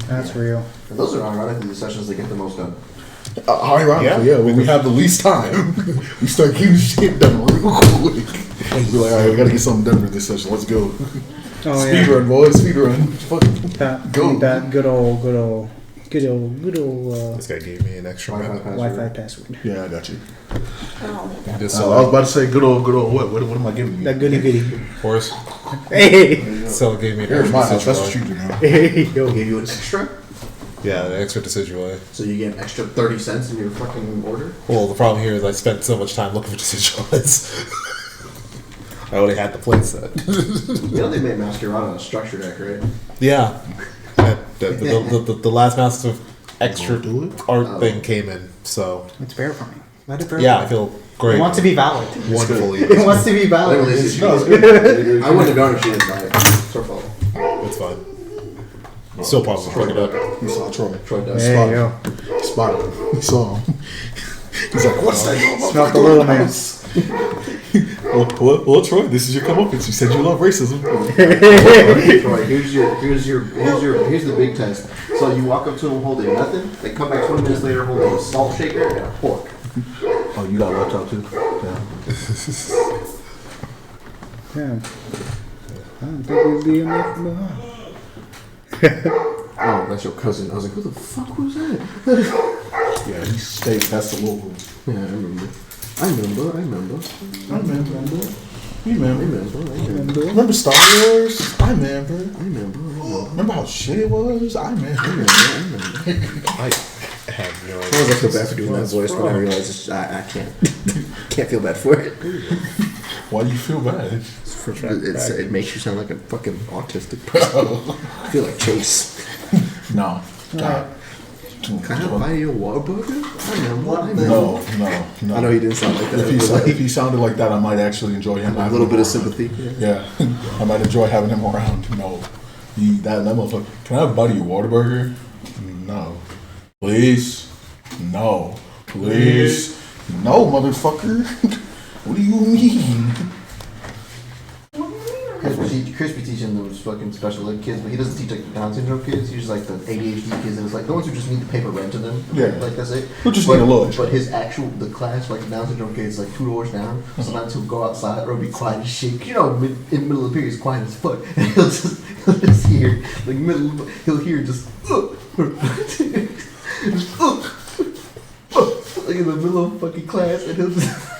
That's real. And those are ironically the sessions that get the most done. Ironically, yeah. When we have the least time, we start getting shit done real quick. We're like, all right, we gotta get something done for this session. Let's go. Oh, Speed run, boys. Speed run. Fucking go. That good old. This guy gave me an extra Wi-Fi password. Yeah, I got you. Just I was about to say good old what? What am I giving you? That goody goody. Horse. Hey, So gave me an Here's extra my house. That's what decidueye. you do now. hey, yo. Give you an extra, Yeah, the extra decidueye. so you get an extra 30 cents in your fucking order. Well, the problem here is I spent so much time looking for decidueyes. I already had the plate set. You know they made Masquerade on a structure deck, right? Yeah. The last Master of Extra art thing came in, so It's verifying. Let it verify. yeah, I feel great. It wants to be valid. Wonderfully. It wants to be I valid. wouldn't have garnished it, but it's her fault. It's fine. Still probably pick it up. He saw Troy. Troy does. There you go. Spotted him. He saw him. He's like, what's that? Smell the little man. Well, Troy, this is your comeuppance. You said you love racism. Troy, here's the big test. So you walk up to them holding nothing, they come back 20 minutes later holding a salt shaker and a fork. Oh, you got left out too? Yeah. I don't think we'd be enough behind. Oh, that's your cousin. I was like, who the fuck was that? Yeah, he stayed. That's the local. Yeah, I remember. Remember Star Wars? I remember. Remember how shit it was? I remember. I have no idea. Sometimes I feel bad for doing that voice, but I realize I can't feel bad for it. Why do you feel bad? It makes you sound like a fucking autistic person. I feel like Chase. No. God. Can I buy you a Whataburger? I remember. No. I know he didn't sound like that. If he sounded like that, I might actually enjoy him. A little bit of sympathy. Yeah, I might enjoy having him around. No, that motherfucker. Can I buy you a Whataburger? No. Please? No. Please? No, motherfucker. What do you mean? Chris be teaching those fucking special ed kids, but he doesn't teach like the Down syndrome kids. He uses like the ADHD kids, and it's like the ones who just need the paper read to them. Yeah. Like that's it. Who just need a lunch. But his the class, like the Down syndrome kids, like 2 doors down. Sometimes he'll go outside or be quiet as shit. You know, in the middle of the period, he's quiet as fuck, and he'll just hear like he'll hear just like in the middle of fucking class, and he'll just.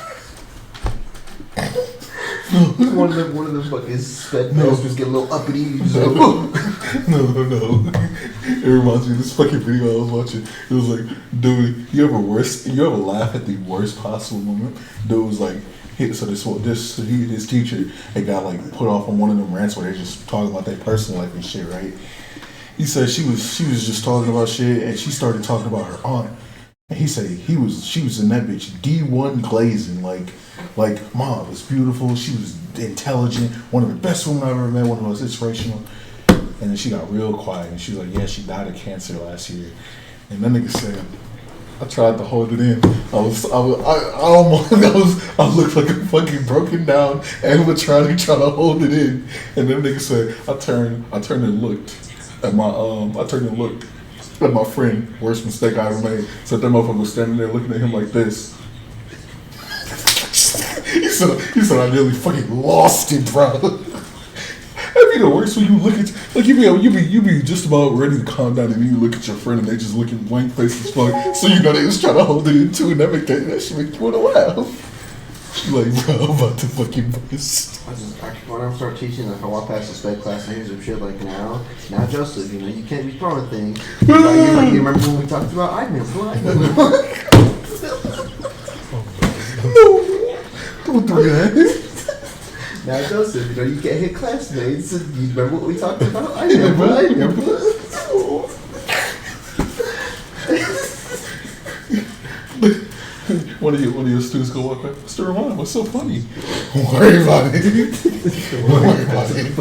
one of them fucking sped masters get a little uppity. Just like, No. It reminds me of this fucking video I was watching. It was like, dude, you ever laugh at the worst possible moment? Dude was like, his teacher had got like put off on one of them rants where they're just talking about their personal life and shit, right? He said she was just talking about shit, and she started talking about her aunt. And he said she was in that bitch D1 glazing, like mom was beautiful, she was intelligent, one of the best women I ever met, one of the most inspirational. And then she got real quiet, and she was like, yeah, she died of cancer last year. And that nigga said, I tried to hold it in. I looked like a fucking broken down animatronic trying to hold it in. And then nigga said, I turned and looked at my friend, worst mistake I ever made. So that motherfucker was standing there looking at him like this. He said I nearly fucking lost it, bro. That'd be the worst when you look at you be just about ready to calm down, and then you look at your friend and they just looking blank faced as fuck. So you know they was trying to hold it in too, and that shit make you wanna laugh. Like, bro, I'm about to fucking bust. When I start teaching, like I walk past the sped class and here's some shit like now Joseph, you know, you can't be throwing things. You remember when we talked about I remember. Don't do that. Now Joseph, you know, you can't hit classmates. You remember what we talked about? I remember. One of your students go walk by. Mr. Ramon, what's so funny? Don't worry about it. Don't worry about it.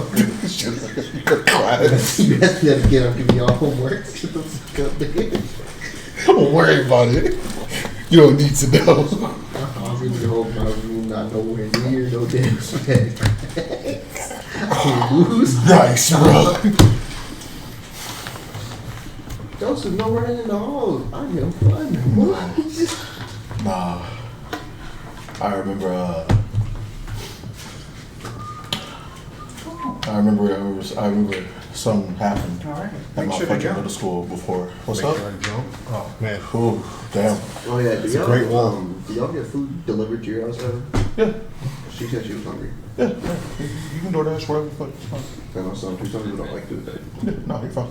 Class. You have to get up, give me all homework. Get the fuck up there. Don't worry about it. You don't need to know. I really hope my room not nowhere near no damn sped. I can't lose. Nice, bro. Joseph, no running in the halls. I am fun. Nah. I remember. I remember something happened Alright. at Make my sure to fucking jump. middle school before. What's Make up? sure I jump. Oh man. Oh, damn. Oh yeah, do a y'all, great wall. do y'all get food delivered to your house ever? Yeah. She said she was hungry. Yeah. You can DoorDash whatever the fuck. It's fine. I know some people don't like doing that. Yeah, no, you're fine.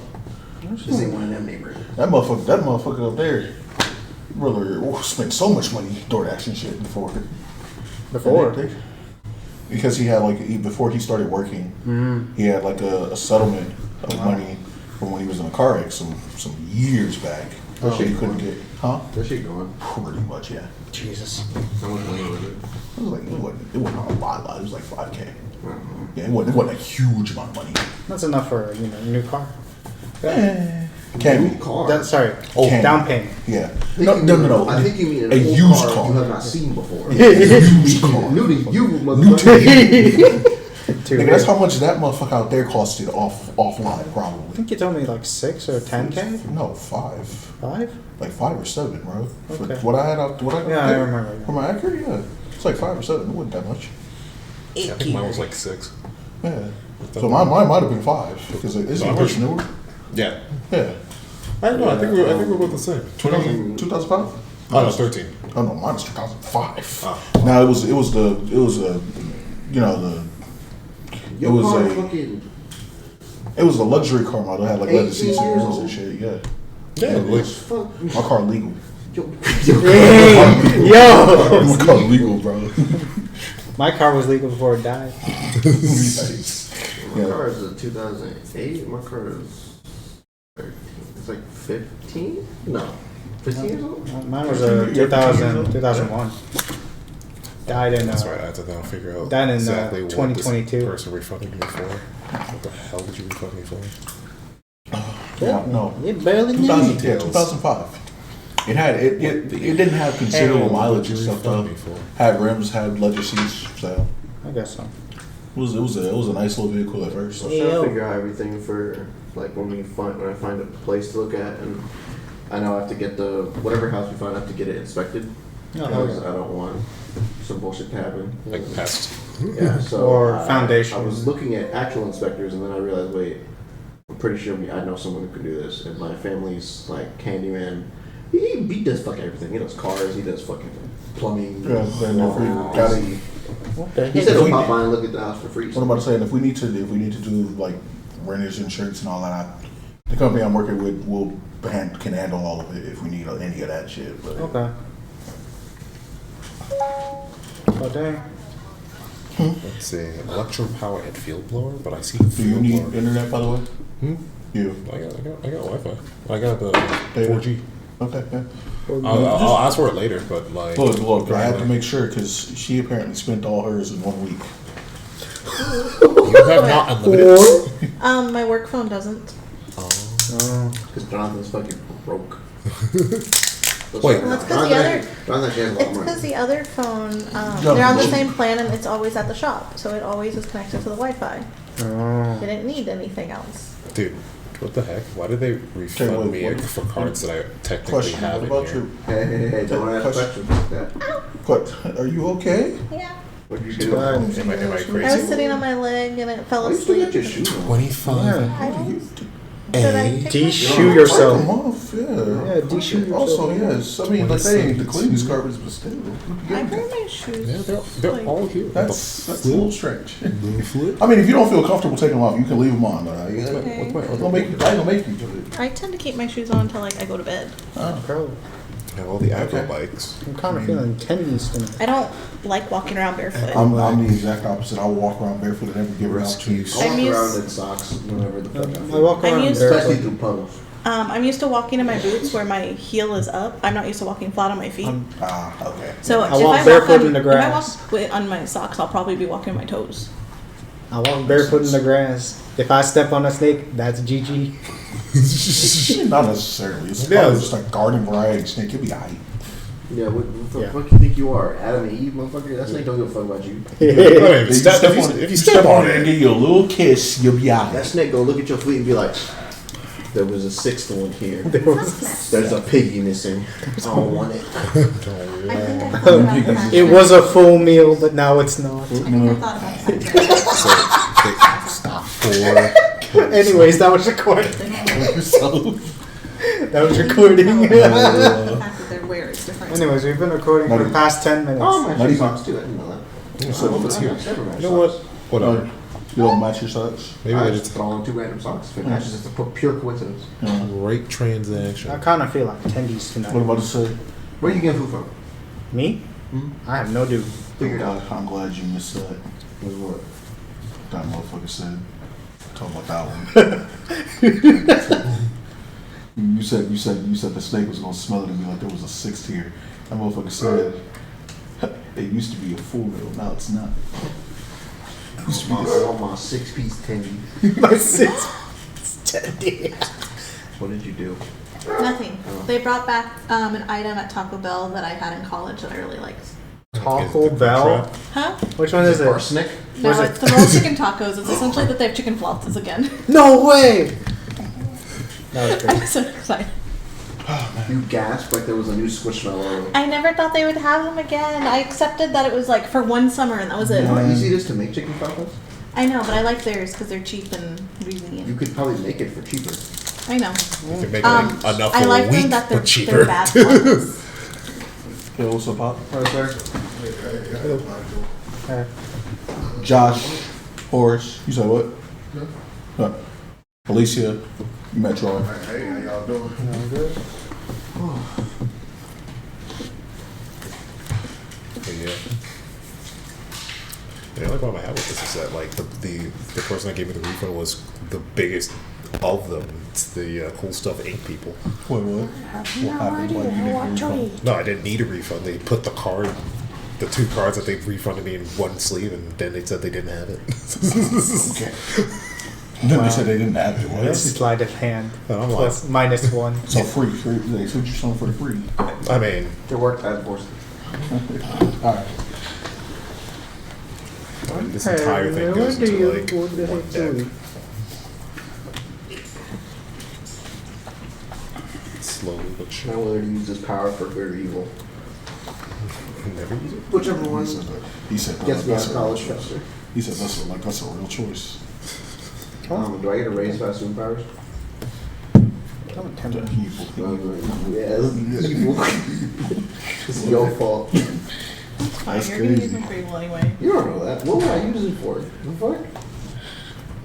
This ain't one of them neighborhoods. That motherfucker up there, brother, spent so much money DoorDashing shit before. Because he had before he started working, he had like a settlement of money from when he was in a car wreck some years back. That shit he couldn't get. Huh? That shit going. Pretty much, yeah. Jesus. How much money was it? It wasn't a lot. It was like $5K. Uh-huh. Yeah, it wasn't a huge amount of money. That's enough for a new car. Can be. Car. Sorry. Can. Down payment. Yeah. No. I think you mean A an old used car car. you have not seen before. Used car. New to you, New motherfucker. Nigga, that's how much that motherfucker out there costed offline, I probably. think you told me like 6 or 10K. No, 5. 5? Like 5 or 7, bro. For Okay. what I had out, what I got Yeah, I there, remember. For my Acura, yeah. It's like 5 or 7. It wasn't that much. Yeah, I think mine was like 6. Yeah. So mine might have been 5 because it's No, I'm much pretty- newer. Yeah. Yeah. I don't know. I think we're both the same. 2005? Oh no, 13. Oh no, mine was 2005. Ah. Now it was you know the Your was car a- fucking it was a luxury car model. It had like leather 18 seats and years wheels old. and shit. Yeah. Yeah, like fuck. My car legal. Yo. Yo! My car legal, bro. My car was legal before it died. My Yeah. car is a 2008. My car is 13. It's like 15? No. 15 years old? Mine was a 2001. Died in. that's right. I had to now figure out That in, exactly what 2022. this person refunded me for. What the hell did you refund me for? Yeah, no. It barely 2010, 2005. It had it didn't have considerable mileage and stuff though. Refund me for? Had rims, had leather seats, so I guess so. it was a nice little vehicle at first. So I'm trying to figure out everything for like when I find a place to look at, and I know I have to get whatever house we find, I have to get it inspected because I don't want some bullshit to happen. Like pest. Yeah, so Or I foundation. was looking at actual inspectors, and then I realized, wait, I'm pretty sure I know someone who can do this. And my family's like handyman. He does fucking everything. He does cars. He does fucking plumbing. Yeah, then if we gotta, What the He heck? said If he'll we- pop by and look at the house for free. what I'm about to say, and if we need to do like renters insurance and all that, the company I'm working with can handle all of it if we need any of that shit. But Okay. Oh, dang. Let's see, electro power and field blower, but I see the do you field need blower. internet, by the way? You. I got Wi-Fi. I got the Data. 4G. Okay. Yeah. I'll ask for it later, but like. Look, I had to make sure because she apparently spent all hers in 1 week. You have not unlimited. My work phone doesn't. Because Jonathan's fucking broke. Wait. Well, that's because the other. Jonathan actually has a lot It's of because money. the other phone, Yeah, they're on the but- same plan and it's always at the shop, so it always is connected to the Wi-Fi. Oh. They didn't need anything else. Dude, what the heck? Why did they refund wait, me what? for cards that I technically Question: have What in about here? your? Hey, don't ask Question. questions like that. What? Are you okay? Yeah. What did you do? God. Am I I was crazy? sitting on my leg and it fell Why you still got asleep. your shoes on? 25. I was- A. Should I take my De-shoe shoes? yourself. Come off, yeah. Yeah, de-shoe yourself. Also, yes. I mean, like they ain't the cleanest garbage, but still. I wear my shoes. Yeah, they're all here. That's a little strange. The flip. I mean, if you don't feel comfortable taking them off, you can leave them on. Okay. I ain't gonna make you do it. I tend to keep my shoes on until like I go to bed. Bro, Have all the agro Okay. bikes. I'm kind of feeling tendons tonight. I don't like walking around barefoot. I'm the exact opposite. I walk around barefoot and never give it out to Rescue. I walk I'm used- around in socks whenever the fuck I I feel. walk I'm around used- Especially barefoot. through puddles. I'm used to walking in my boots where my heel is up. I'm not used to walking flat on my feet. Okay. So I if walk I barefoot walk on, in the if I grass. walk on my socks, I'll probably be walking on my toes. I walk barefoot in the grass. If I step on a snake, that's GG. Not necessarily. It's Yeah. probably just like garden variety snake. You'll be alright. Yeah, what the Yeah. fuck you think you are? Adam and Eve, motherfucker? That snake don't give a fuck about you. If you step on it and give you a little kiss, you'll be That alright. snake gonna look at your feet and be like, There was a sixth one here. There was There's a piggy missing. I don't want it. I think I thought about that. It was a full meal, but now it's not. I think I thought about that. stop for. Anyways, that was recording. That was recording. The fact that their wear is different. Anyways, we've been recording for the past 10 minutes. Oh, my Not shoe even- socks too. I didn't know that. So It's it's here. here. You know what? Whatever. You don't match your socks? Maybe I they just just throw on two random socks. If it matches, it's a pure coincidence. Yeah. great transaction. I kind of feel like attendees What tonight. about to say? Where are you getting food from? Me? Hmm? I have no dude. Figured out. I'm glad you missed that. What? That motherfucker said. Talking about that one. you said the snake was gonna smell it and be like there was a sixth here. That motherfucker said it used to be a full meal, now it's not. It used to be I want my 6-piece tendy. My sis. What did you do? Nothing. They brought back an item at Taco Bell that I had in college that I really liked. Taco Bell? Huh? Which one is it? Arsenic? No, Was it- it's the rolled chicken tacos. It's essentially that they have chicken flautas again. No way! That was I'm great. so excited. You gasped like there was a new Squishmallow. I never thought they would have them again. I accepted that it was like for one summer and that was it. You know how easy it is to make chicken tacos? I know, but I like theirs because they're cheap and You convenient. could probably make it for cheaper. I know. You can make Um, like enough I for like a week, them that but they're cheaper. bad flautas. Hey, what's up, Pop? Right there. Uh, Josh, Horace, you said what? Alicia, you met Troy. Hey, how y'all doing? But yeah. The only problem I have with this is that like the person that gave me the refund was the biggest of them. It's the Cool Stuff Inc. people. Wait, what? What happened? Why you didn't refund? No, I didn't need a refund. They put the two cards that they refunded me in one sleeve, and then they said they didn't have it. Okay. Then they said they didn't have it. What? This is sleight of hand. And I'm like, Plus minus one. So free. They sent you something for free. I mean, It worked as forced. Alright. this entire thing goes into like one deck. Slowly but Now surely. whether to use this power for good or evil. Never use it. Whichever one He said gets me out that's of a college real choice. faster. He said that's a real choice. Do I get a raise if I have superpowers? Don't tempt me. Yeah, it's evil. It's your fault. Fine, That's you're gonna use crazy. them for evil anyway. You don't know that. What would I use it for? The fuck?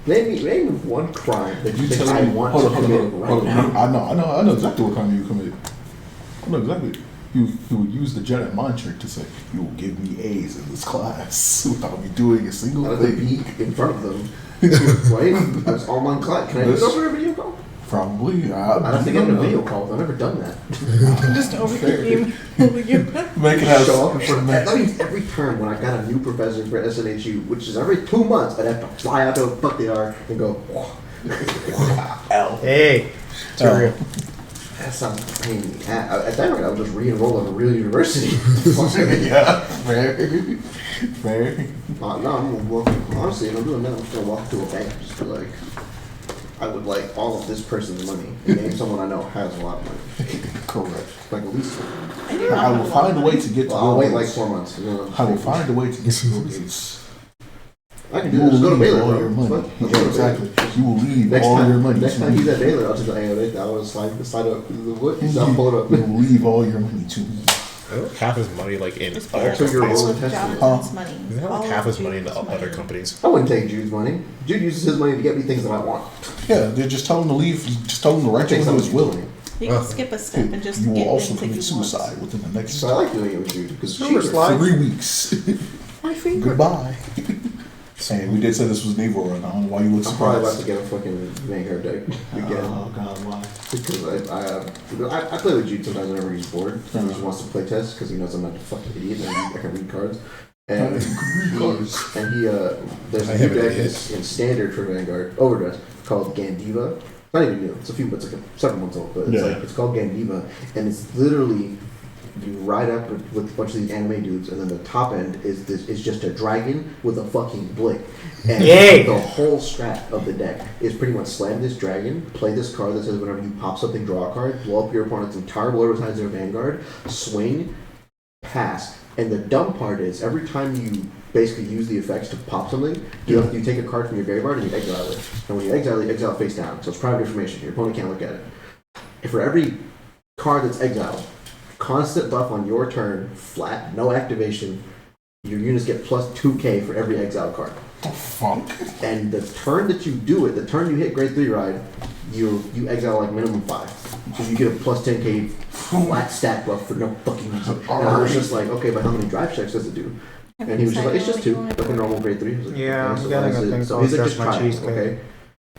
Name me one crime that you think I want to commit right now. I know exactly what crime you committed. I know exactly. You would use the Jedi mind trick to say, you will give me A's in this class without me doing a single Out of the thing. beak in front of them. Right? That's online class. Can I do it over a video call? Probably. I'd have to get in a video call. I've never done that. Just over here emailing you. Make it have Show up in front of that means every term when I got a new professor for SNHU, which is every 2 months, I'd have to fly out to a fuck they are and go, L. Hey, it's real. That sounds, I mean, at that rate, I would just re-enroll at a real university. yeah, fair. No, I'm gonna walk, honestly, if I'm doing that, I'm just gonna walk to a bank, just be like, I would like all of this person's money, and name someone I know has a lot of money. Correct. Like at least, I will find a way to get to well, I'll Bill wait like Gates. 4 months. You know, I will find a way to get to Bill Gates. I can You do will this. Go to leave Baylor, all bro. your It's money. fine. I'll Yeah, go to exactly. Baylor. You will leave Next all time, your money. next to time me. he's at Baylor, I'll just go, hey, I want to slide up the wood. I'll pull it up. You will leave all your money to me. I know half his money like in It's other So you're companies. all- all of Testament. Jonathan's money. Isn't that All like of half his money in Jude's the money. other companies? I wouldn't take Jude's money. Jude uses his money to get me things that I want. Yeah, they just tell him to leave. Just tell him to write to Take him some who of is Jude's willing. money. He can skip a step and just You will get also things commit if he wants. suicide within the next So I like doing it with Jude because it's Sure, cheaper. slide. 3 weeks. My finger. Goodbye. And we did say this was naval run. I don't know why you look I'm probably about surprised. to get a fucking Vanguard deck again. Oh God, why? Because I play with Jude sometimes whenever he's bored. He just wants to play test because he knows I'm not a fucking idiot and I can read cards. And there's I a am new an deck idiot. in standard for Vanguard Overdress called Gandiva. It's not even new. It's a few, it's like several months old, but it's Yeah. like it's called Gandiva, and it's literally You ride up with a bunch of these anime dudes, and then the top end is just a dragon with a fucking blick. And Yay! the whole strat of the deck is pretty much slam this dragon, play this card that says whenever you pop something, draw a card, blow up your opponent's entire board besides their vanguard, swing, pass. And the dumb part is, every time you basically use the effects to pop something, you take a card from your graveyard and you exile it. And when you exile it, you exile it face down. So it's private information. Your opponent can't look at it. And for every card that's exiled, constant buff on your turn, flat, no activation, your units get plus 2k for every exile card. The fuck? And the turn that you do it, the turn you hit grade 3 ride, you exile like minimum 5. So you get a plus 10k flat stack buff for no fucking reason. And I was just like, okay, but how many drive checks does it do? And he was just like, it's just 2, like a normal grade 3. I was like, Yeah, okay, I'm so getting why a is it- thing so called he's like, Just just My try it, Cheesecake. okay?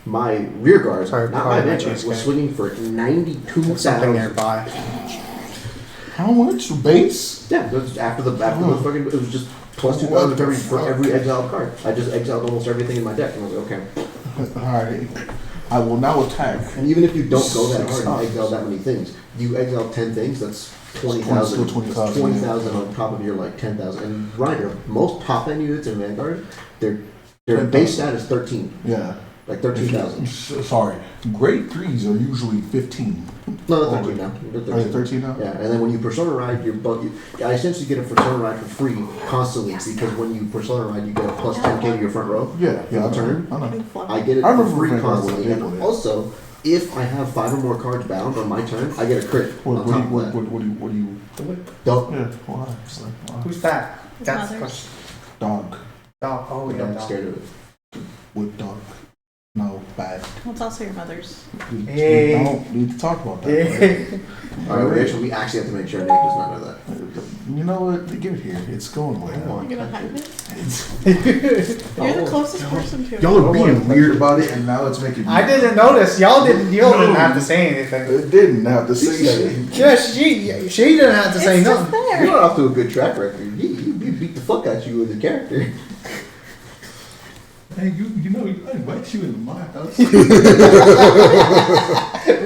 My rear guard, Sorry, not call my it my vanguard, was cheesecake. swinging for Something 92,000. nearby. How much base? Yeah, it was after the fucking, it was just plus 2,000 for every exiled card. I just exiled almost everything in my deck, and I was like, okay. Alright. I will now attack. And even if you don't go that Six hard and times. exile that many things, you exile 10 things, that's Still 20,000. 20,000. 20,000 on top of your like 10,000. And Ryder, most top end units in Vanguard, their 10,000. base stat is 13, Yeah. like 13,000. Sorry. Grade 3s are usually 15. No, they're 13 now. They're Are they 13 now? Yeah, and then when you Persona Ride, I essentially get a Persona Ride for free constantly because when you Persona Ride, you get a plus 10k to your front row. Yeah, For yeah. the turn. I know. I get it I for remember free Vanguard constantly. when they And did it. also, if I have 5 or more cards bound on my turn, I get a crit What on do top you, of that. what do you, Don't. yeah, why? It's like, why? Who's that? That's Mothers. Dog. dog. Oh Like, yeah, I'm dog. scared of it. With dog. No, bad. Well, it's also your mother's. We Hey. don't need to talk about that. right? Alright, we actually have to make sure Nick does not know that. You know what? Give it here. It's going away. You're gonna hide it? It's, You're the closest person to it. y'all are being weird about it, and now it's making me. I didn't notice. Y'all didn't have to say anything. It didn't have to say shit. Yeah, she didn't have to say It's just nothing. there. You're off to a good track record. He beat the fuck out you as a character. Hey, you know, I invite you into my house.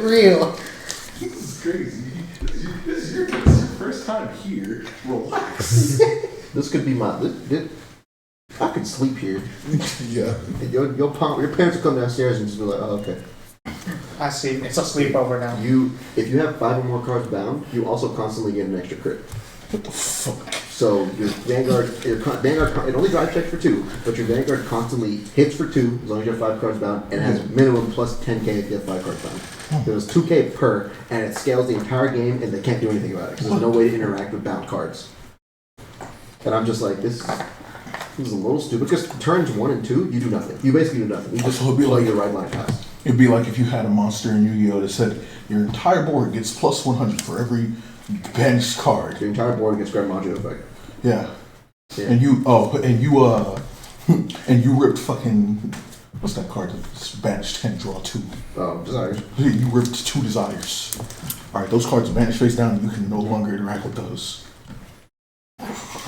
Real. This is crazy. This is your first time here. Relax. This could be my. I could sleep here. Yeah. Your parents will come downstairs and just be like, oh, okay. I see. It's a sleepover now. If you have 5 or more cards bound, you also constantly get an extra crit. What the fuck? So your Vanguard, it only drive checks for 2, but your Vanguard constantly hits for 2 as long as you have 5 cards bound, and has minimum plus 10k if you have 5 cards bound. There's 2k per, and it scales the entire game, and they can't do anything about it because there's no way to interact with bound cards. And I'm just like, this is a little stupid because turns 1 and 2, you do nothing. You basically do nothing. You just So it'd be play like- your ride line pass. It'd be like if you had a monster in Yu-Gi-Oh! That said your entire board gets plus 100 for every benched card. Your entire board gets Grand Module effect. Yeah. Yeah. And you ripped fucking, what's that card that's banished and draw 2? Desires. You ripped 2 desires. Alright, those cards are banished face down and you can no longer interact with those.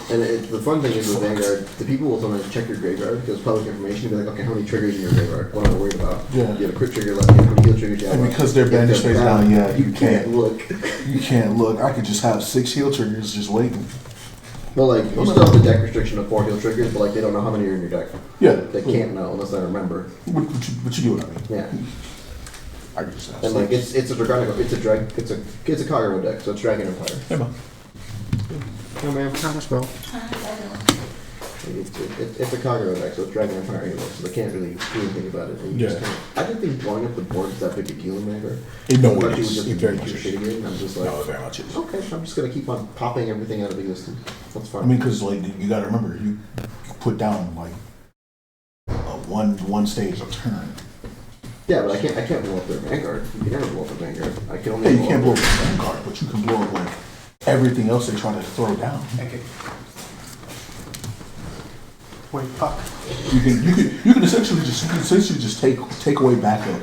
And the fun thing is with Vanguard, the people will sometimes check your graveyard because public information will be like, okay, how many triggers in your graveyard? What am I worried about? Yeah. You have a crit trigger left, you have how many heal triggers you have And left. because they're If they're banished face down, bound, yeah, you can't. look. You can't look. I could just have 6 heal triggers just waiting. Well, like, you still have the deck restriction of 4 heal triggers, but like, they don't know how many are in your deck. Yeah. They can't know unless they remember. But you get what I mean. Yeah. I could just have And like, 6. it's a Dragonic, it's a Kagero deck, so it's Dragon Empire. Hey, man. Oh man. Thomas Bell. It's a Kagero deck, so it's Dragon Empire anyway, so they can't really do anything about it. And you just Yeah. can't. I didn't think blowing up the board is that big a deal in Vanguard. No, I thought it you is. would just It very beat much your is. shit again. I'm just like, No, it very much is. okay, I'm just gonna keep on popping everything out of existence. That's fine. I mean, because like you got to remember, you put down like one stage a turn. yeah, but I can't blow up their Vanguard. You can never blow up a Vanguard. I can Yeah, only. you can't blow up up the Vanguard, but you can blow up like everything else they try to throw down. Okay. Wait, fuck. You can essentially just take away backup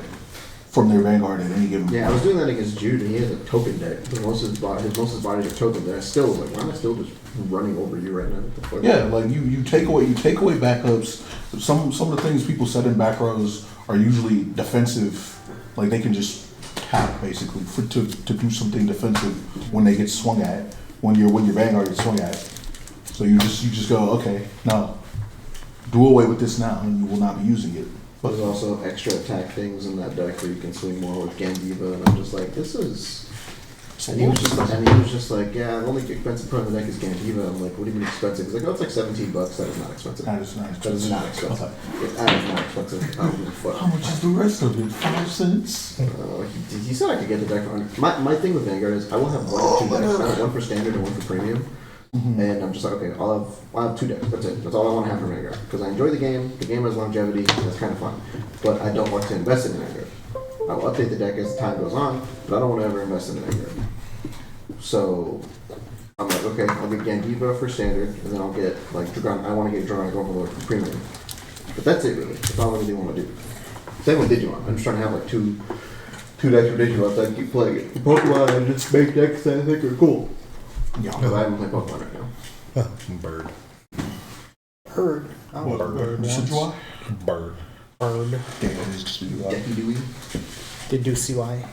from their Vanguard at any given. Yeah, I was doing that against Jude, and he has a token deck. Most of his bodies are tokens. And I still was like, why am I still just running over you right now? What the fuck? Yeah, like you take away backups. Some of the things people set in back rows are usually defensive. Like they can just tap basically to do something defensive when they get swung at. when your Vanguard is swing at. So you just go, okay, no, do away with this now, and you will not be using it. There's also extra attack things in that deck where you can swing more with Gandiva, and I'm just like, this is. And he was just like, yeah, the only expensive part of the deck is Gandiva. I'm like, what do you mean expensive? He's like, oh, it's like $17. That is not expensive. That is not That is not expensive. That is not expensive. I don't give a fuck. How much is the rest of it? 5 cents? He said I could get the deck for my thing with Vanguard is I will have one or two decks. I have one for standard and one for premium. And I'm just like, okay, I'll have 2 decks. That's it. That's all I want to have for Vanguard. Because I enjoy the game. The game has longevity. That's kind of fun. But I don't want to invest in Vanguard. I will update the deck as time goes on, but I don't want to ever invest in Vanguard. So I'm like, okay, I'll get Gandiva for standard, and then I'll get like Dragon. I want to get Dragonic Overlord for premium. But that's it, really. That's all I really want to do. Same with Digimon. I'm just trying to have like two decks for Digimon so I can keep playing it. Pokemon and just make decks that I think are cool. Yeah. Because I haven't played Pokemon right now. Bird. Bird. Oh, What? bird. Sidgewai? Bird. Bird. Decky Dewey. Did you see why?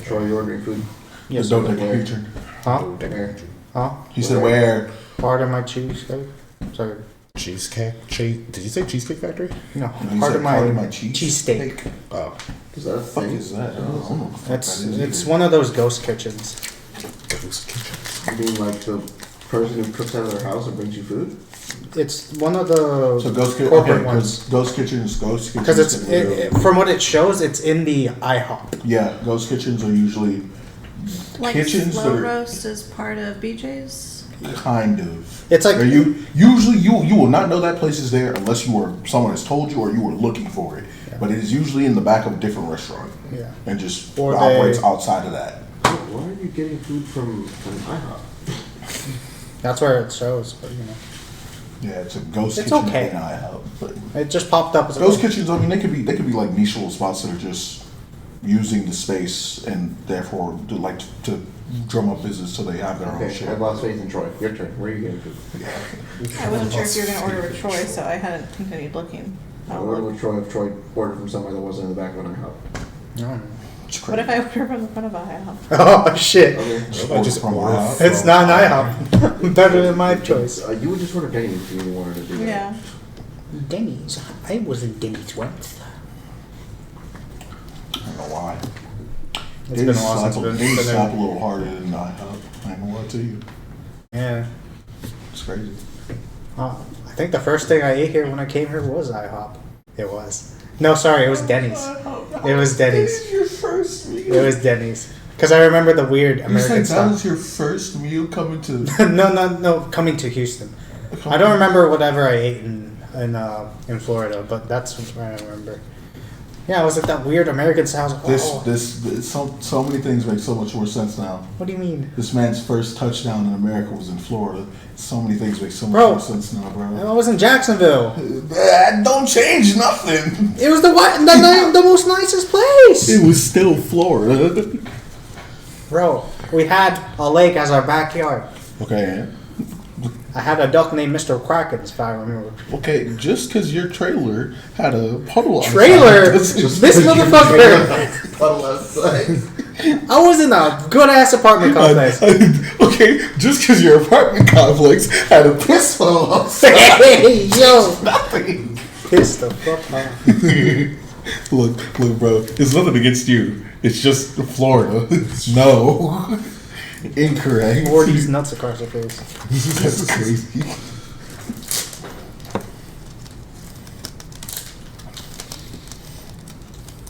Troy, you ordering food? Yes. Don't take a picture. Huh? Where? Huh? He said, where? Part of my cheesecake. Sorry. Cheesecake? Did you say Cheesecake Factory? No. He Part said, of my cheese cheesesteak. Oh. Is that a What the fuck thing? is that? I don't know what the fuck It's that is it's either. one of those ghost kitchens. Ghost Kitchen. You mean like the person who cooks out of their house and brings you food? It's one of the So Ghost Kitchen, corporate okay, ones. Ghost Kitchens. Because from what it shows, it's in the IHOP. Yeah, Ghost Kitchens are usually Like kitchens slow that are roast is part of BJ's. kind of. It's like Or you will not know that place is there unless someone has told you or you were looking for it. Yeah. But it is usually in the back of a different restaurant yeah. and just Or operates they- outside of that. Why are you getting food from IHOP? That's where it shows, but you know, Yeah, it's a Ghost It's Kitchen okay. in IHOP. But it just popped up as Ghost Kitchens, I mean, they could be like niche little spots that are just using the space and therefore to drum up business so they have their own Okay, shit. I've lost faith in Troy. Your turn. Where are you getting food? I wasn't sure if you were going to order with Troy, so I hadn't continued looking. I I'll ordered look. with Troy if Troy ordered from somewhere that wasn't in the back of an IHOP. No. It's What crazy. if I order from the front of IHOP? Oh shit! Okay. I just from order IHOP. from- It's not an IHOP. Better than my choice. You would just order Denny's if you really wanted to do that. Yeah. Denny's. I was in Denny's once. I don't know why. It's been a while since They I've been slap a there. little harder than IHOP. I ain't gonna lie to you. Yeah. It's crazy. I think the first thing I ate here when I came here was IHOP. It was. No, sorry, it was Denny's. It was Denny's. Your first meal. It was Denny's. Because I remember the weird You American said that stuff. was your first meal coming to. No, coming to Houston. I don't remember whatever I ate in Florida, but that's what I remember. Yeah, it was like that weird American style. This so many things make so much more sense now. What do you mean? This man's first touchdown in America was in Florida. So many things make so much Bro. more sense now, bro. I was in Jacksonville. That don't change nothing. It was the most nicest place. It was still Florida. Bro, we had a lake as our backyard. Okay. I had a duck named Mr. Krakens, if I remember. Okay, just because your trailer had a puddle outside Trailer? doesn't- This motherfucker! Puddle outside. I was in a good ass apartment complex. Okay, just because your apartment complex had a piss puddle outside. Hey, yo! Nothing. Piss the fuck off. Look, bro. It's nothing against you. It's just Florida. No. Incorrect. Or these nuts across the face. That's crazy.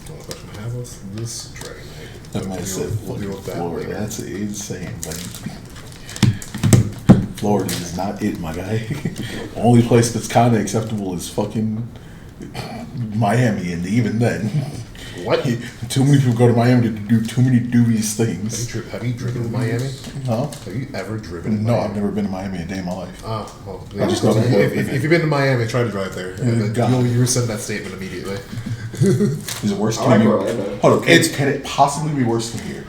The only question I have was this Dragon Knight. That man said We'll deal with that Florida. later. That's insane, buddy. Florida is not it, my guy. Only place that's kind of acceptable is fucking Miami, and even then, What? too many people go to Miami to do too many dubious things. Have you driven to Miami? Huh? Have you ever driven to No, Miami? I've never been to Miami a day in my life. Oh, well, I just know if you've been to Miami, try to drive there. And then God. you'll resend that statement immediately. Is it worse? I like Can Orlando. it, hold on. Can it possibly be worse than here?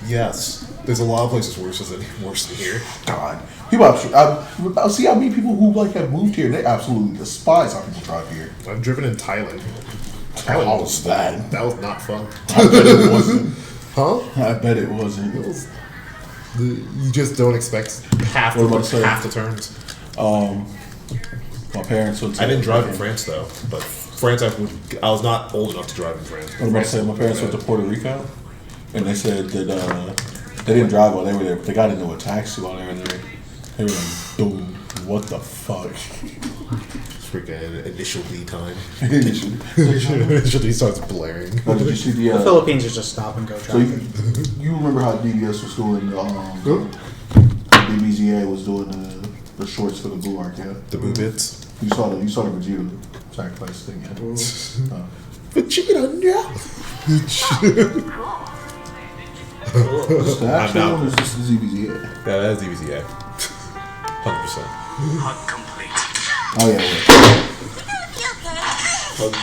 Yes. There's a lot of places worse than here. God, people. I see how many people who have moved here. They absolutely despise how people drive here. I've driven in Thailand. How was that? That was not fun. I bet it wasn't. Huh? I bet it wasn't. You just don't expect half What about say? the turns. My parents would say. I didn't drive in France though, but France I was not old enough to drive in France. What about to say? My parents went to Puerto Rico, and they said that they didn't drive while they were there, but they got into a taxi while they were there. They were like, dude, what the fuck? Freaking initial D time. Initially. Initial D starts blaring. Did you see The the? Philippines is just stop and go So traffic. you remember how DBS was doing? DBZA was doing the shorts for the Blue Arc, yeah. The boo bits. You saw the Vegeta sacrifice thing, yeah. Vegeta, yeah. Is this the I'm actual down. one or is this the ZBZA? Yeah, that's DBZA. 100%. Oh yeah. Hug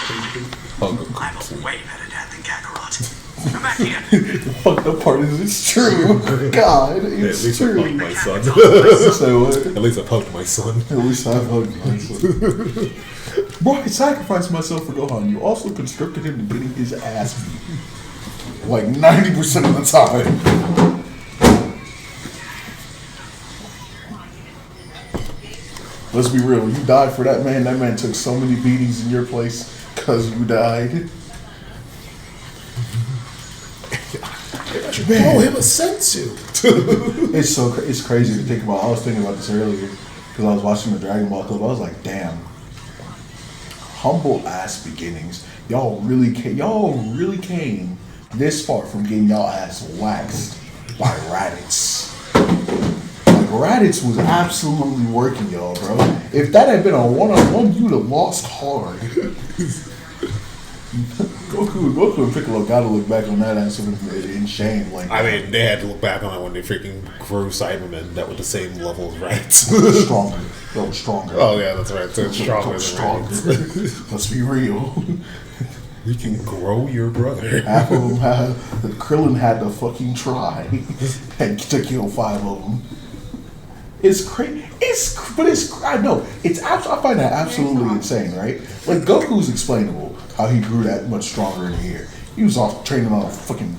I'm a way better dad than Kakarot. Come back here. The fucked up part is it's true. God, At it's least I hugged true. my son. Say what? At least I hugged my son. At least I've hugged myself. Bro, I sacrificed myself for Gohan. You also conscripted him to getting his ass beat. Like 90% of the time. Let's be real. You died for that man. That man took so many beatings in your place because you died. Oh, him a sensu. It's crazy to think about. I was thinking about this earlier because I was watching the Dragon Ball clip. I was like, damn, humble ass beginnings. Y'all really came this far from getting y'all ass waxed by Raditz. Like Raditz was absolutely working y'all, bro. If that had been a one-on-one, you'd have lost hard. Goku and Piccolo gotta look back on that ass in shame. Like, I mean, they had to look back on it when they freaking grew Cybermen that were the same level as Rats. stronger. They were stronger. Oh yeah, that's right. They're stronger than Stronger. Rats. Let's be real. We can grow your brother. Half of them had Krillin had to fucking try and to kill 5 of them. It's crazy. I know it's. I find that absolutely insane, right? Like Goku's explainable how he grew that much stronger in a year. He was off training on a fucking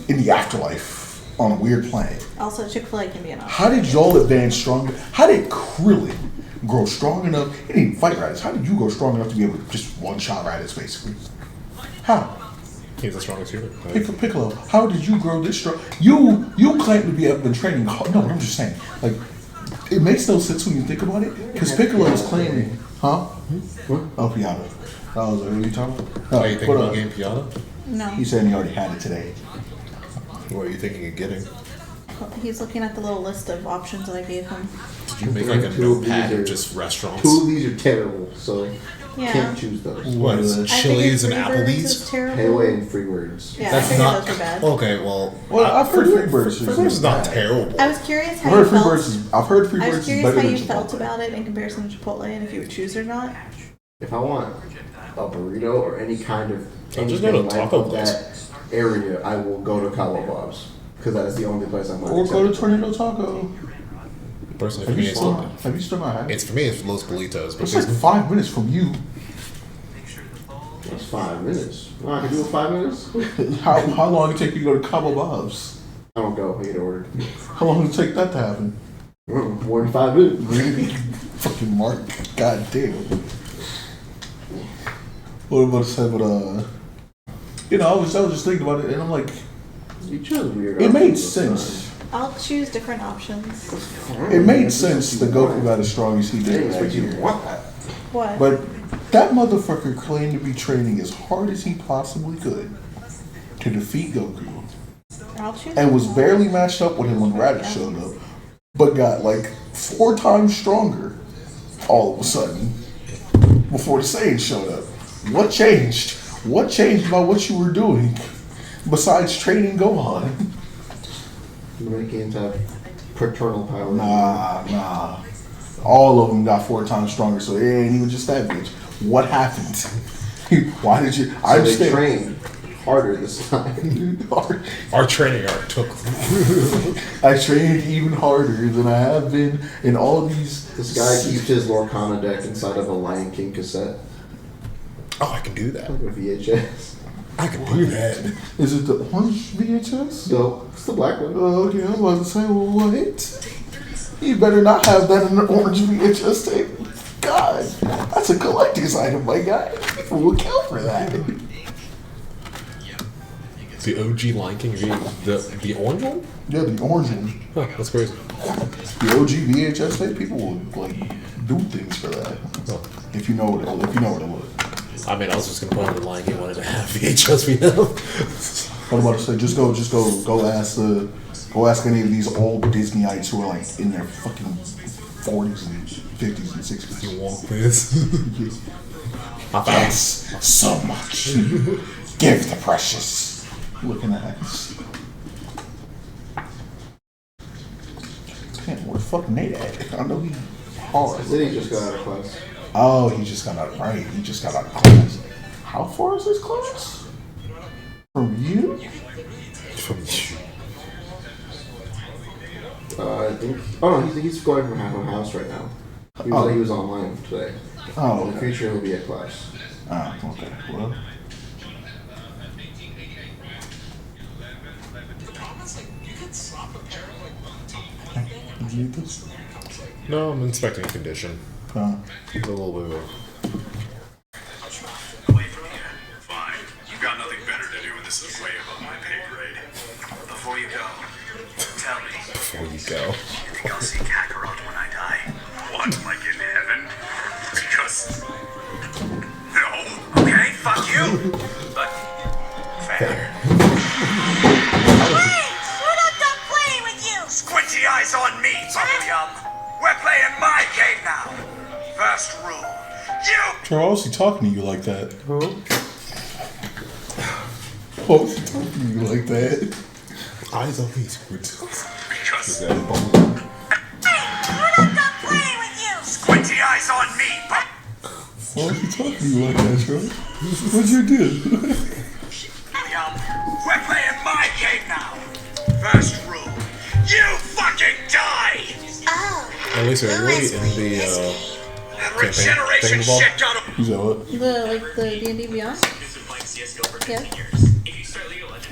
in the afterlife on a weird planet. Also, Chick-fil-A can be an option. How did y'all advance stronger? How did Krillin grow strong enough? He didn't even fight Raditz. How did you grow strong enough to be able to just one-shot Raditz, basically? How? He's the strongest human. Piccolo, how did you grow this strong? You claim to be have been training hard. No, I'm just saying. Like, it makes no sense when you think about it. Because Piccolo is claiming, huh? Oh, Piata. I was like, what are you talking about? Are you thinking about getting Piata? No. He said he already had it today. What are you thinking of getting? He's looking at the little list of options that I gave him. Did you make like a Two of notepad these of are- just restaurants? 2 of these are terrible, so Yeah. can't choose those. What is it? I figured Chili's and Freebirds Applebee's? is terrible. Pay away and free words. Yeah, I That's figured not those were bad. okay. Well, Well, I've heard Freebirds Freebirds is not bad. terrible. I was curious how I've heard you felt. I've heard I Freebirds was is curious better how than you felt Chipotle. about it in comparison to Chipotle, and if you would choose or not. If I want a burrito or any kind of I'll just go to anything taco of place. that area, I will go to Cabo Bob's because that is the only place I'm going. Or go to Tornado Taco. Personally, for Have me, you it's, still not had it? it's for me. It's Los Bolitos, but It's like 5 minutes from you. That's 5 minutes. Well, I can do it 5 minutes. How long it take you to go to Cabo Bob's? I don't go. I get ordered. How long did it take that to happen? More than 5 minutes. Fucking Mark. God damn. What am I about to say? But I was just thinking about it, and I'm like, You chose weird. it made options this sense. I'll choose different options. time. It made sense that Goku got as strong as he I didn't did expect that you to year. want that. What? But that motherfucker claimed to be training as hard as he possibly could to defeat Goku, I'll choose. and was barely matched up with him when Raditz showed up, but got like 4 times stronger all of a sudden before the Saiyan showed up. What changed? What changed about what you were doing besides training Gohan? Americans have paternal power. Nah. All of them got 4 times stronger, so it ain't even just that bitch. What happened? Why did you? I So they understand. train harder this time. our training arc took. I trained even harder than I have been in all these. This guy keeps his Lorcana deck inside of a Lion King cassette. Oh, I can do that. Like a VHS. I can do that. Is it the orange VHS? No, it's the black one. Oh, okay, I was about to say, well, what? You better not have that in the orange VHS tape. God, that's a collector's item, my guy. People will count for that. The OG Lion King, the orange one? Yeah, the orange one. Huh, that's crazy. The OG VHS tape, people will like do things for that. Oh. If you know what it, if you know what it was. I mean, I was just gonna put on the Lion King wanted to have VHS we know. What I'm about to say, go ask any of these old Disneyites who are like in their fucking 40s and 50s and 60s. You want this? Yes, so much. Give the precious. Looking at us. Damn, where the fuck Nate at? I know he hard. I said he just got out of class. Oh, he just got out. Right, he just got out of class. How far is this class? From you? From you. I think. Oh no, he's going from house right now. He was online today. Oh, In the future, he'll be at class. oh, okay. Well, you need this? No, I'm inspecting condition. Uh, A little bit of Away from here. Fine. You've got nothing better to do, and this is way above my pay grade. Before you go, tell me, before you go. you think I'll see Kakarot when I die? What, like in heaven? Because... No. Okay, fuck you. But... Fair. Hey! We're not done playing with you! Squinty eyes on me, Bubblegum. We're playing my game now. First rule. You... Trevor, why was he talking to you like that? Who? Why was he talking to you like that? Eyes on me, Squid. Because... Hey! We're not done playing with you! Squinty eyes on me, Bub... Why was he talking to you like that, Trevor? What'd you do? We're playing my game now. First rule. You fucking die! Oh. At least are you already in the That campaign regeneration thing involved? shit got him. Is that what? The D&D Beyond? Yeah.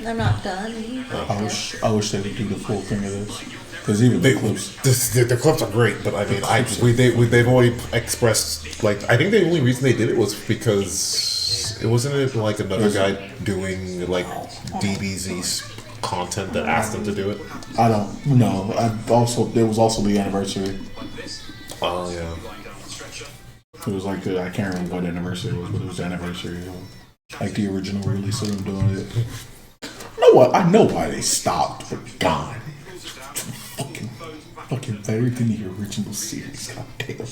I'm not done. I wish they would do the full thing of this. Because even the clips. The clips are great, but I mean, they've already expressed, like, I think the only reason they did it was because it wasn't like another guy doing like DBZ's content that asked them to do it. I don't know. There was also the anniversary. Oh yeah. It was like I can't remember what anniversary it was, but it was the anniversary of like the original release of them doing it. I know why they stopped, but God, fucking better than the original series. God damn,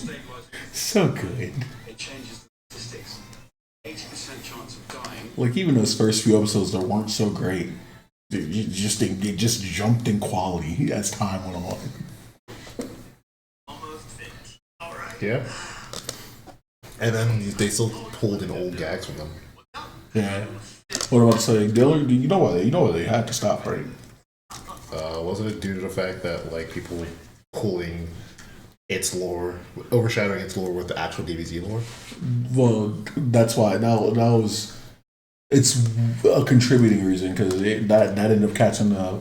so good. Like even those first few episodes that weren't so great, they just jumped in quality as time went on. Yeah. And then they still pulled in old gags from them. Yeah. What about to say? You know why they had to stop, right? Wasn't it due to the fact that like people pulling its lore, overshadowing its lore with the actual DBZ lore? Well, that's why it's a contributing reason because that ended up catching the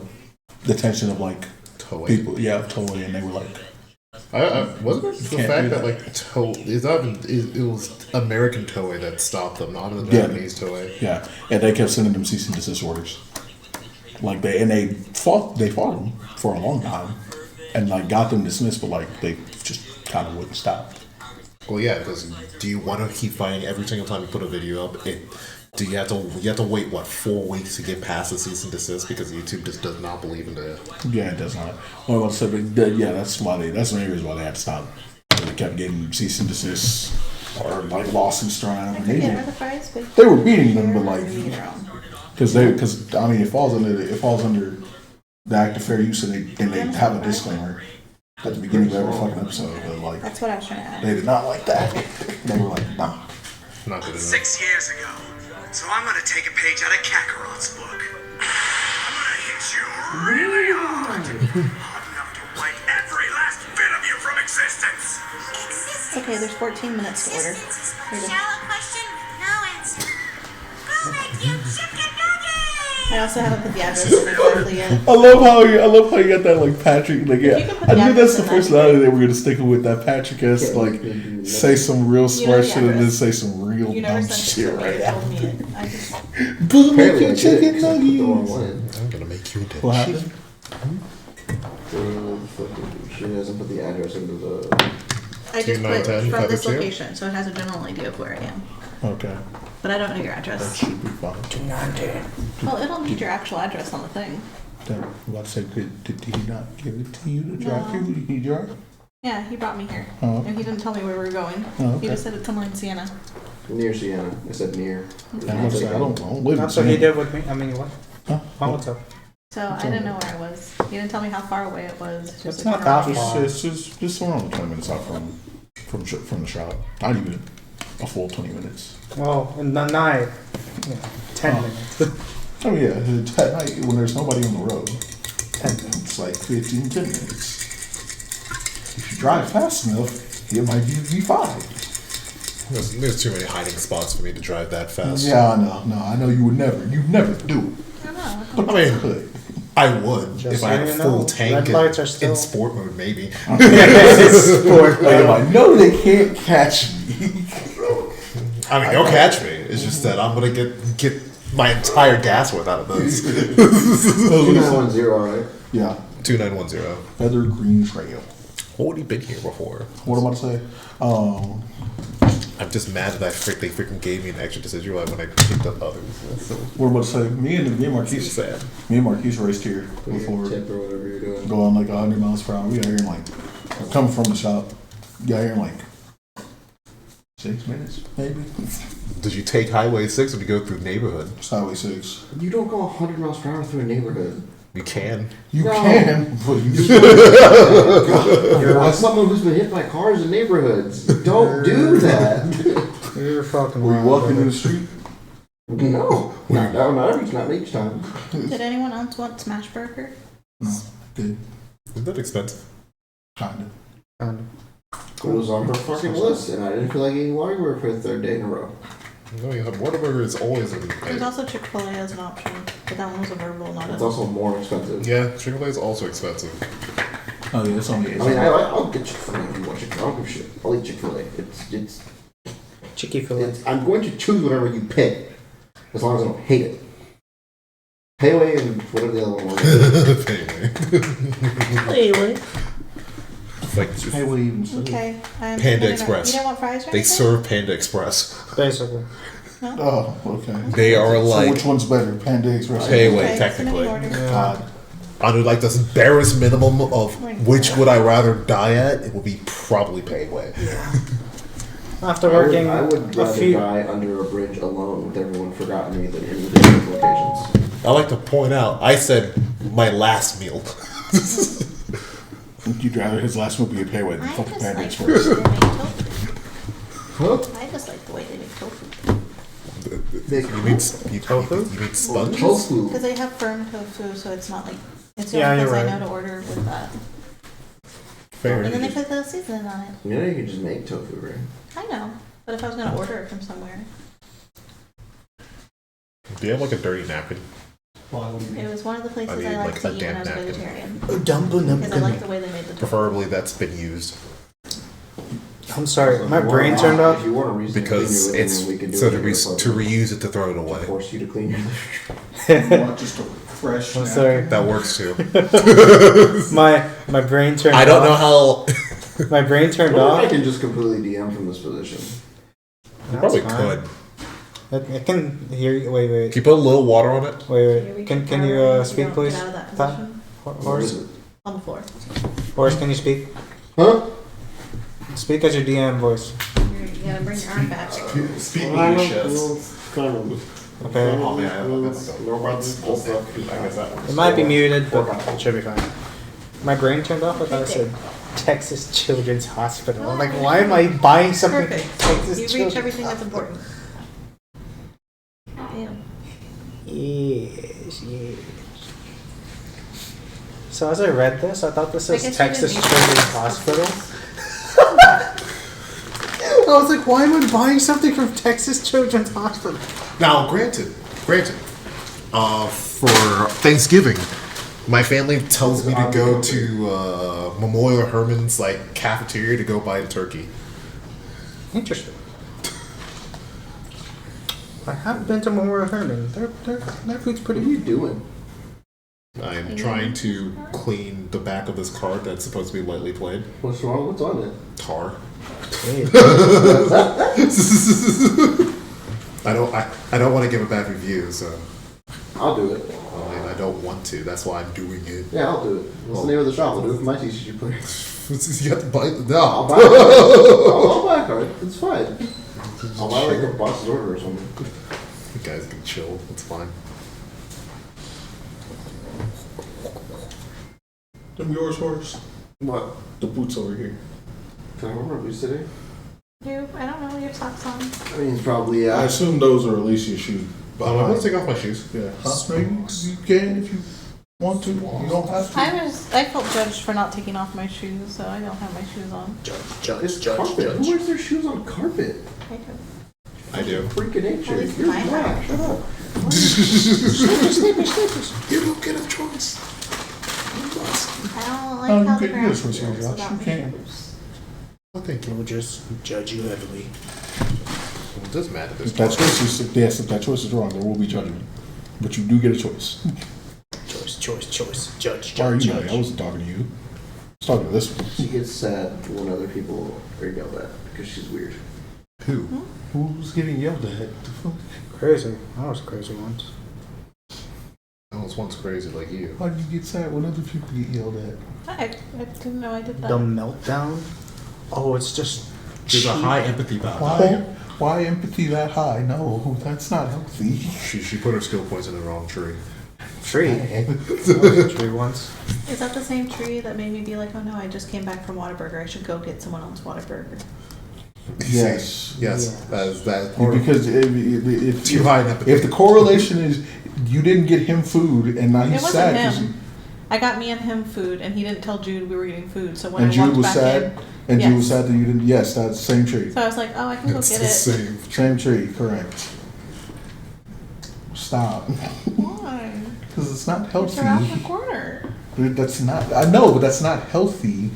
attention of like Toei. people, yeah, Toei, and they were like, wasn't it the Can't fact do that that. like it was American Toei that stopped them, not the Japanese Toei. yeah, and they kept sending them cease and desist orders. Like they fought them for a long time, and like got them dismissed, but like they just kind of wouldn't stop. Well, yeah, because do you want to keep fighting every single time you put a video up? Do you have to wait 4 weeks to get past the cease and desist because YouTube just does not believe in the. Yeah, it does not. What about to say? But yeah, that's the main reason why they had to stop. They kept getting cease and desist or like lawsuits thrown at them. Yeah, the fries, but They were beating them, but like your own. because I mean it falls under the Act of Fair Use, and they have a disclaimer at the beginning of every fucking episode. But like That's what I was trying to add. they did not like that. They were like, nah. Not good enough. 6 years ago. So I'm gonna take a page out of Kakarot's book. I'm gonna hit you really hard. Hard enough to wipe every last bit of you from existence. Okay, there's 14 minutes to order. Here you go. Shallow question, no answer. Go make you chicken I also haven't put the address in exactly yet. I love how you got that like Patrick. Like If yeah, you could put I the knew that's address the in, that'd be personality that we're gonna stick with. That Patrick S. Yeah, Like you- say some real You smart know the shit and then address. say some real You never dumb sent shit it to me or right told now. me it. I just Boom, Apparently I make your did, chicken 'cause I put the wrong nuggets. one in. I'm gonna make you What dead. happened? She doesn't put the address into the. I just put 2910 from this Feather Chair? location, so it has a general idea of where I am. Okay, But I don't know your that address. should be fine. Well, it'll need your actual address on the thing. Then, I'm about to say, did he not give it to you to drive No. you? Did he drive? Yeah, he brought me here. Oh, okay. And he didn't tell me where we were going. Oh, He okay. just said it's somewhere in Siena. Near Sienna. I said near. I'm gonna say, I don't live in That's what he Siena. did with me. I mean, what? Huh? What's up? So I didn't know where I was. He didn't tell me how far away it was. Just It's a not general that idea. far. It's just around 20 minutes out from the shop. Not even a full 20 minutes. Well, in the night, 10 Oh. minutes. Oh yeah, it's at night when there's nobody on the road. 10 minutes. It's like 10 minutes. If you drive fast enough, it might be 5. There's too many hiding spots for me to drive that fast. Yeah, I know you would never do it. I don't know. But I mean- you could. I would Just if so I had you a know, full tank red in, lights are still- in sport mode, maybe. Sport. I know they can't catch me. I mean, they'll catch me. It's just that I'm gonna get my entire gas worth out of this. 2910, right? Yeah, 2910. Feather Green Trail. Already been here before. What am I to say? I'm just mad that they freaking gave me an extra decision like when I picked up others. That's so What am I to say? Me and Marquise, sad. raced here before. Tip or whatever you're doing. Going like 100 miles per hour. We got here in like, coming from the shop, got here in like 6 minutes, maybe. Did you take Highway 6 or did you go through neighborhood? It's Highway 6. You don't go 100 miles per hour through a neighborhood. You can. You No. can, but you You're someone who's been hit by cars in neighborhoods. Don't do that. You're fucking Were you wrong, walking in brother. the street? No, not each time. Did anyone else want Smash Burger? No, good, Isn't that expensive? kinda. It was on her fucking list, and I didn't feel like eating Whataburger for the 3rd day in a row. No, you have Whataburger is always in. There's also Chick-fil-A as an option, but that one was a verbal, not It's a. also more expensive. Yeah, Chick-fil-A is also expensive. Oh yeah, it's only. I mean, I'll get Chick-fil-A if you want Chick-fil-A. I don't give a shit. I'll eat Chick-fil-A. Chicky-fil-A. I'm going to choose whatever you pick, as long as I don't hate it. Pay away and whatever the other one was. Anyway. It's like Hey, what even say? Okay. I'm Panda gonna- Express. You don't want fries or they anything? serve Panda Express. Basically. Oh, okay. They are So like which one's better, Panda Express? Pay away, Okay, technically. send me the order. God. under like this barest minimum of which would I rather die at, it would be probably Pay Away. After working I would a rather few. die under a bridge alone with everyone forgotten me than any of these locations. I like to point out, I said my last meal. You'd rather his last movie be a Pay Away than I fucking just Panda like the Express. way they make tofu. Huh? I just like the way they make tofu. You mean sponge? Tofu. Because they have firm tofu, so it's not like. It's the Yeah, only you're place I right. know to order with that. Fair. And then they put the seasoning on it. You know you can just make tofu, right? I know. But if I was going to order it from somewhere, Do you have like a dirty napkin? it was one of the places I I, need, liked like, to a eat when I damn was napkin. vegetarian. Because I like the way they made the tofu. Preferably that's been used I'm sorry, my If you brain want- turned If off. you want a reason because to clean your it's living room, we can do so it to, in your apartment. to reuse it to throw it To away. force you to clean your Just a fresh. I'm sorry. That works too. My brain turned I don't know off. how. My brain turned What if I off. can just completely DM from this position? You probably That's fine. could. I can hear you. Wait, Can you put a little water on it? wait. Can you speak, please? Get out of that Pat? position. Where Horse, is it? On the floor. Horse, can you speak? Huh? Speak as your DM voice. You gotta bring your arm back. Speak Kind of. Okay. Oh, man, It might be muted, but it should be fine. My brain turned off. I thought it said Texas Children's Hospital. I'm like, why am I buying something from Perfect. Texas You reach Children's everything that's Hospital? important. Damn. Yes. So as I read this, I thought this I was guess you Texas didn't need Children's to- Hospital. I was like, why am I buying something from Texas Children's Hospital? Now, granted, for Thanksgiving. My family tells me to go to Memorial Herman's like cafeteria to go buy a turkey. Interesting. I haven't been to Memorial Herman. Their food's pretty What are you good. doing? I'm trying to clean the back of this card that's supposed to be lightly played. What's wrong? What's on it? Tar. Hey, I don't want to give a bad review, so I'll do it. I don't want to. That's why I'm doing it. Yeah, I'll do it. What's the name of the shop? I'll do it for my TCG player. You have to buy I'll no. buy a card. I'll buy a card. It's fine. I'll buy like a boss's order or something. You guys can chill. It's fine. Them yours, horse. What? The boots over here. Can I wear my boots today? I don't know. You have socks on. I mean, it's probably, I assume those are Alicia's shoes. I'm gonna take off my shoes. Yeah. Huh? You can if you want to. You don't have to. I felt judged for not taking off my shoes, so I don't have my shoes on. it's carpet. Who wears their shoes on carpet? I do. I do. Freak of nature. At least You're mine black. are. Shut up. You don't get a choice. I don't like Oh, you how the could ground use this one, feels Josh. about You my can. shoes. I think we'll just judge you heavily. it doesn't matter. This If that choice is yes, if that choice is wrong, there will be judgment. But you do get a choice. Choice. Judge. Why are you mad? I wasn't talking to you. I was talking to this one. She gets sad when other people are yelled at because she's weird. Who? Who's getting yelled at? The fuck? Crazy. I was crazy once. I was once crazy like you. Why do you get sad when other people get yelled at? I didn't know I did that. The meltdown. Oh, it's just. There's a high empathy value. Why empathy that high? No, that's not healthy. She put her skill points in the wrong tree. Tree. I was a tree once. Is that the same tree that made me be like, oh no, I just came back from Whataburger. I should go get someone else Whataburger. Yes. Yes. That's part of Because if too high in empathy. if the correlation is you didn't get him food and now It he's wasn't sad 'cause him. I got me and him food, and he didn't tell Jude we were eating food. So when and I Jude walked was back sad in, and Jude was yes. sad that you didn't. Yes, that's the same tree. So I was like, oh, I can go It's get the it. same. Same tree, correct. Stop. Why? Because it's not It's around the healthy. corner. That's not. I know, but that's not healthy.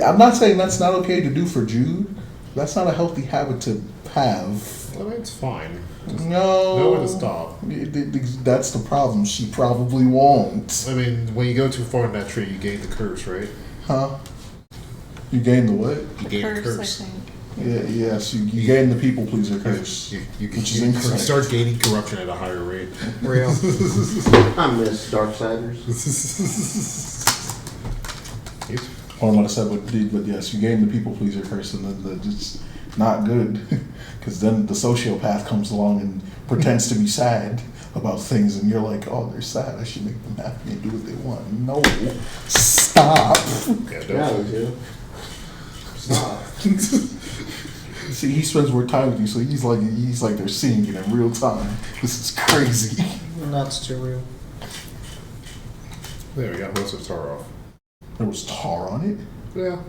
I'm not saying that's not okay to do for Jude. That's not a healthy habit to have. Well, it's fine. No. Nowhere to stop. That's the problem. She probably won't. I mean, when you go too far in that tree, you gain the curse, right? Huh? You gain the what? You gain the Curse, curse. I think. Yeah, yes, you gain the people pleaser curse. You Which is incorrect. start gaining corruption at a higher rate. Real. I miss Darksiders. Or what I said, but yes, you gain the people pleaser curse, and then it's not good. Because then the sociopath comes along and pretends to be sad about things, and you're like, oh, they're sad. I should make them happy and do what they want. No, stop. Yeah, Yeah, don't. we do. Stop. See, he spends more time with you, so he's like they're seeing it in real time. This is crazy. That's too real. There we go. Most of tar off. There was tar on it. Yeah.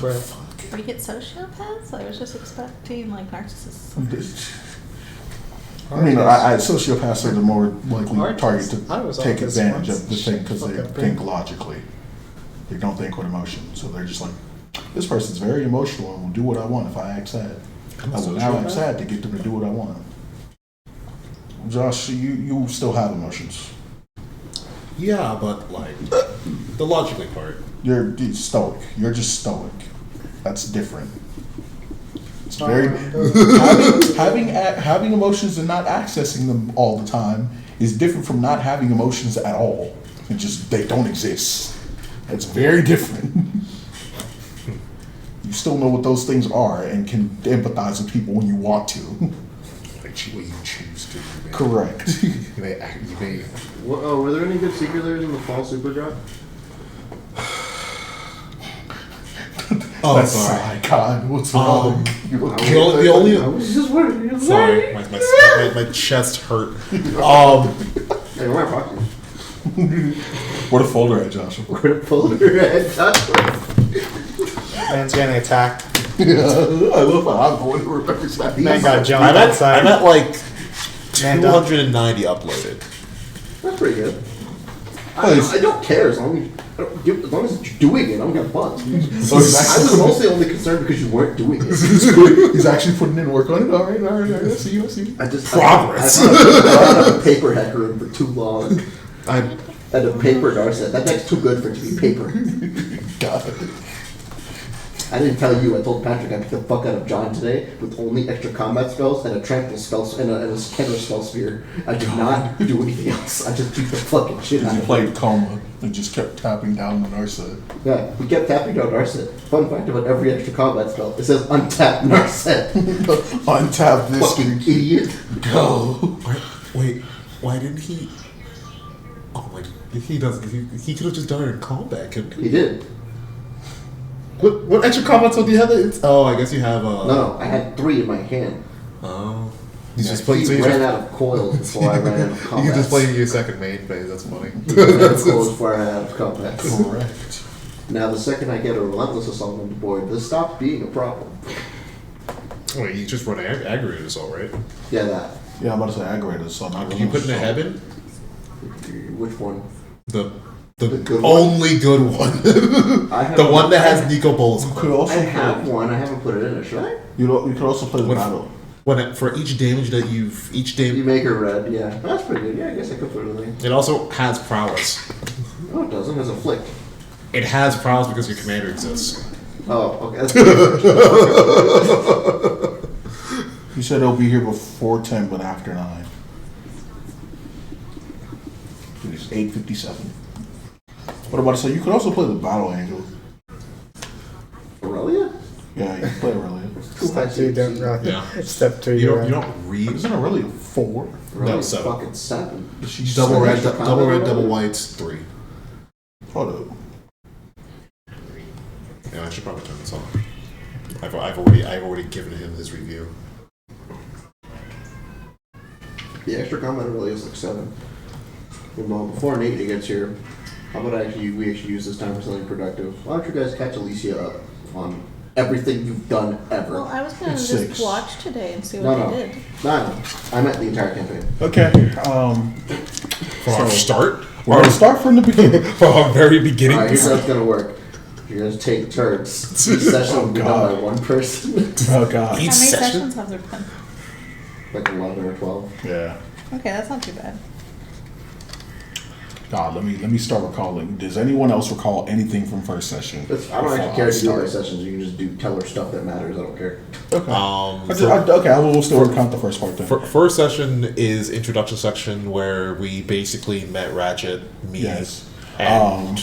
Real. We get sociopaths? I was just expecting like narcissists. I mean, sociopaths are the more likely Artists. target I was to take artist advantage once. of the thing because they Fucking think thing. logically. They don't think with emotion, so they're just like, this person's very emotional and will do what I want if I act sad. I will now act sad to get them to do what I want. Josh, you still have emotions. Yeah, but like the logically part. You're stoic. You're just stoic. That's different. It's very having emotions and not accessing them all the time is different from not having emotions at all. It just they don't exist. It's very different. You still know what those things are and can empathize with people when you want to. Like what you choose to. Man. Correct. You may. Were there any good secret layers in the fall super drop? Oh, That's sorry. God, what's wrong? The only. I was just wondering. Sorry, my chest hurt. Hey, where are my proxies? What a folder at, Joshua. Where the folder at? Man's getting attacked. Yeah, I love how I'm going to Rebecca's Man got jumped I'm outside. at like Man, dog. 290 uploaded. That's pretty good. Nice. I don't care as long as you're doing it. I don't give a fuck. So I was mostly only concerned because you weren't doing it. He's actually putting in work on it. All right. I see you. Progress. I had a paper hacker room for too long. I And a paper Narset. That deck's too good for it to be paper. God. I didn't tell you. I told Patrick I picked the fuck out of John today with only extra combat spells and a trample spell and a Kenner spell spear. I did not do anything else. I just beat the fucking shit out He of it. played Coma and just kept tapping down on Narset. Yeah, we kept tapping down Narset. Fun fact about every extra combat spell: it says untap Narset. Untap this. Fucking idiot. Go. wait. Why didn't he? Oh my! He doesn't. He could have just done it in combat, couldn't he? He did. What extra combats do you have? Oh, I guess you have. No, I had 3 in my hand. Oh. He's just He playing. So ran out of coils before I ran out of you combat. can just play your second main phase. That's funny. He ran out of coils before I ran out of combat. Correct. Now, the second I get a relentless assault on the board, this stops being a problem. Wait, you just run aggregate assault, right? Yeah, that. Yeah, I'm about to say aggravated. So Did you put in a heaven? Which one? The good one? only good one. I have The one that has Nico Bolas. You could also I have one. I haven't put it in there. Should I? You could also play the What- battle. For each damage that You make her red. Yeah, that's pretty good. Yeah, I guess I could put it in. it also has prowess. No, it doesn't. It's a flick. It has prowess because your commander exists. Oh, okay. That's pretty good. You said it'll be here before 10, but after 9. It is 8:57. What about to say? You could also play the battle angel. Aurelia? Yeah, you can play Aurelia. Too high Step 2, don't CMC. run. Yeah. Step 3, You you don't. run. You don't read. Isn't Aurelia 4? Aurelia's 7. fucking 7. She's Double seven. red, extra double red, combat double roll? whites, 3. Hold up. Yeah, I should probably turn this off. I've already given him his review. The extra combat Aurelia is like 7. Well, before Nate gets here, how about we actually use this time for something productive? Why don't you guys catch Alicia up on everything you've done ever? Well, I was gonna It's just 6. watch today and see No, what no. they did. No, I meant the entire campaign. Okay. From our start, We're gonna start from the beginning. from our very beginning. Alright, here's how it's gonna work. You're gonna take turns. Each session will be done God. by one person. Oh God. How many session? sessions have there been? Like 11 or 12. Yeah. Okay, that's not too bad. God, let me start recalling. Does anyone else recall anything from first session? I don't before actually care to do my start? sessions. You can just tell her stuff that matters. I don't care. Okay. For- I will still recount the first part then. First session is introduction section where we basically met Ratchet, me, Yes. and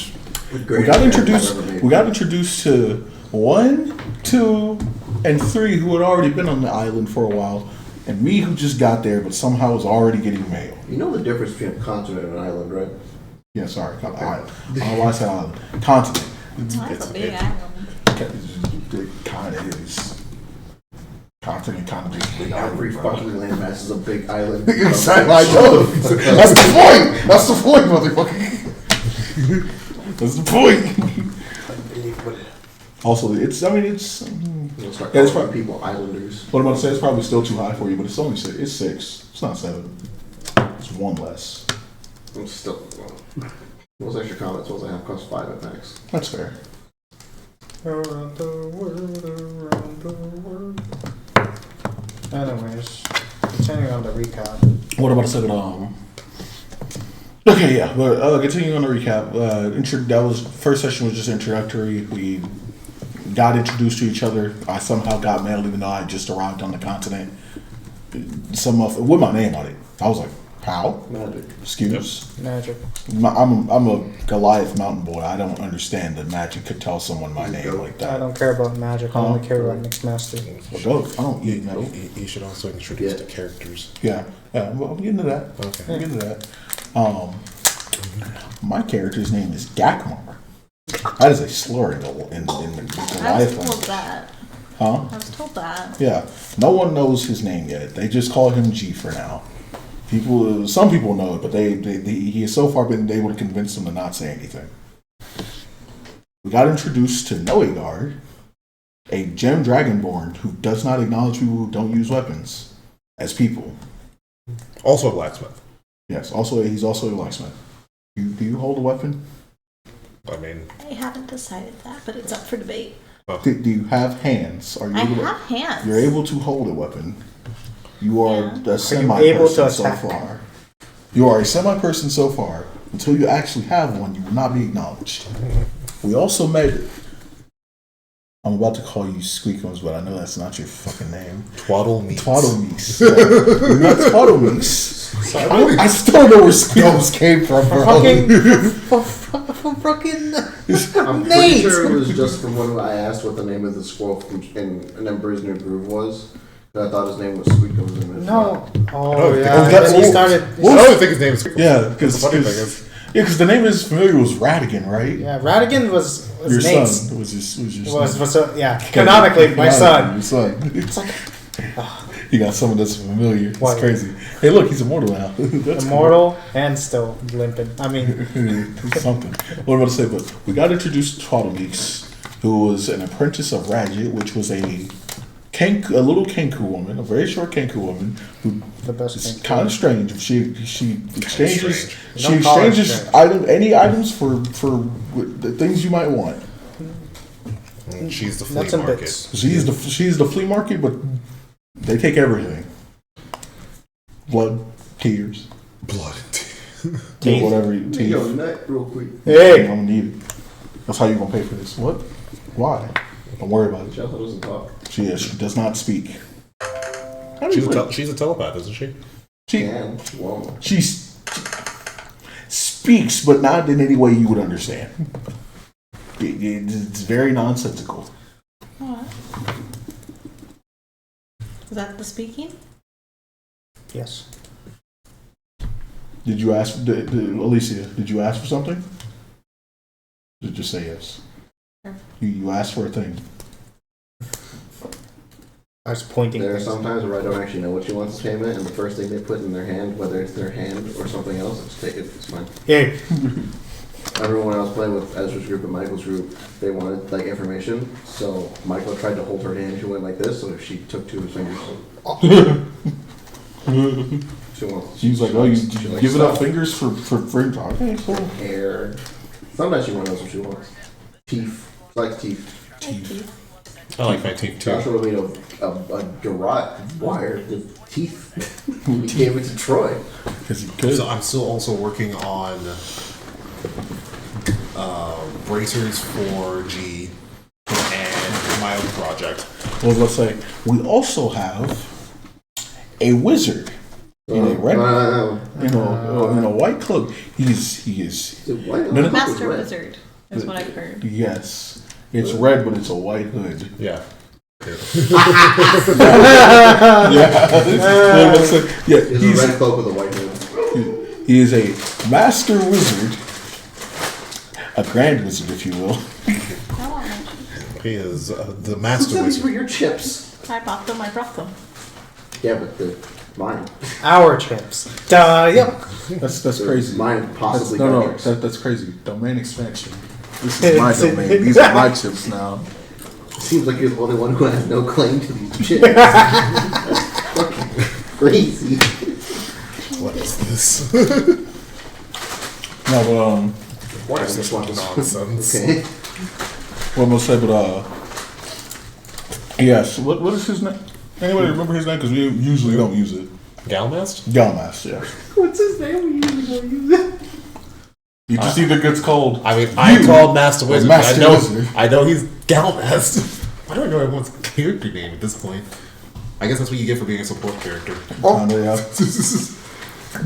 We got introduced to 1, 2, and 3 who had already been on the island for a while, and me who just got there but somehow was already getting mail. You know the difference between a continent and an island, right? Yeah, sorry, island. I don't know why I said island. Continent. That's a big island. It kind of is. Continent kind of is a big Every island, bro. fucking landmass is a big island. Exactly. I know. That's the point. That's the point, motherfucker. That's the point. Also, it's. I mean, it's. You'll start Yeah, it's calling probably- people islanders. What I'm about to say is probably still too high for you, but it's only 6. It's 6. It's not 7. It's 1 less. I'm still. Those extra comments ones I have cost 5 at max. That's fair. Around the world, around the world. Anyways, continuing on the recap. What about to say that? Okay, yeah. But continuing on the recap, that was first session was just introductory. We got introduced to each other. I somehow got mail even though I just arrived on the continent. With my name on it. I was like, how? Magic. Excuse. Magic. I'm a Goliath mountain boy. I don't understand that magic could tell someone my name like I that. don't care about magic. I only care about Mixed Master. Well, go. I don't eat metal. you should also introduce Yeah. the characters. Yeah. Well, I'm getting to that. Okay. I'm getting to that. My character's name is Gakmar. That is a slur in the I Goliath was told language. that. Huh? I was told that. Yeah. No one knows his name yet. They just call him G for now. Some people know it, but he has so far been able to convince them to not say anything. We got introduced to Noegard, a gem dragonborn who does not acknowledge people who don't use weapons as people. Also a blacksmith. Yes. Also, he's also a locksmith. Do you hold a weapon? I mean, I haven't decided that, but it's up for debate. Do you have hands? Are you I able have hands. You're able to hold a weapon. You are Yeah. a semi able to person so attack? far. You are a semi person so far. Until you actually have one, you will not be acknowledged. We also met. I'm about to call you Squeakums, but I know that's not your fucking name. Twaddle Meats. Twaddle Meeks. Yeah. We met Twaddle Meeks. I still don't know where Squeakums came from, bro. From fucking I'm pretty sure it was just from when I asked what the name of the squirrel in Emperor's New Groove was. I thought his name was Squeakums. And No. Oh, Oh, yeah. that- And then he oh, started. I don't think his name is. Yeah, because The funny thing is, the name is familiar was Radigan, right? Yeah, Radigan was Your Nate's. son was your Was son. yeah. Canonically, my son. Your son. It's like You got someone that's familiar. It's What? crazy. Hey, look, he's immortal now. That's immortal and still limping. I mean, cool. Something. What am I about to say? But we got introduced to Twaddle Meeks, who was an apprentice of Radget, which was a little Kenku woman, a very short Kenku woman, who the best is thing. kind of strange. She exchanges Don't call her strange. any items for the things you might want. she's the flea Nuts and market. bits. She's the flea market, but they take everything. Blood, tears, Blood. Teeth. whatever. Teeth. Yo, nut real quick. I'm Hey, gonna need it. That's how you gonna pay for this. What? Why? Don't worry about it. Chelsea doesn't talk. She does not speak. She's a telepath, isn't she? She And she won't. she speaks, but not in any way you would understand. It's very nonsensical. What? Is that the speaking? yes. Did you ask, Alicia? Did you ask for something? Did you just say yes? Sure. You asked for a thing. I was pointing. There are things. some times where I don't actually know what she wants as payment, and the first thing they put in their hand, whether it's their hand or something else, I just take it. It's fine. Hey, I remember when I was playing with Ezra's group and Michael's group, they wanted like information, so Michael tried to hold her hand. She went like this, so she took two of his fingers. She wants. She was like, "Oh, you she likes giving up stuff. fingers for fingers?" Okay, so Hair. Sometimes she knows what she wants. Teeth. She likes teeth. teeth. I like my teeth too. Joshua made a garrote wire with teeth. He gave it to Troy. Because he could. So I'm still also working on bracers for G and my own project. Well, let's say we also have a wizard in a red, in a white cloak. He is. No. Master Wizard is what I've heard. Yes, it's red, but it's a white hood. Yeah. Yeah, He's a red cloak with a white hood. he is a master wizard, a grand wizard, if you will. I want my chips. He is the Who master said these were wizard. your chips? I bought them. I brought them. Yeah, but they're mine. our chips. Yep. That's crazy. Mine possibly. No, Hendrix. that's crazy. Domain expansion. This is my domain. These are my chips now. Seems like you're the only one who has no claim to these chips. That's fucking crazy. What is this? No, but What What's this nonsense? Okay. what I'm gonna say, but yes. What is his name? Anybody remember his name? Because we usually don't use it. Galmast? Galmas, yeah. What's his name? We usually don't use it. You just either gets called. I mean, I called Master Wizard. But Master I know, Wizard. I know he's Galmast. Why do I know everyone's character name at this point? I guess that's what you get for being a support character. Kinda, yeah.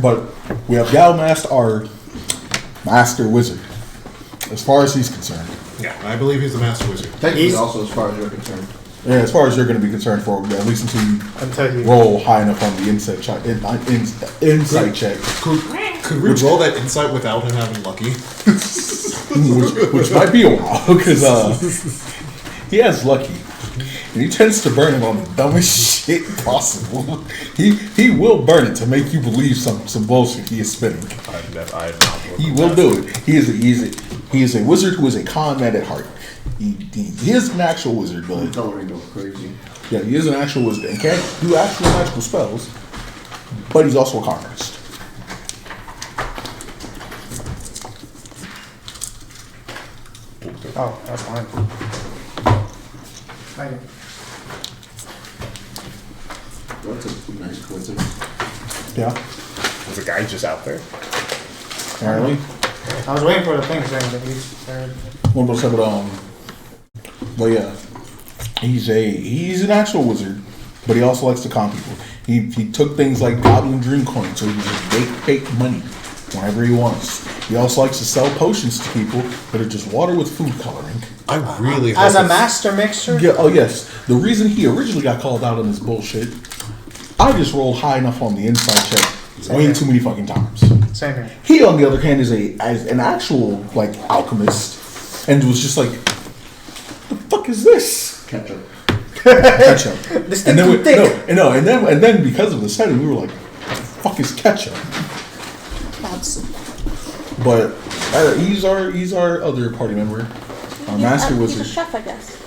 But we have Galmast, our master wizard, as far as he's concerned. Yeah, I believe he's the Master Wizard. Technically, He's- also as far as you're concerned. Yeah, as far as you're going to be concerned for, at least until you Until you. roll high enough on the insight check. Insight check, Could we roll that insight without him having lucky? which might be a while, because he has lucky. And he tends to burn it on the dumbest shit possible. He will burn it to make you believe some bullshit he is spinning. I've not. He will do it. He is a wizard who is a con man at heart. He is an actual wizard, but Don't go crazy. yeah, he is an actual wizard and can't do actual magical spells. But he's also a con artist. Oh, that's fine. Thank you. That's a nice coincidence. Yeah. Was a guy just out there? Apparently. I was waiting for the thing saying that he's there. One more time, but yeah, he's an actual wizard, but he also likes to con people. He took things like Goblin Dream Coin, so he can just make fake money whenever he wants. He also likes to sell potions to people that are just water with food coloring. I really As hope a it's- master mixer? Yeah. Oh yes. The reason he originally got called out on this bullshit, I just rolled high enough on the inside check way too many fucking times. Same here. He, on the other hand, is an actual like alchemist, and was just like, "The fuck is this?" Ketchup. Ketchup. This And thing's then too thick. and then because of the setting, we were like, "What the fuck is ketchup?" But he's our other party member, our master He's a wizard, chef, I guess.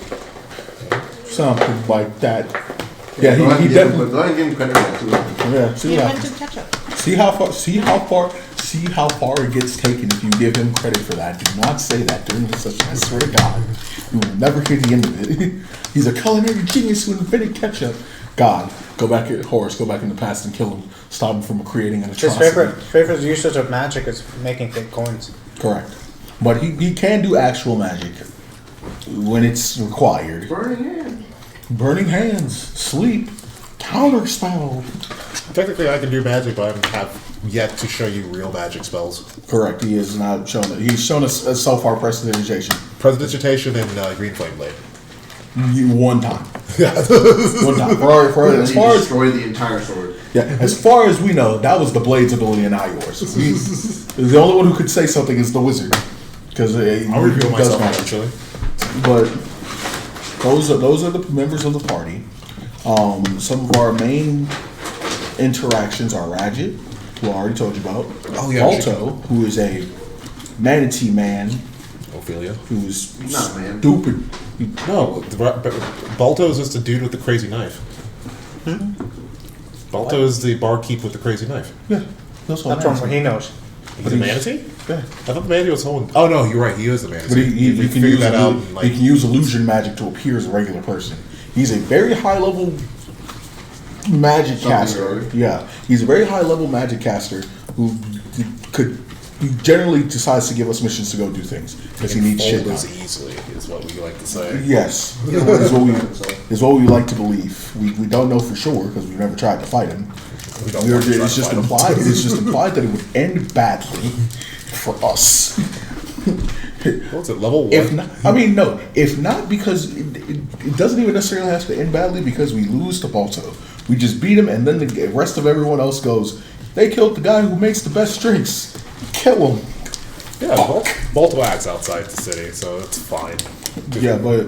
something like that. Yeah, Go ahead he and give him- definitely. go ahead and give him credit for that too. Yeah, see He what invented happens. ketchup. See how far it gets taken if you give him credit for that. Do not say that during the session. I swear to God, you will never hear the end of it. He's a culinary genius who invented ketchup. God, go back at Horace. Go back in the past and kill him. Stop him from creating an His atrocity. favorite usage of magic is making fake coins. Correct. But he can do actual magic when it's required. Burning hand. Burning hands, sleep, counter spell. Technically, I can do magic, but I have yet to show you real magic spells. Correct. He has not shown it. He's shown us so far prestidigitation. Prestidigitation and Green Flame Blade. One time. Yeah. One time. As He far as destroyed the entire sword. as far as we know, that was the Blade's ability and not yours. The only one who could say something is the wizard, because I'll reveal myself eventually. But those are the members of the party. Some of our main interactions are Radget, who I already told you about. Oh, yeah, Balto, who is a manatee man, Ophelia. who's He's not a man. stupid. No, Balto is just a dude with the crazy knife. Balto is the barkeep with the crazy knife. Yeah, that's what That's from what he knows. He's a manatee? Yeah. I thought the manatee was someone. Oh no, you're right. He is the manatee. But he We can figured use that out. he And, like, can use illusion magic to appear as a regular person. He's a very high level magic Something caster. early. Yeah, he's a very high level magic caster who he generally decides to give us missions to go do things because he needs shit done. as easily is what we like to say. Yes, is what we like to believe. We don't know for sure because we've never tried to fight him. We don't want to try It's to just fight him. implied. It's just implied that it would end badly for us. What's it, level 1? If not, no. If not, because it doesn't even necessarily have to end badly because we lose to Balto. We just beat him, and then the rest of everyone else goes, they killed the guy who makes the best drinks. Kill him. Yeah, Balto acts outside the city, so it's fine. Yeah, but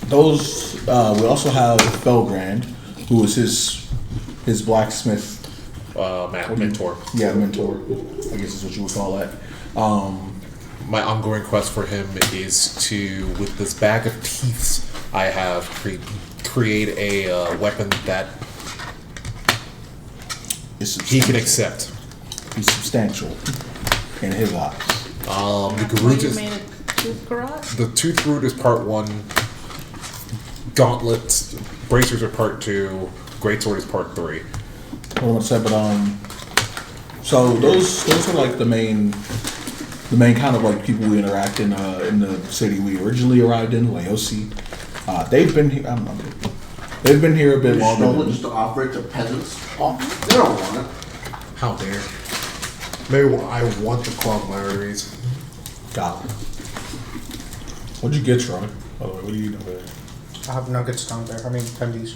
those, we also have Felgrand, who is his blacksmith. Mentor. Yeah, mentor. I guess is what you would call that. My ongoing quest for him is to, with this bag of teeths I have, create a weapon that he can accept. He's substantial in his eyes. The Well, Garut you is made a tooth garage? the Tooth Root is part 1. Gauntlets, bracers are part 2. Greatsword is part 3. What am I say? But so those are like the main kind of like people we interact in the city we originally arrived in, Laosi. They've been here. I don't know. They've been here a bit You longer. stole it than- just to offer it to peasants. They don't want it. How dare. Maybe I want to clog my arteries. God. What'd you get, Troy? By the way, what do you eat over there? I have nuggets down there. I mean, tendies.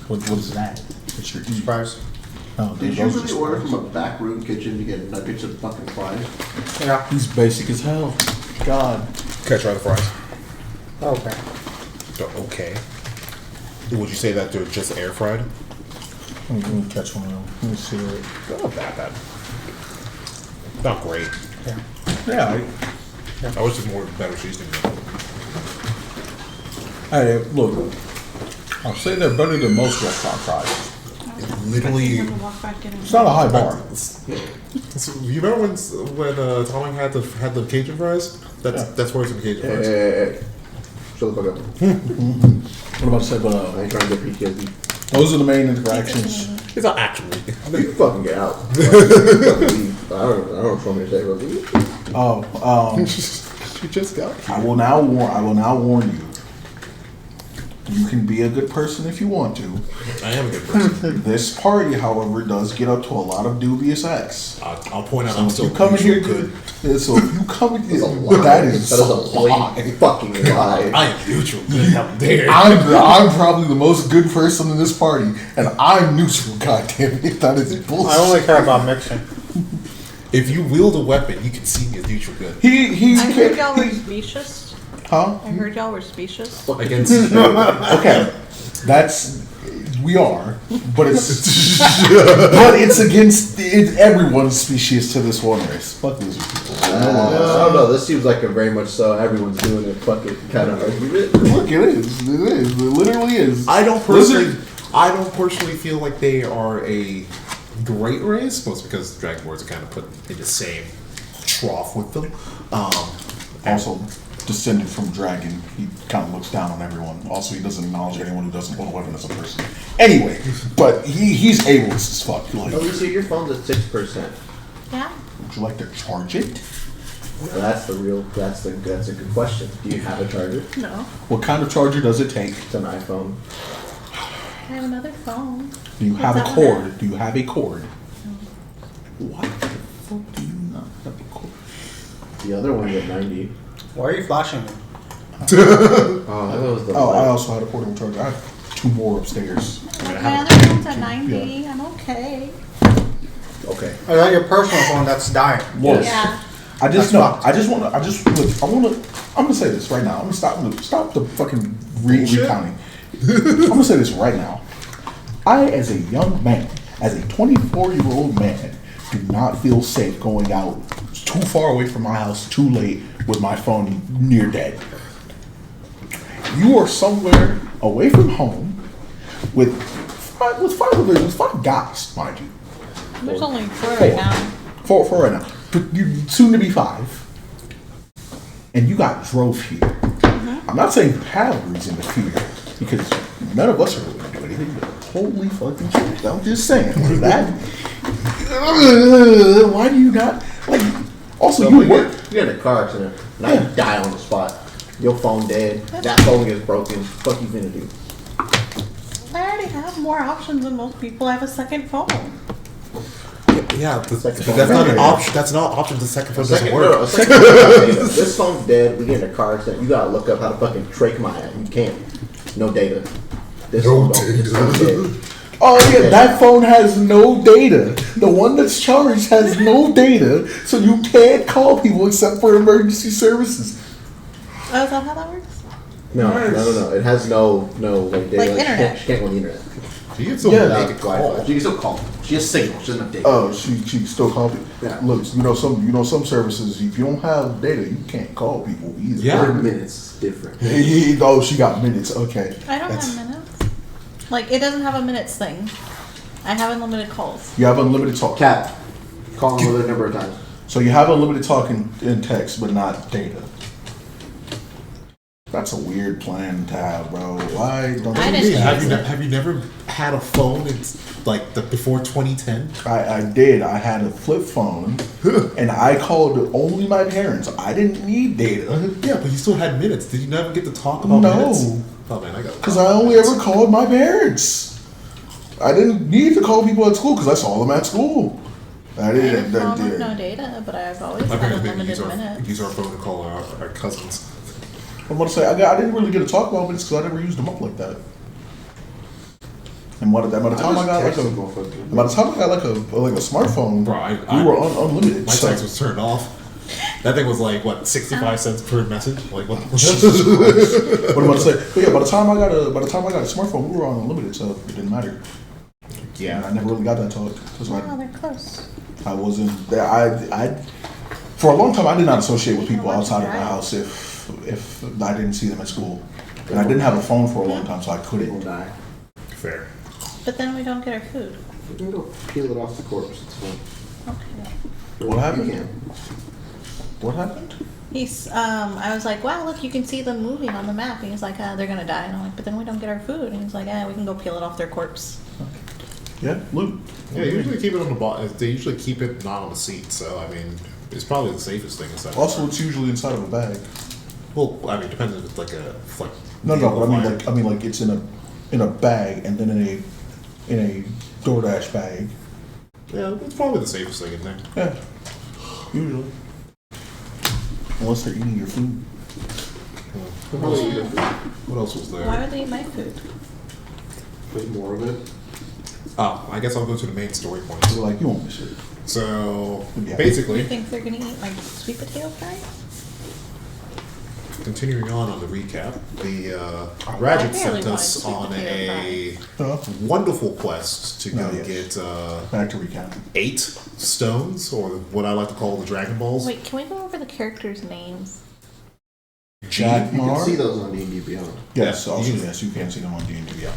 What is that? It's your eat. Fries. Oh, Did dude, you those really are order just- from a back room kitchen to get nuggets of fucking fries? Yeah. He's basic as hell. God. Can I try the fries? Okay. Okay. Would you say that they're just air fried? Let me catch one of them. Let me see it. They're not that bad. Not great. Yeah. Yeah. I wish there's more better seasoning. Hey, look. I'll say they're better than most restaurant fries. literally. Walk back in. It's not a high bar. So, you remember when Tommy had the Cajun fries? That's worse than Cajun fries. Hey. Shut the fuck up. What about to say? But I ain't trying to get PTSD. those are the main interactions. It's not actually. You fucking get out. I don't know what you want me to say, but Oh, You just got. I will now warn you. You can be a good person if you want to. I am a good person. This party, however, does get up to a lot of dubious acts. I'll point out So I'm if still you come in here good. good. So if you come in that's a here, lie. that is a a lie. blatant fucking lie. I am neutral. Good. How dare. I'm probably the most good person in this party, and I'm neutral. Goddamn it, that is bullshit. I only care about mixing. If you wield a weapon, you can see me as neutral good. He I heard y'all were specious. huh? I heard y'all were specious. Against Okay, that's we are, but it's but it's against everyone's species to this one race. Fuck these people. I don't know. This seems like a very much so everyone's doing it fucking kind of argument. Look, it is. It is. It literally is. I don't personally feel like they are a great race, mostly because Dragonborns are kind of put in the same trough with them. Also descended from dragon. He kind of looks down on everyone. Also, he doesn't acknowledge anyone who doesn't hold a weapon as a person. Anyway, but he's ableist as fuck. Like, Alicia, your phone's at 6%. Yeah. would you like to charge it? Well, that's a good question. Do you have a charger? No. What kind of charger does it take? It's an iPhone. I have another phone. Do you have a What's that one cord? Do you have a cord? Why the fuck do you not have a cord? The other one's at 90. Why are you flashing me? Oh, that was the Oh, I light. also had a portable charger. I have 2 more upstairs. My other phone's at 90. I'm okay. Okay. I got your personal phone that's dying. Yes. Yeah. I'm gonna say this right now. I'm gonna stop the fucking recounting. I'm gonna say this right now. I, as a young man, as a 24-year-old man, do not feel safe going out too far away from my house, too late, with my phone near dead. You are somewhere away from home with five guys, mind you. There's only 4 right now. Four right now. But you soon to be 5. And you got drove here. I'm not saying you have a reason to fear, because none of us are really gonna do anything, but holy fucking shit. I'm just saying. That why do you not like also So you you work get in a car accident, now you die on the spot. Your phone dead, that phone gets broken. What the fuck you finna do? I already have more options than most people. I have a second phone. Yeah, Second that's phone. not an option. That's not an option. The second phone doesn't Second, work. no, second data. This phone's dead. We get in a car accident. You gotta look up how to fucking trach my ass. You can't. No data. This phone don't. This phone's dead. oh yeah, that phone has no data. The one that's charged has no data, so you can't call people except for emergency services. Oh, is that how that works? No. It has no like data. Like internet. She can't go on the internet. You can still Yeah. make Without a Wi-Fi. call. She can still call. She has signal. She doesn't have data. Oh, she still call people. Yeah. Look, some services, if you don't have data, you can't call people either. Yeah. 30 minutes is different. Oh, she got minutes. Okay. I don't have minutes. Like, it doesn't have a minutes thing. I have unlimited calls. You have unlimited talk. Cat. Call him a number of times. So you have unlimited talk in text, but not data. That's a weird plan to have, bro. Why don't I you didn't just Have use you, it. have you never had a phone? It's like before 2010. I did. I had a flip phone, and I called only my parents. I didn't need data Yeah, but you still had minutes. Did you never get to talk about No. minutes? Oh man, I got. because I only ever called my parents. I didn't need to call people at school because I saw them at school. I I have didn't. a phone with no data, but I've always My had parents made me unlimited minutes. use our phone to call our cousins. I'm gonna say I didn't really get to talk about minutes because I never used them up like that. And by the time I got like a smartphone, Bro, we were unlimited. My so- text was turned off. That thing was like what 65 cents per message. Like what? What am I about to say? But yeah, by the time I got a smartphone, we were on unlimited, so it didn't matter. And I Yeah. never really got that talk because Oh, they're close. I wasn't there. I for a long time I did not associate with people outside of my house if I didn't see them at school, and I didn't have a phone for a long time, so I People couldn't. die. Fair. But then we don't get our food. You can go peel it off the corpse. It's fine. Okay. What happened? You can. What happened? I was like, wow, look, you can see them moving on the map. And he's like, they're gonna die. And I'm like, but then we don't get our food. And he's like, we can go peel it off their corpse. Yeah, loot. Yeah, they usually keep it on the bottom. They usually keep it not on the seat. So I mean, it's probably the safest thing inside. Also, it's usually inside of a bag. Well, I mean, it depends if it's like a like. No, but fire. I mean, like it's in a bag and then in a DoorDash bag. Yeah, it's probably the safest thing in there. Yeah, usually. Unless they're eating your food. What else was there? Why would they eat my food? There's more of it. Oh, I guess I'll go to the main story point. They're like, you won't miss it. So Yeah. You basically, think they're gonna eat my sweet potato fry? continuing on the recap, the I Radget barely sent wanted us sweet on a Huh? wonderful quest to go Oh, yes. get Back to recounting. 8 stones, or what I like to call the Dragon Balls. Wait, can we go over the characters' names? Jackmar. You can see those on D&D Beyond. Yes, Yeah, also you can- yes, you can see them on D&D. Yeah.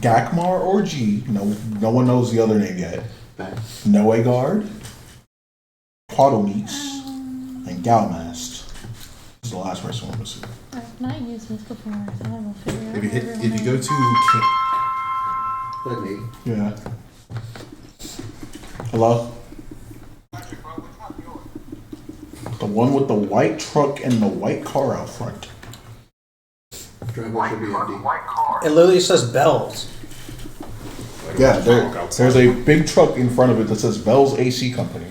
Gakmar or G. No one knows the other name yet. Back. Noegard, Quadomeeks, and Galmast. This is the last person we're missing. I've not used this before, so I will figure out. If you go to That me. Yeah. Hello? The one with the white truck and the white car out front. Driveway should be empty. It literally says bells. Yeah, walk outside. there's a big truck in front of it that says Bell's AC Company.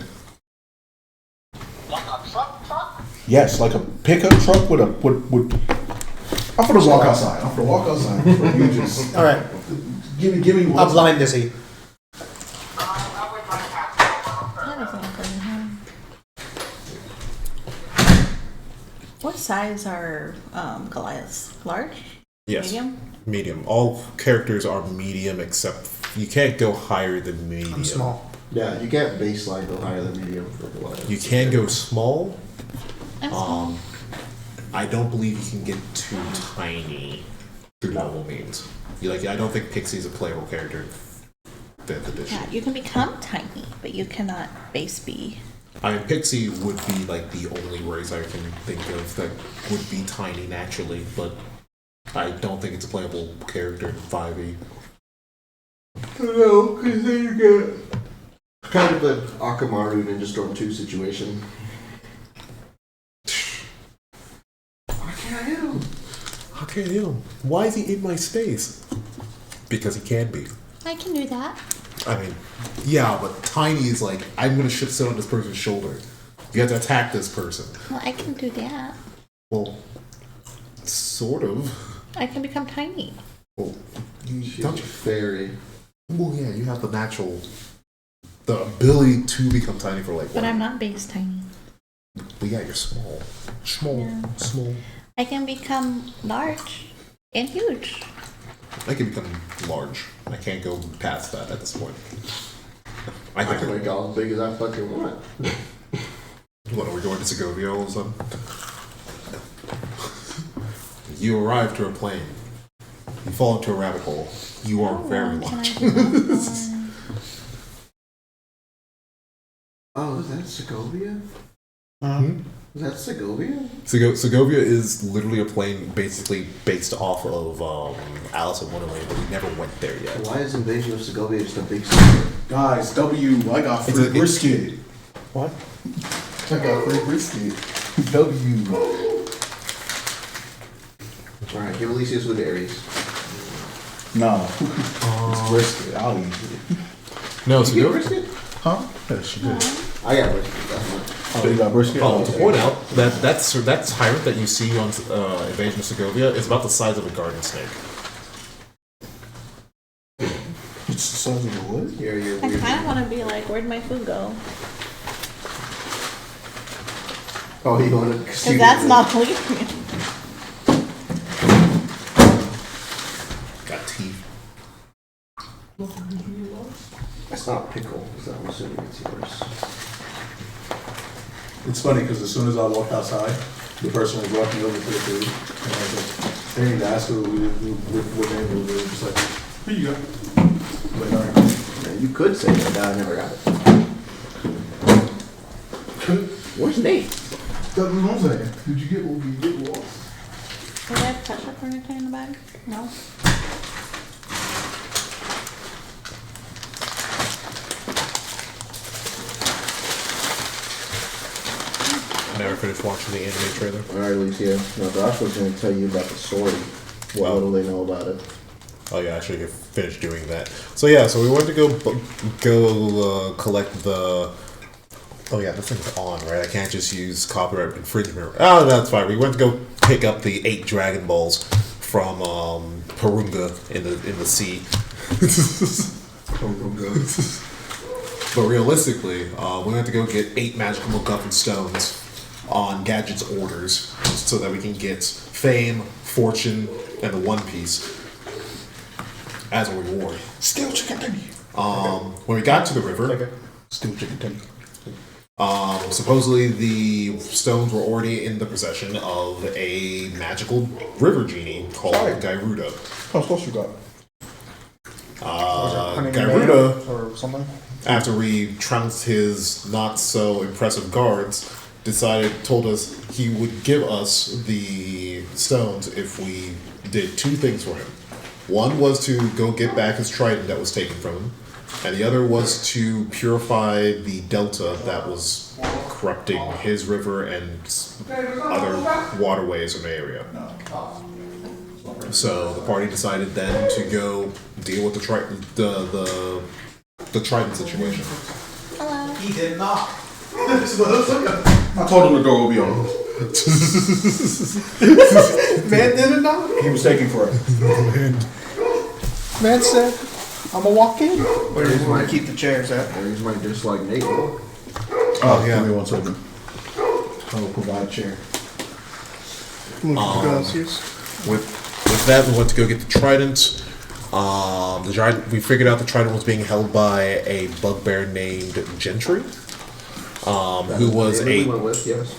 Yes, like a pickup truck with a with. I'm gonna walk outside. I'm gonna walk outside. You just All right, give me how one. blind is he? That isn't What size are Goliaths? Large? yes, Medium? medium. All characters are medium, except you can't go higher than medium. I'm small. Yeah, you can't baseline go higher than medium for Goliath. You can go small. I'm small. I don't believe you can get too tiny through normal means. I don't think Pixie's a playable character in 5th edition. Yeah, you can become tiny, but you cannot base be. I mean, Pixie would be like the only race I can think of that would be tiny naturally, but I don't think it's a playable character in 5e. No, because then you get kind of an Akamaru Ninja Storm 2 situation. Why can't I hit him? How can you? Why is he in my space? Because he can be. I can do that. I mean, yeah, but tiny is like, I'm gonna sit on this person's shoulder. You have to attack this person. Well, I can do that. Well, sort of. I can become tiny. Well, She's don't a you? fairy. Well, yeah, you have the ability to become tiny for like. But what? I'm not base tiny. But yeah, you're small. Small. Yeah. Small. I can become large and huge. I can become large. I can't go past that at this point. I can make all as big as I fucking want. What, are we going to Segovia all of a sudden? You arrive to a plane. You fall into a rabbit hole. You are very Can I large. do that? Oh, is that Segovia? Is that Segovia? Segovia is literally a plane basically based off of Alice in Wonderland, but we never went there yet. Why is Invasion of Segovia just a big secret? Guys, W. I got It's free a- brisket. What? I got free brisket. W. Alright, give Elysius with Aries. No, it's brisket. I'll eat it. No, Did you get Segovia. brisket? Huh? Yes, she did. I got brisket, that's much. Oh, you got brisket? Oh, to point out that tyrant that you see on Invasion of Segovia is about the size of a garden snake. It's the size of the wood? You're I weird. kind of want to be like, where'd my food go? Oh, you want to? Because that's not leaving. Got teeth. It's not pickle, so I'm assuming it's yours. It's funny because as soon as I walked outside, the person was walking over to the food, and I was like, they didn't ask what name it was. They were just like, here you go. But, all right. Yeah, you You could say that, but I never got it. Where's Nate? That's what I'm saying. Did you get lost? Do they have ketchup or anything in the bag? No. I never finished watching the anime trailer. Alright, Alicia. No, Josh was going to tell you about the story. What little they know about it. Oh yeah, I should have finished doing that. So yeah, so we wanted to go collect the. Oh yeah, this thing's on, right? I can't just use copyright infringement. Oh, that's fine. We went to go pick up the 8 Dragon Balls from Purunga in the sea. But realistically, we went to go get 8 magical MacGuffin stones on Gadget's orders, so that we can get fame, fortune, and the One Piece as a reward. Still chicken tendy. When we got to the river, Still chicken tendy. supposedly the stones were already in the possession of a magical river genie called Gyruda. How close you got? Gyruda, or something. after we trounced his not so impressive guards, told us he would give us the stones if we did 2 things for him. One was to go get back his trident that was taken from him, and the other was to purify the delta that was corrupting his river and other waterways in the area. So the party decided then to go deal with the trident situation. Hello. He did not. I told him the door will be open. Man did it not. He was taking for it. Man said, "I'ma walk in." Where There's do my- we keep the chairs at? He's my dislike Nate. Oh yeah. Give me 1 second. I will provide chair. With that, we went to go get the trident. We figured out the trident was being held by a bugbear named Gentry, who was We a. went with, yes.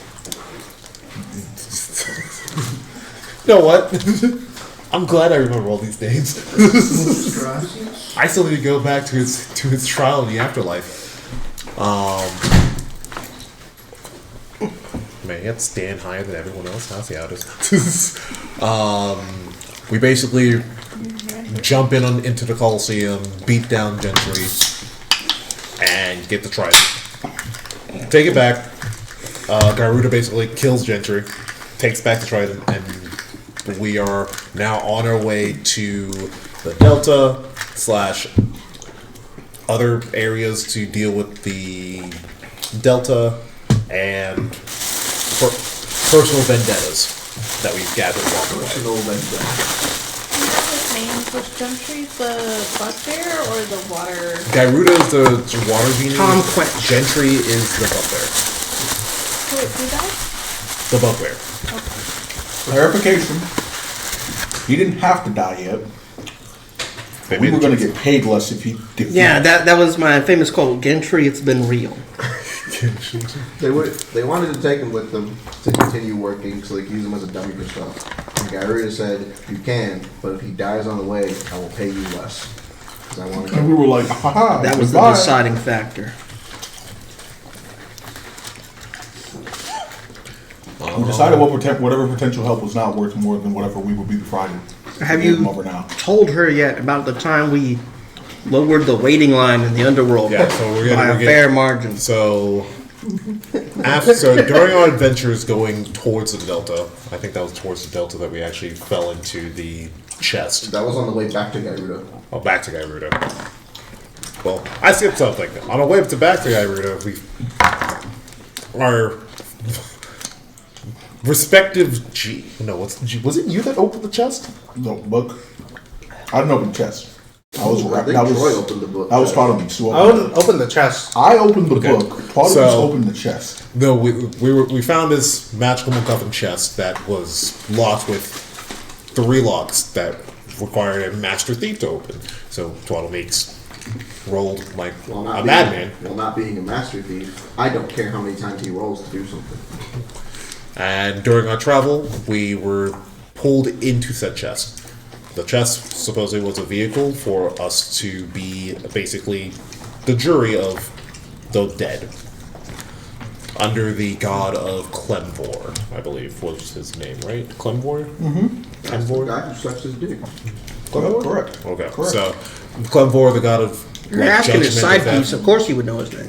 You know what? I'm glad I remember all these names. I still need to go back to his trial in the afterlife. Man, you have to stand higher than everyone else. How's the oudest? We basically jump into the Coliseum, beat down Gentry, and get the trident. Take it back. Garuda basically kills Gentry, takes back the trident, and we are now on our way to the Delta / other areas to deal with the Delta and personal vendettas that we've gathered along the way. Personal vendetta. His name was Gentry the bugbear or the water? Garuda is the water genie. Tom Quench. Gentry is the bugbear. Who died? The bugbear. Clarification. He didn't have to die yet. They We made were the going to choice. get paid less if he did. Yeah, that was my famous quote. Gentry, it's been real. They wanted to take him with them to continue working so they could use him as a dummy for stuff. And Garuda said, "You can, but if he dies on the way, I will pay you less." 'Cause I want to And we were like, haha. That was the goodbye. deciding factor. We decided whatever potential help was not worth more than whatever we would be provided. Have Gave him you over now? told her yet about the time we lowered the waiting line in the underworld Yeah, so we're by gonna a fair margin? So during our adventures going towards the Delta, I think that was towards the Delta that we actually fell into the chest. That was on the way back to Garuda. Oh, back to Gyruda. Well, I skipped something. On our way to back to Gyruda, our respective was it you that opened the chest? The book. I didn't open the chest. I was I think that was Troy opened the book. That was part of me. So I opened the chest. I opened the book. Part of So- us opened the chest. No, we found this magical MacGuffin chest that was locked with 3 locks that required a master thief to open. So Twaddle Meeks rolled like a madman. Well, not being a master thief, I don't care how many times he rolls to do something. And during our travel, we were pulled into said chest. The chest supposedly was a vehicle for us to be basically the jury of the dead under the god of Clemvor, I believe was his name, right? Clemvor? Mm-hmm. That's the Clemvor? guy who sucks his dick. Correct. Okay, Correct. so Clemvor, the god of You're asking his judgment side of piece. that. Of course, he would know his name.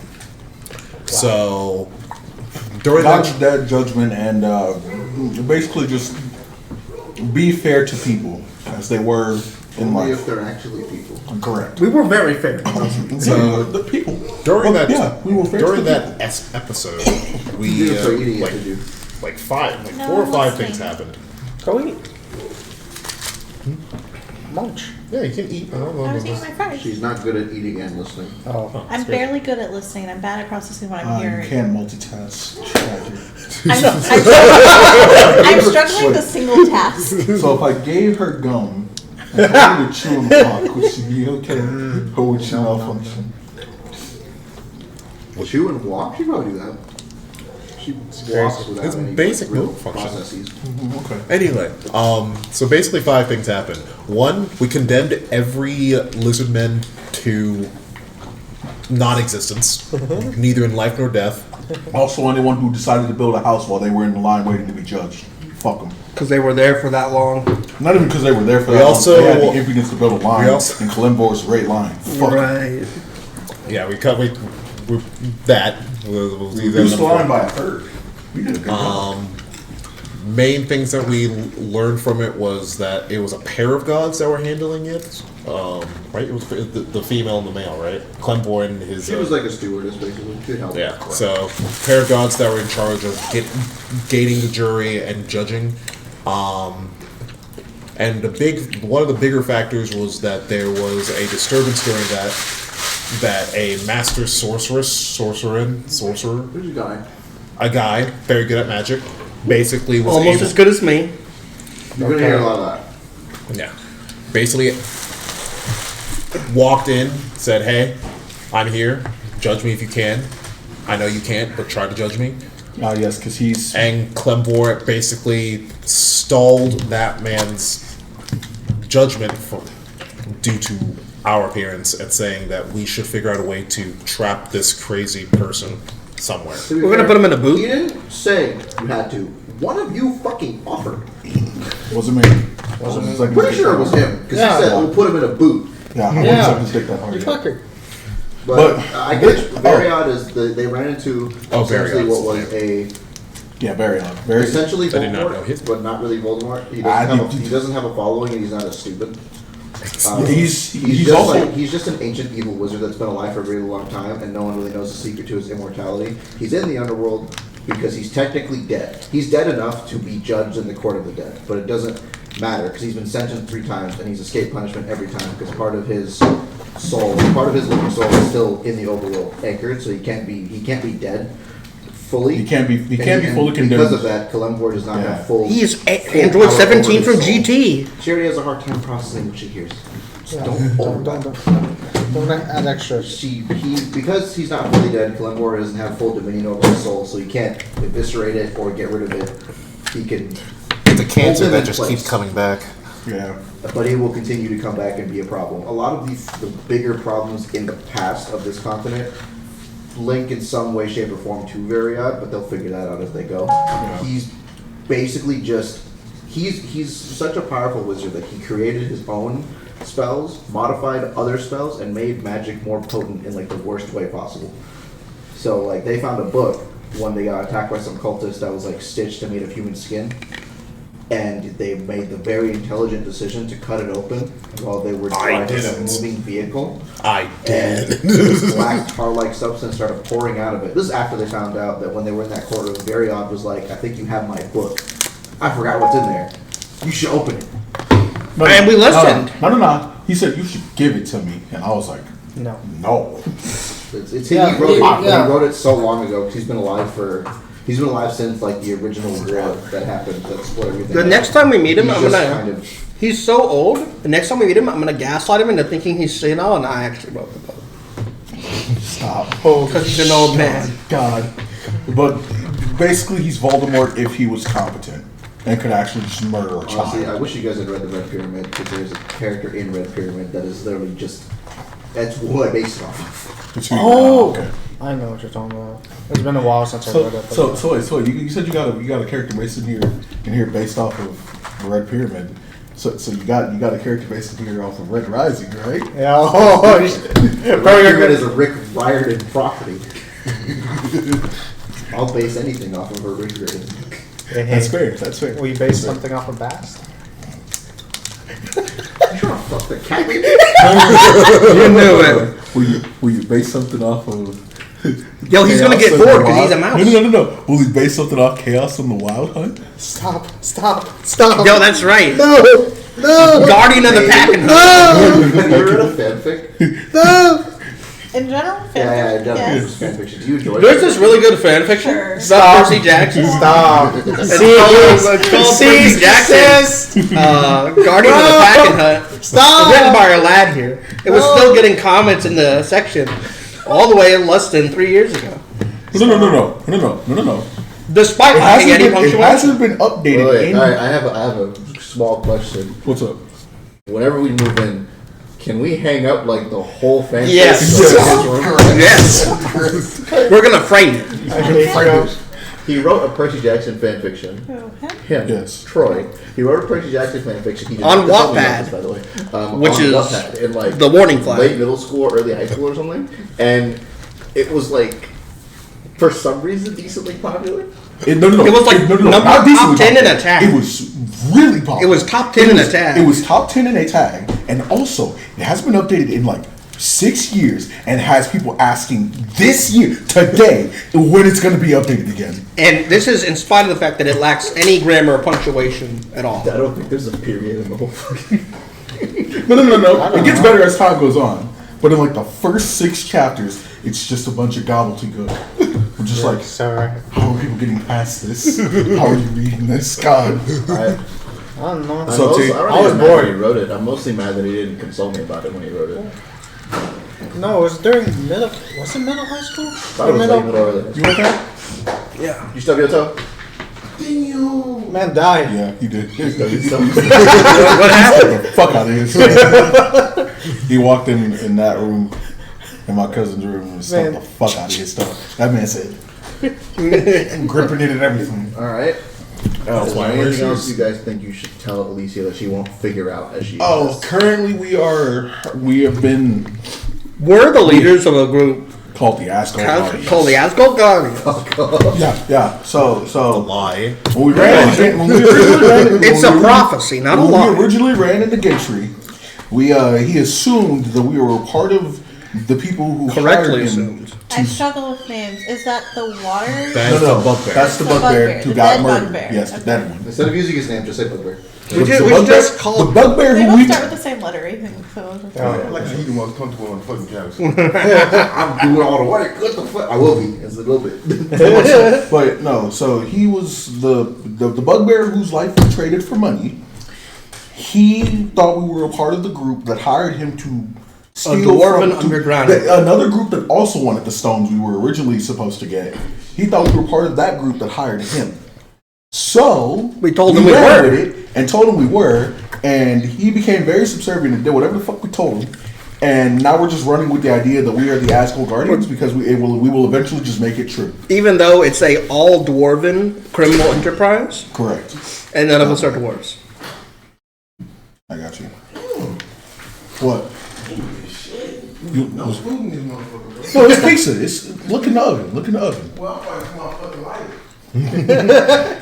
So during Dodge that, that judgment and basically just be fair to people as they were in Only if life. they're actually people. Correct. We were very fair. So the people during Well, that, yeah, we were fair to during the that episode, we You didn't start eating it, like did you? like five, like No, 4 or 5 listening. things happened. Go eat. Munch. Yeah, you can eat. I was eating my fries. She's not good at eating and listening. Oh. I'm barely good at listening. I'm bad at processing what I'm You hearing. can't multitask. I'm struggling to single task. So if I gave her gum and told her to chew on the block, would she be okay? Or would she malfunction? Chew and walk? She probably do that. She walks without It's any basic real motor function. processes. Okay. Anyway, so basically 5 things happened. 1, we condemned every lizard men to non-existence, neither in life nor death. Also, anyone who decided to build a house while they were in the line waiting to be judged, fuck them. Because they were there for that long. Not even because they were there for We that also- long. They had the impudence to build a line, we also- and Kalimbor's a great line. Fuck 'em. Right. Yeah, we that was either Reduced the number line four. by a third. We did a good job. Main things that we learned from it was that it was a pair of gods that were handling it. Right? It was the female and the male, right? Clemvor and his. She was like a stewardess, basically. She helped. Yeah. So pair of gods that were in charge of gating the jury and judging. And one of the bigger factors was that there was a disturbance during that a master sorcerer, Who's a guy? a guy very good at magic, basically was Almost able, as good as me. You're gonna hear a lot of that. yeah, basically walked in, said, "Hey, I'm here. Judge me if you can. I know you can't, but try to judge me." Yes, because he's And Clemvor basically stalled that man's judgment due to our appearance and saying that we should figure out a way to trap this crazy person somewhere. To be We're gonna fair, put him in a boot? He didn't say you had to. One of you fucking offered. wasn't me. Wasn't I'm pretty sure it was him because Yeah. he said we'll put him in a boot. Yeah, I Yeah. wouldn't suck his dick that hard. You yet. fucker. But, But- I guess very odd is they ran into essentially Variod's what was a Yeah, very odd. Very. essentially I did not know Voldemort, his- but not really Voldemort. He I doesn't, have a, did- he doesn't have a following and he's not as stupid. He's just also he's just an ancient evil wizard that's been alive for a really long time, and no one really knows the secret to his immortality. He's in the underworld because he's technically dead. He's dead enough to be judged in the court of the dead, but it doesn't matter because he's been sentenced 3 times and he's escaped punishment every time because part of his soul, part of his living soul, is still in the overworld anchored, so he can't be dead fully. He can't be fully Because condemned. of that, Kalimvor does not Yeah. have full. He is full Android power 17 over from his soul. GT. She already has a hard time processing what she hears. Just Yeah. don't Don't add extras. because he's not fully dead, Kalimvor doesn't have full dominion over his soul, so he can't eviscerate it or get rid of it. He can, It's a cancer Hold him that in just place. keeps coming back. yeah. but he will continue to come back and be a problem. A lot of the bigger problems in the past of this continent link in some way, shape, or form to Variod, but they'll figure that out as they go. He's basically just he's such a powerful wizard that he created his own spells, modified other spells, and made magic more potent in like the worst way possible. So like they found a book when they got attacked by some cultists that was like stitched and made of human skin. And they made the very intelligent decision to cut it open while they were driving a didn't. moving vehicle. I And did. this black tar-like substance started pouring out of it. This is after they found out that when they were in that courtroom, Variod was like, "I think you have my book. I forgot what's in there. You should open it." No, And we no, listened. No. He said you should give it to me, and I was like, No. no. It's Yeah, he wrote it. yeah. He wrote it so long ago because he's been alive since like the original war that happened. That's what everything. The next time we meet him, He's I'm just gonna. kind of. He's so old. The next time we meet him, I'm gonna gaslight him into thinking he's senile, and I actually wrote the book. Stop. Oh, because he's an old man. God. But basically, he's Voldemort if he was competent and could actually just murder a child. Honestly, I wish you guys had read the Red Pyramid because there's a character in Red Pyramid that is literally just That's what I based it off of. Oh, okay. I know what you're talking about. It's been a while since I read it. So you said you got a character based in here based off of the Red Pyramid. So you got a character based in here off of Red Rising, right? Yeah. Oh, Bro, you're is a Rick Riordan property. I'll base anything off of a Rick Riordan. That's fair. That's fair. Will you base something off of Bast? You trying to fuck the cat? You knew it. Will you base something off of? Yo, he's gonna get Chaos on bored the because he's a Wild- mouse. No. Will he base something off Chaos on the Wild Hunt? Stop. Yo, that's right. No. Guardian of the Pack and Hunt. Have you read a fanfic? In general, Yeah, fanfic, definitely. yes. Fanfiction. Do you enjoy There's it? this really good fan fiction Sure. about Percy Jackson. Stop. It's called Percy Jackson, Guardian of the Pack and Hunt. Stop. It's written by our lad here. It was still getting comments in the section all the way less than 3 years ago. No. Despite having any It punctuation. hasn't been updated. Wait, in- all right, I have a small question. What's up? Whenever we move in, can we hang up like the whole fanfic? Yes. Yes. We're gonna frame it. He wrote a Percy Jackson fanfiction. Who, him? Him, Yes. Troy. He wrote a Percy Jackson fanfiction. He did On not tell me about Wattpad, this, by the way, which on is Wattpad, in like the warning flag. late middle school, or early high school, or something. And it was like, for some reason, decently popular. It was like number not top decently 10 in popular. a tag. It was really popular. It was top 10 in a tag. It was top 10 in a tag, and also it has been updated in like 6 years, and has people asking this year, today, when it's going to be updated again. And this is in spite of the fact that it lacks any grammar or punctuation at all. I don't think there's a period in the whole fucking. No. It gets better as time goes on, but in like the first 6 chapters, it's just a bunch of gobbledygook. We're just like, Sorry. how are people getting past this? How are you reading this? God. I don't know. So, T, I was bored. When he wrote it. I'm mostly mad that he didn't consult me about it when he wrote it. No, it was during middle. Was it middle high school? Thought it was late middle or late. You want that? Yeah. You stub your toe? Man died. Yeah, he did. Stub your toe. What happened? Get the fuck out of here. He walked in that room, in my cousin's room, and stuck the fuck out of his stuff. That man said, gripping it and everything. All right. Oh, Is there anything else you guys think you should tell Alicia that she won't figure out as she Oh, does? currently we have been We're the leaders of a group called the Asgard Guardians. called the Asgard Guardians. Yeah. So Lie. when we originally ran It's a prophecy, not a when lie. we originally ran into Gentry, he assumed that we were part of the people who Correctly hired him. assumed. I struggle with names. Is that the water? That's No, the bugbear. That's the The bugbear bugbear, who the got dead murdered. bugbear. Yes, the Okay. dead one. Instead of using his name, just say Bugbear. We The just bugbear- called the bugbear They who both we start with the same letter, I think. So Like he the most comfortable on the fucking couch. I'm doing all the work. What the fuck? I will be. It's a little bit. But no, so he was the bugbear whose life was traded for money. He thought we were a part of the group that hired him to steal dwarven from- underground. Another group that also wanted the stones we were originally supposed to get. He thought we were part of that group that hired him. So We told him we ran were. with it and told him we were, and he became very subservient and did whatever the fuck we told him. And now we're just running with the idea that we are the Asgard Guardians because we will eventually just make it true. Even though it's a all dwarven criminal enterprise, Correct. and none of us are dwarves. I got you. What? No food in this motherfucker, bro. No, it's pizza. It's look in the oven. Look in the oven. Well, I'm probably motherfucking lighter.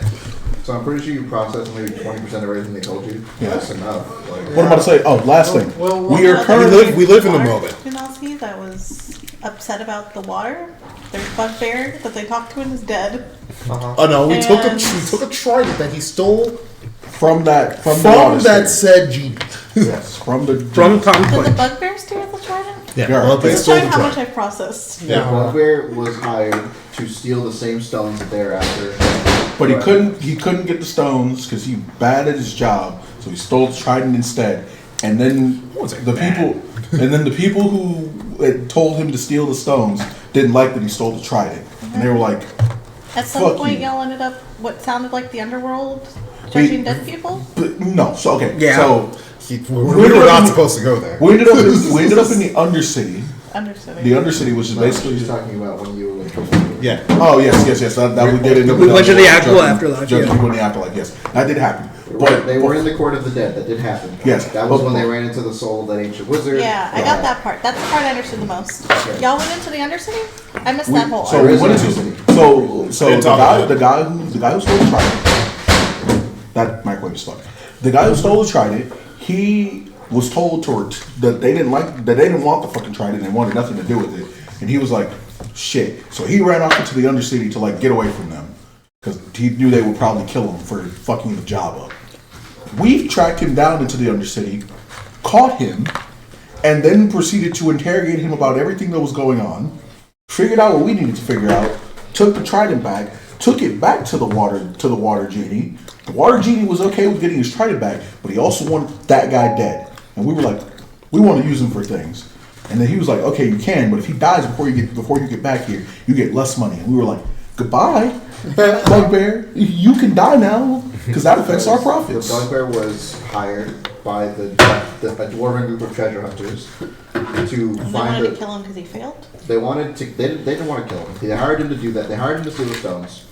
So I'm pretty sure you processed maybe 20% of everything they told you. Yeah. That's enough. Like, What am I about to say? Oh, last thing. We are currently. We live in the moment. You know, see, that was upset about the water. There's bugbear that they talked to and is dead. Oh no, we took And- a trident that he stole From the from water that sphere. said genie. Yes, from the From Tom Did the Clancy. bugbear steal the trident? Yeah, Yeah. well, they Just stole the showing how much trident. I processed. the Bugbear was hired to steal the same stones that they're after. But he couldn't. He couldn't get the stones because he bad at his job. So he stole the trident instead. And then wasn't the bad. people. And then the people who had told him to steal the stones didn't like that he stole the trident. And they were like, At some Fuck point, you. y'all ended up what sounded like the underworld, judging dead people. but no. So okay. Yeah. we were not supposed to go there. We ended up in the Undercity. Understood. The Undercity, which is basically She's talking about when you were like, Yeah. Oh yes. That we did in the We went to the actual Judgment- afterlife, Judgment, yeah. we went to the afterlife. Yes, that did happen. But they were in the court of the dead. That did happen. Yes. That was when they ran into the soul of that ancient wizard. Yeah, I got that part. That's the part I understood the most. Y'all went into the Undercity? I missed that whole So arc. we went into so Didn't talk about the guy who stole the trident. That microwave is stuck. The guy who stole the trident, he was told that they didn't want the fucking trident. They wanted nothing to do with it, and he was like, shit. So he ran off into the Undercity to like get away from them because he knew they would probably kill him for fucking the job up. We tracked him down into the Undercity, caught him, and then proceeded to interrogate him about everything that was going on. Figured out what we needed to figure out. Took the trident back. Took it back to the water genie. The water genie was okay with getting his trident back, but he also wanted that guy dead. And we were like, we want to use him for things. And then he was like, okay, you can, but if he dies before you get back here, you get less money. And we were like, goodbye, Bugbear. You can die now because that affects our profits. The Bugbear was hired by a dwarven group of treasure hunters to And they find wanted to kill him because he failed? They didn't want to kill him. They hired him to do that. They hired him to steal the stones.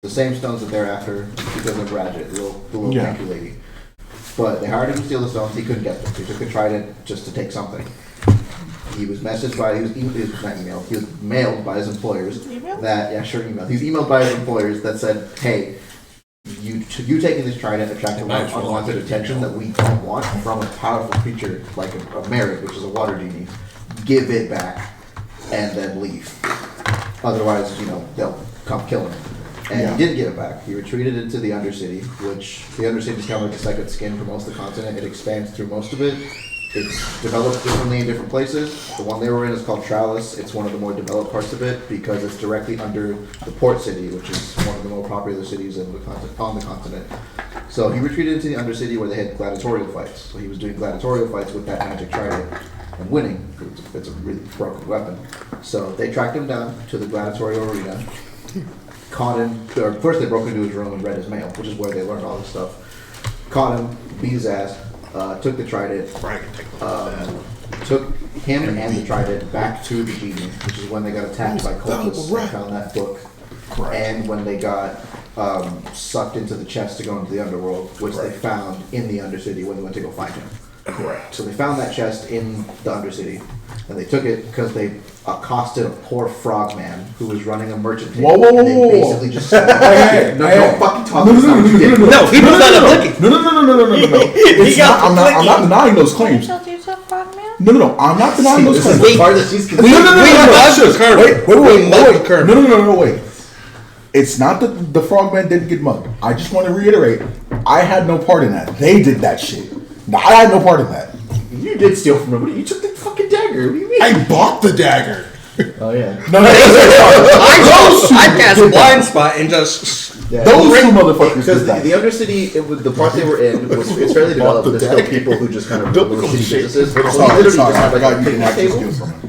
The same stones that they're after because of Radget, the little Yeah. pinky lady. But they hired him to steal the stones. He couldn't get them. He took a trident just to take something. He was messaged by, he was mailed by his employers. Email? Email. He was emailed by his employers that said, hey, you taking this trident attracted unwanted attention that we don't want from a powerful creature like a Merit, which is a water genie. Give it back and then leave. Otherwise, they'll come kill him. And he didn't get it back. He retreated into the Undercity, which the Undercity is kind of like a second skin for most of the continent. It expands through most of it. It's developed differently in different places. The one they were in is called Trallis. It's one of the more developed parts of it because it's directly under the port city, which is one of the more popular cities on the continent. So he retreated into the Undercity where they had gladiatorial fights. So he was doing gladiatorial fights with that magic trident and winning. It's a really broken weapon. So they tracked him down to the gladiatorial arena, caught him. Or first they broke into his room and read his mail, which is where they learned all this stuff. Caught him, beat his ass. Took the trident, took him and the trident back to the genie, which is when they got attacked by cultists and found that book. And when they got sucked into the chest to go into the underworld, which they found in the Undercity when they went to go find him. Correct. So they found that chest in the Undercity, and they took it because they accosted a poor frogman who was running a merchant table. Whoa. And they basically just said, don't fucking talk. No, he was not a blicky. No. It's not, I'm not denying those claims. Told you to Frogman? No. I'm not denying those This claims. is the part that she's Wait. It's not that the frogman didn't get mugged. I just want to reiterate, I had no part in that. They did that shit. I had no part in that. You did steal from him. You took the fucking dagger. What do you mean? I bought the dagger. Oh yeah. No, I cast blind spot and just. Yeah. those two motherfuckers Because did that. the Undercity, the part they were in, it's fairly developed. There's still people who just kind of run little shitty businesses. He literally just had like a picnic table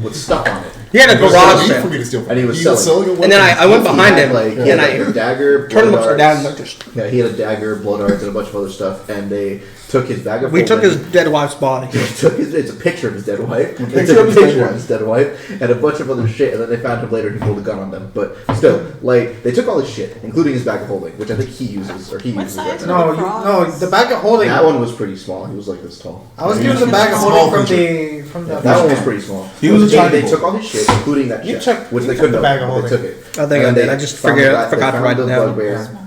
with stuff on it. He had a garage For sale. me to steal from And he him. was selling selling a And then I went behind He had, him like, he and had, I like, a dagger, turned him blow upside down and darts. like this. Yeah, he had a dagger, blow darts, and a bunch of other stuff. And they took his bag of We took holding. his dead wife's body. It's a picture of his dead wife. It's picture a of his picture dead of his dead wife and a bunch of other shit. And then they found him later. He pulled a gun on them. But still, like they took all his shit, including his bag of holding, which I think he uses or he What uses size right now. No, the bag of holding. That one was pretty small. He was like this tall. I was given the bag of Small holding from the. That one was pretty small. He was a they tiny took boy. all his shit, including that You chest, took- which you they took couldn't the bag have, of but they took holding. it. I think I And did. they I just found forgot the to found write the it down. bugbear.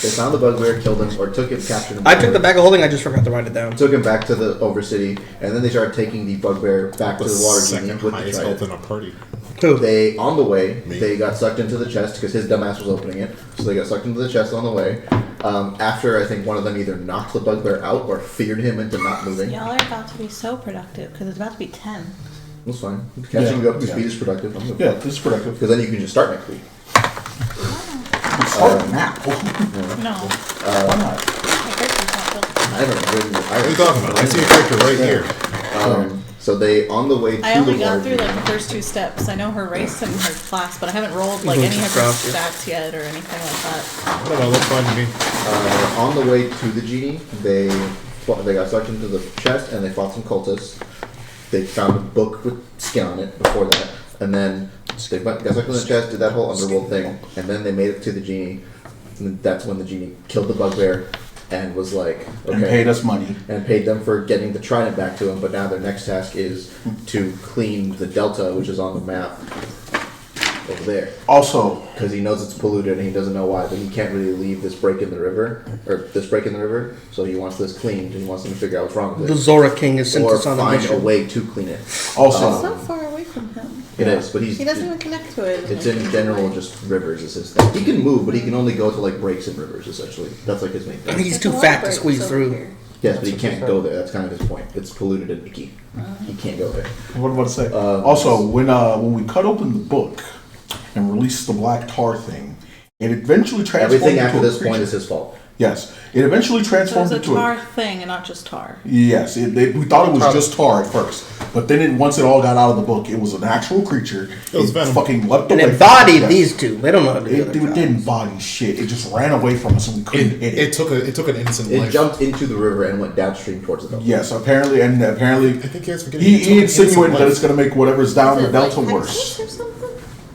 They found the bugbear, killed him, or took him, captured him. I took the bag of holding. I just forgot to write it down. Took him back to the Overcity, and then they started taking the bugbear back to The the water second genie with the highest trident. health in a party. Who? They on the way, Me. they got sucked into the chest because his dumbass was opening it. So they got sucked into the chest on the way. After I think one of them either knocked the bugbear out or feared him into not moving. Y'all are about to be so productive because it's about to be 10. That's fine. Catching you up to speed is productive. Yeah, this is productive. Because then you can just start next week. Start now. No. Why not? My character's not built. I haven't written. What are you talking about? I see a character right here. So they on the way to I only the got water through genie. like the first 2 steps. I know her race and her class, but I haven't rolled like Mhm. any of her Craft, yeah. stats yet or anything like that. Whatever, looks fine to me. On the way to the genie, they They got sucked into the chest, and they fought some cultists. They found a book with skin on it before that, and then they got sucked in the chest, did that whole underworld thing, and then they made it to the genie. And that's when the genie killed the bugbear and was like, okay, And paid us money. and paid them for getting the trident back to him. But now their next task is to clean the delta, which is on the map over there. Also, Because he knows it's polluted and he doesn't know why, but he can't really leave this break in the river, so he wants this cleaned and he wants them to figure out what's wrong with The it. Zora King has sent Or us on a find a mission. way to clean it. also, It's so far away from him. It is, but He doesn't even connect to it. It's in general just rivers is his thing. He can move, but he can only go to like breaks in rivers essentially. That's like his main thing. He's There's too a lot fat of to breaks squeeze over through. here. Yes, but he can't go there. That's kind of his point. It's polluted and icky. He can't go there. what am I about to say? Also, when we cut open the book and released the black tar thing, it eventually transformed Everything into after a this creature. point is his fault. Yes, it eventually So transformed it's a into tar thing and not just tar. Yes, we thought it was just tar at first, but then once it all got out of the book, it was an actual creature. It was venom. Fucking leapt And away. it embodied from us. these two. They don't know how to do It their job. didn't body shit. It just ran away from us and we couldn't hit it. It took an innocent It life. jumped into the river and went downstream towards the delta. Yes, apparently, I think you guys forgetting. he it took an innocent insinuated that life. it's going to make whatever's down Is the it delta like worse. Hexus or something?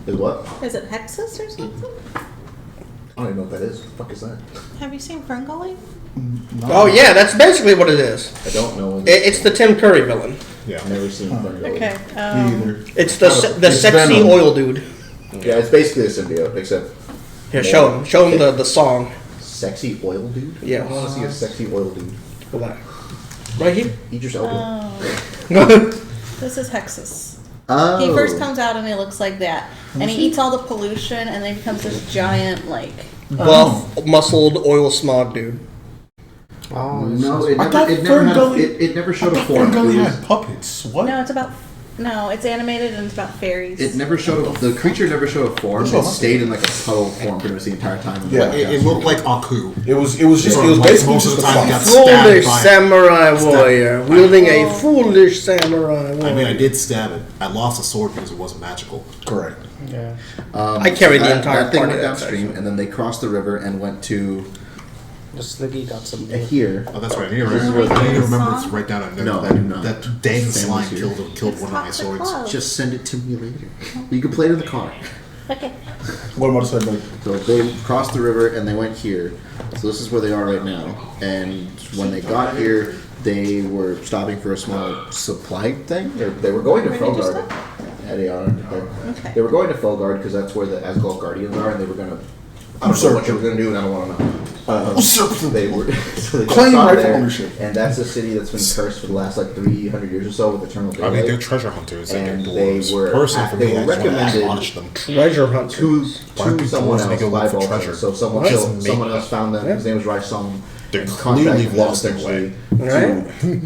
Is what? Is it Hexus or something? I don't even know what that is. What the fuck is that? Have you seen Ferngully? Oh yeah, that's basically what it is. I don't know. It's the Tim Curry villain. Yeah. I've never seen Ferngully. Okay. Me either. It's the It's sexy Venom. oil dude. Yeah, it's basically a symbiote, except Here, show him the song. sexy oil dude. Yeah. I want to see a sexy oil dude. Hold on. Right here. Idris Elba. This is Hexus. Oh. He first comes out and he looks like that, and he eats all the pollution, and then he becomes this giant like. Buff, muscled, oil smog dude. Oh, No, it I never, thought it never had. Ferngully- It never showed a I thought form. Ferngully It was- had puppets. What? No, it's about. No, it's animated and it's about fairies. It never showed the creature never showed a form. That's It what I'm stayed in like a puddle form pretty much the entire time. Yeah. It looked like Aku. It was just Or it was like basically most of just the a time fuck. he got Foolish stabbed by samurai warrior, wielding a foolish samurai warrior. I mean, I did stab it. I lost a sword because it wasn't magical. Correct. yeah. I carried the entire that thing party went that downstream, section. and then they crossed the river and went to The Sliggy got some. here. Oh, that's right. I need to This is remember, where I need to the remember song- to write down a note No, I that, do not. that Dang Sam Slime was here. killed one of my Toxic swords. love. Just send it to me later. You can play it in the car. Okay. What am I saying? Like, So they crossed the river and they went here. So this is where they are right now. And when they got here, they were stopping for a small supply thing. Or they were going to Where did you Felgard. Yeah, they are. Okay. They were going to Felgard because that's where the Asgard Guardians are, and they were gonna. I don't know what they were gonna do, and I don't want to know. They were. So they got Claim stopped rightful there, ownership. And that's a city that's been cursed for the last like 300 years or so with eternal I mean, they're daylight. treasure hunters and And they're they dwarves. were- Personally, for they me, were I just want to recommended admonish them. Treasure hunt. to Why do someone dwarves else make a by wolf for Vulcan. treasure? So someone What? killed, Just someone make- else found them. Yeah. His name was Raisong. They're and clearly contracted them lost their essentially Right? to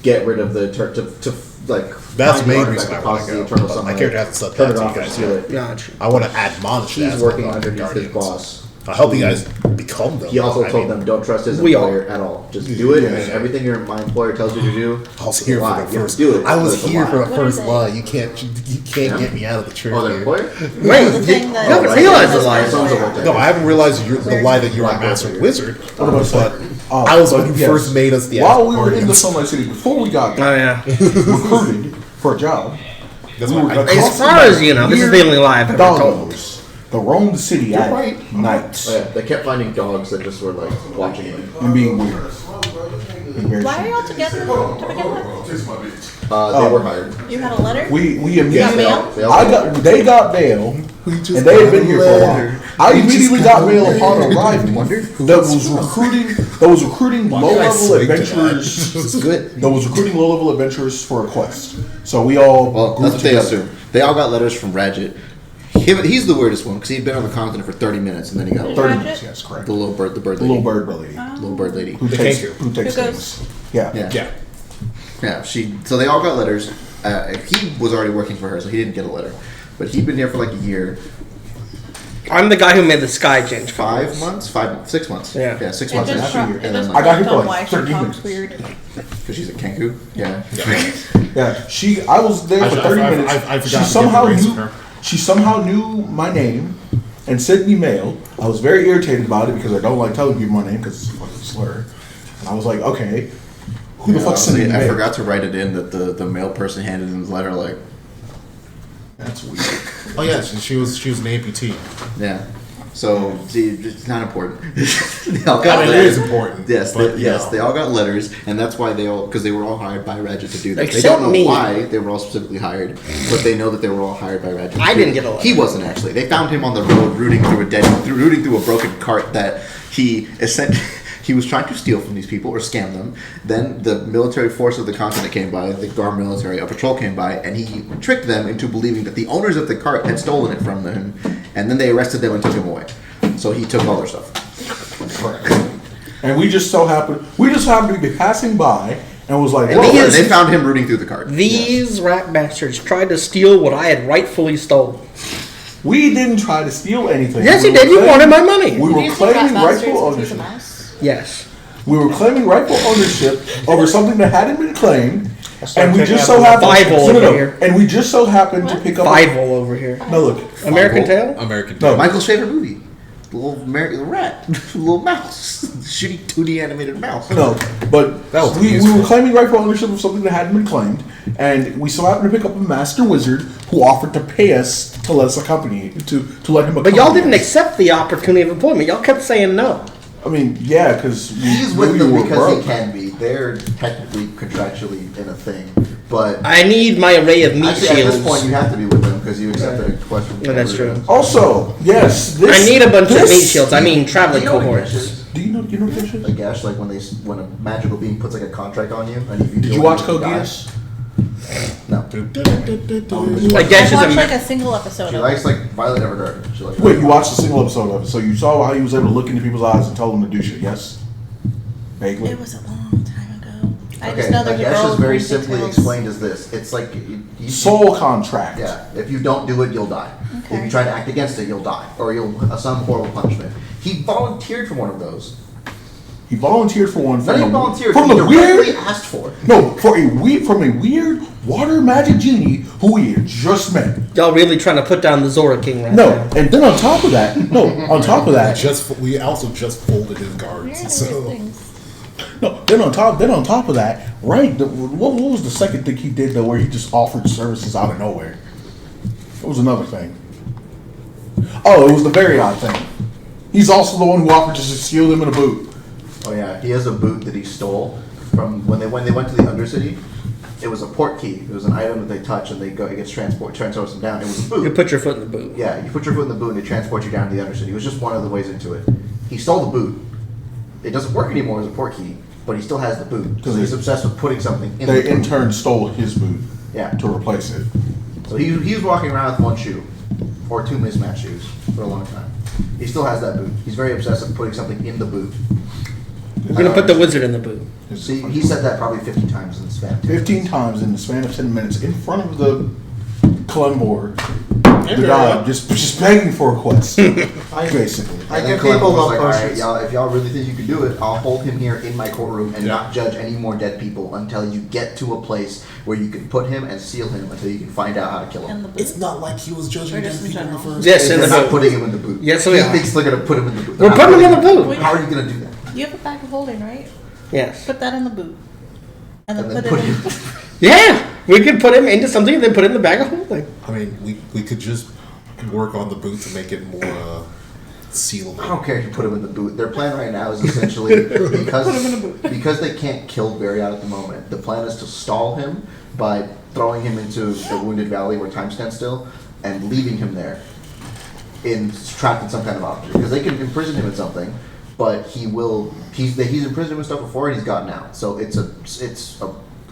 get rid of the to like. That's find the main artifact reason I that wanna causes the go, eternal but my sunlight, character hasn't said turn that it to you off and guys steal yet. it. Gotcha. I want to admonish He's Asgard working underneath his Guardians. boss. I'll help you guys become them. He also I told mean, them, don't trust his We all- employer at all. Just do it, and then everything my employer tells you to do, I was it's a here lie. for You the have first. to do it. I was but it's a here for lie. the What first is it? lie. You can't get me out of the truth. Oh, the here. employer? Wait, The thing that- you haven't realized the lie. Sounds like No, I haven't realized the lie that you're a Black master Wizard. wizard. what am I saying? I was but when you yes. first made us the While we were in the Asgardians. Sunlight City, before we got Oh yeah. recruited for a job, That's we why were I- As far as you know, this is the only lie I've ever told. doggos that roamed the city at right. night Oh, yeah, they kept finding dogs that just were like watching them. and being weird. Being very Why are shitty. y'all together to begin with? They were hired. You had a letter? We Yeah, immediately. they all They got bail, and they had been here for a while. I immediately got bail upon arriving. That was recruiting low did I level swing to adventurers. It's good. That was recruiting low level adventurers for a quest. So we all Well, grouped that's what they together. assume. They all got letters from Radget. He's the weirdest one because he'd been on the continent for 30 minutes and then he got 30 Ratchet? minutes, yes, correct. the little bird, the bird The lady. little bird lady Little bird lady. who The takes kangaroo. who takes Who goes- things. Yeah. Yeah. Yeah. Yeah, so they all got letters. He was already working for her, so he didn't get a letter. But he'd been here for like a year. I'm the guy who made the sky change. 5 months? 6 months. Yeah. Yeah, 6 It months and just, a half a pro- year. it And just then, I got here for on like why she 30 talks minutes. weird. because she's a Kenku. Yeah. Yeah, I was there for 30 minutes. I forgot She to somehow get the knew. raise from her. She somehow knew my name and sent me mail. I was very irritated about it because I don't like telling people my name because it's a fucking slur. And I was like, okay, who the fuck's sending the I mail? forgot to write it in that the mail person handed him the letter. Like, That's weird. Oh yeah, she was an amputee. yeah. So see, it's not important. They all God, it letters. is important. Yes, but, yes, they all got letters, and that's why because they were all hired by Radget to do that. They Except don't know me. why they were all specifically hired, but they know that they were all hired by Radget. I didn't get a letter. He wasn't actually. They found him on the road rooting through a broken cart that he was trying to steal from these people or scam them. Then the military force of the continent came by, the Gar military, a patrol came by, and he tricked them into believing that the owners of the cart had stolen it from them, and then they arrested them and took him away. So he took all their stuff. And we just happened to be passing by and was like, And whoa, they found him rooting through the cart. These rat bastards tried to steal what I had rightfully stolen. we didn't try to steal anything. Yes, We you were did. You claiming- wanted my money. We Do were you think claiming Rat Bastards rightful is a ownership. Yes. We were claiming rightful ownership over something that hadn't been claimed, started and we picking just up so happened. Bible no, no, no. over here. And we just so happened to pick up. Bible over here. No, look. American Tail? American No. Tail. Michael's favorite movie. The little rat. The little mouse. Shitty 2D animated mouse. No, but That was we useful. were claiming rightful ownership of something that hadn't been claimed, and we so happened to pick up a master wizard who offered to pay us to let us accompany to let him. But y'all accompany didn't us. accept the opportunity of employment. Y'all kept saying no. I mean, yeah, because He's with them because he can be. They're technically contractually in a thing. But I need my array of meat actually, at shields. this point, you have to be with them because you accepted a question. Yeah, that's true. Also, yes, this. I need a bunch of this- meat shields. I mean, traveling You know what a cohorts. gash is? Do you know what this is? A gash, like when a magical being puts like a contract on you, and if you Did do you it, watch you Code die. Geass? No. I guess I it's watched a like a single episode She of likes like Violet Evergarden. She likes Wait, you watched a single episode of it, so you saw how he was able to look into people's eyes and tell them to do shit. Yes, vaguely. It was a long time ago. I Okay, just know there's a gash girl is with very green simply pigtails. explained as this. It's like you Soul contract. Yeah, if you don't do it, you'll die. If Okay. you try to act against it, you'll die, or you'll some horrible punishment. He volunteered for one of those. He volunteered for one. Not From even the, volunteered. from he the directly weird. asked for it. No, from a weird water magic genie who we had just met. Y'all really trying to put down the Zora King right No, now. and then on top of that, We also just folded his guards. Weird So things. then on top of that, right? What was the second thing he did though, where he just offered services out of nowhere? It was another thing. Oh, it was the very odd thing. He's also the one who offered to just steal them in a boot. Oh yeah, he has a boot that he stole from when they went to the Undercity. It was a port key. It was an item that they touch and it gets transports them down. It was a boot. You put your foot in the boot. Yeah, you put your foot in the boot and it transports you down to the Undercity. It was just one of the ways into it. He stole the boot. It doesn't work anymore as a port key, but he still has the boot. Because he's obsessed with putting something in the They boot. in turn stole his boot. Yeah. To replace it. So he was walking around with one shoe, or two mismatched shoes, for a long time. He still has that boot. He's very obsessed with putting something in the boot. We're gonna put the wizard in the boot. See, he said that probably 50 times in the span. 15 times in the span of 10 minutes in front of the Clembor. The guy just begging for a quest. Basically. I give Clem people was love like, all right, potions. y'all, if y'all really think you can do it, I'll hold him here in my courtroom and not judge any more dead people until you get to a place where you can put him and seal him until you can find out how to kill him. In the boot. it's not like he was judging Or dead just in people in the general? first. Yes, in They're the not boot. putting him in the boot. Yes, he we are. thinks they're going to put him in the boot. We're They're putting not him in the putting boot. How are you going to do that? You have a bag of holding, right? Yes. Put that in the boot. And then, And then put put it in. him. Yeah, we could put him into something and then put it in the bag of holding. I mean, we could just work on the boot to make it more I sealable. don't care if you put him in the boot. Their plan right now is essentially because they can't kill Variat at the moment. The plan is to stall him by throwing him into the Wounded Valley where time stands still and leaving him there, trapped in some kind of object. Because they can imprison him in something, but he's imprisoned him and stuff before and he's gotten out. So it's a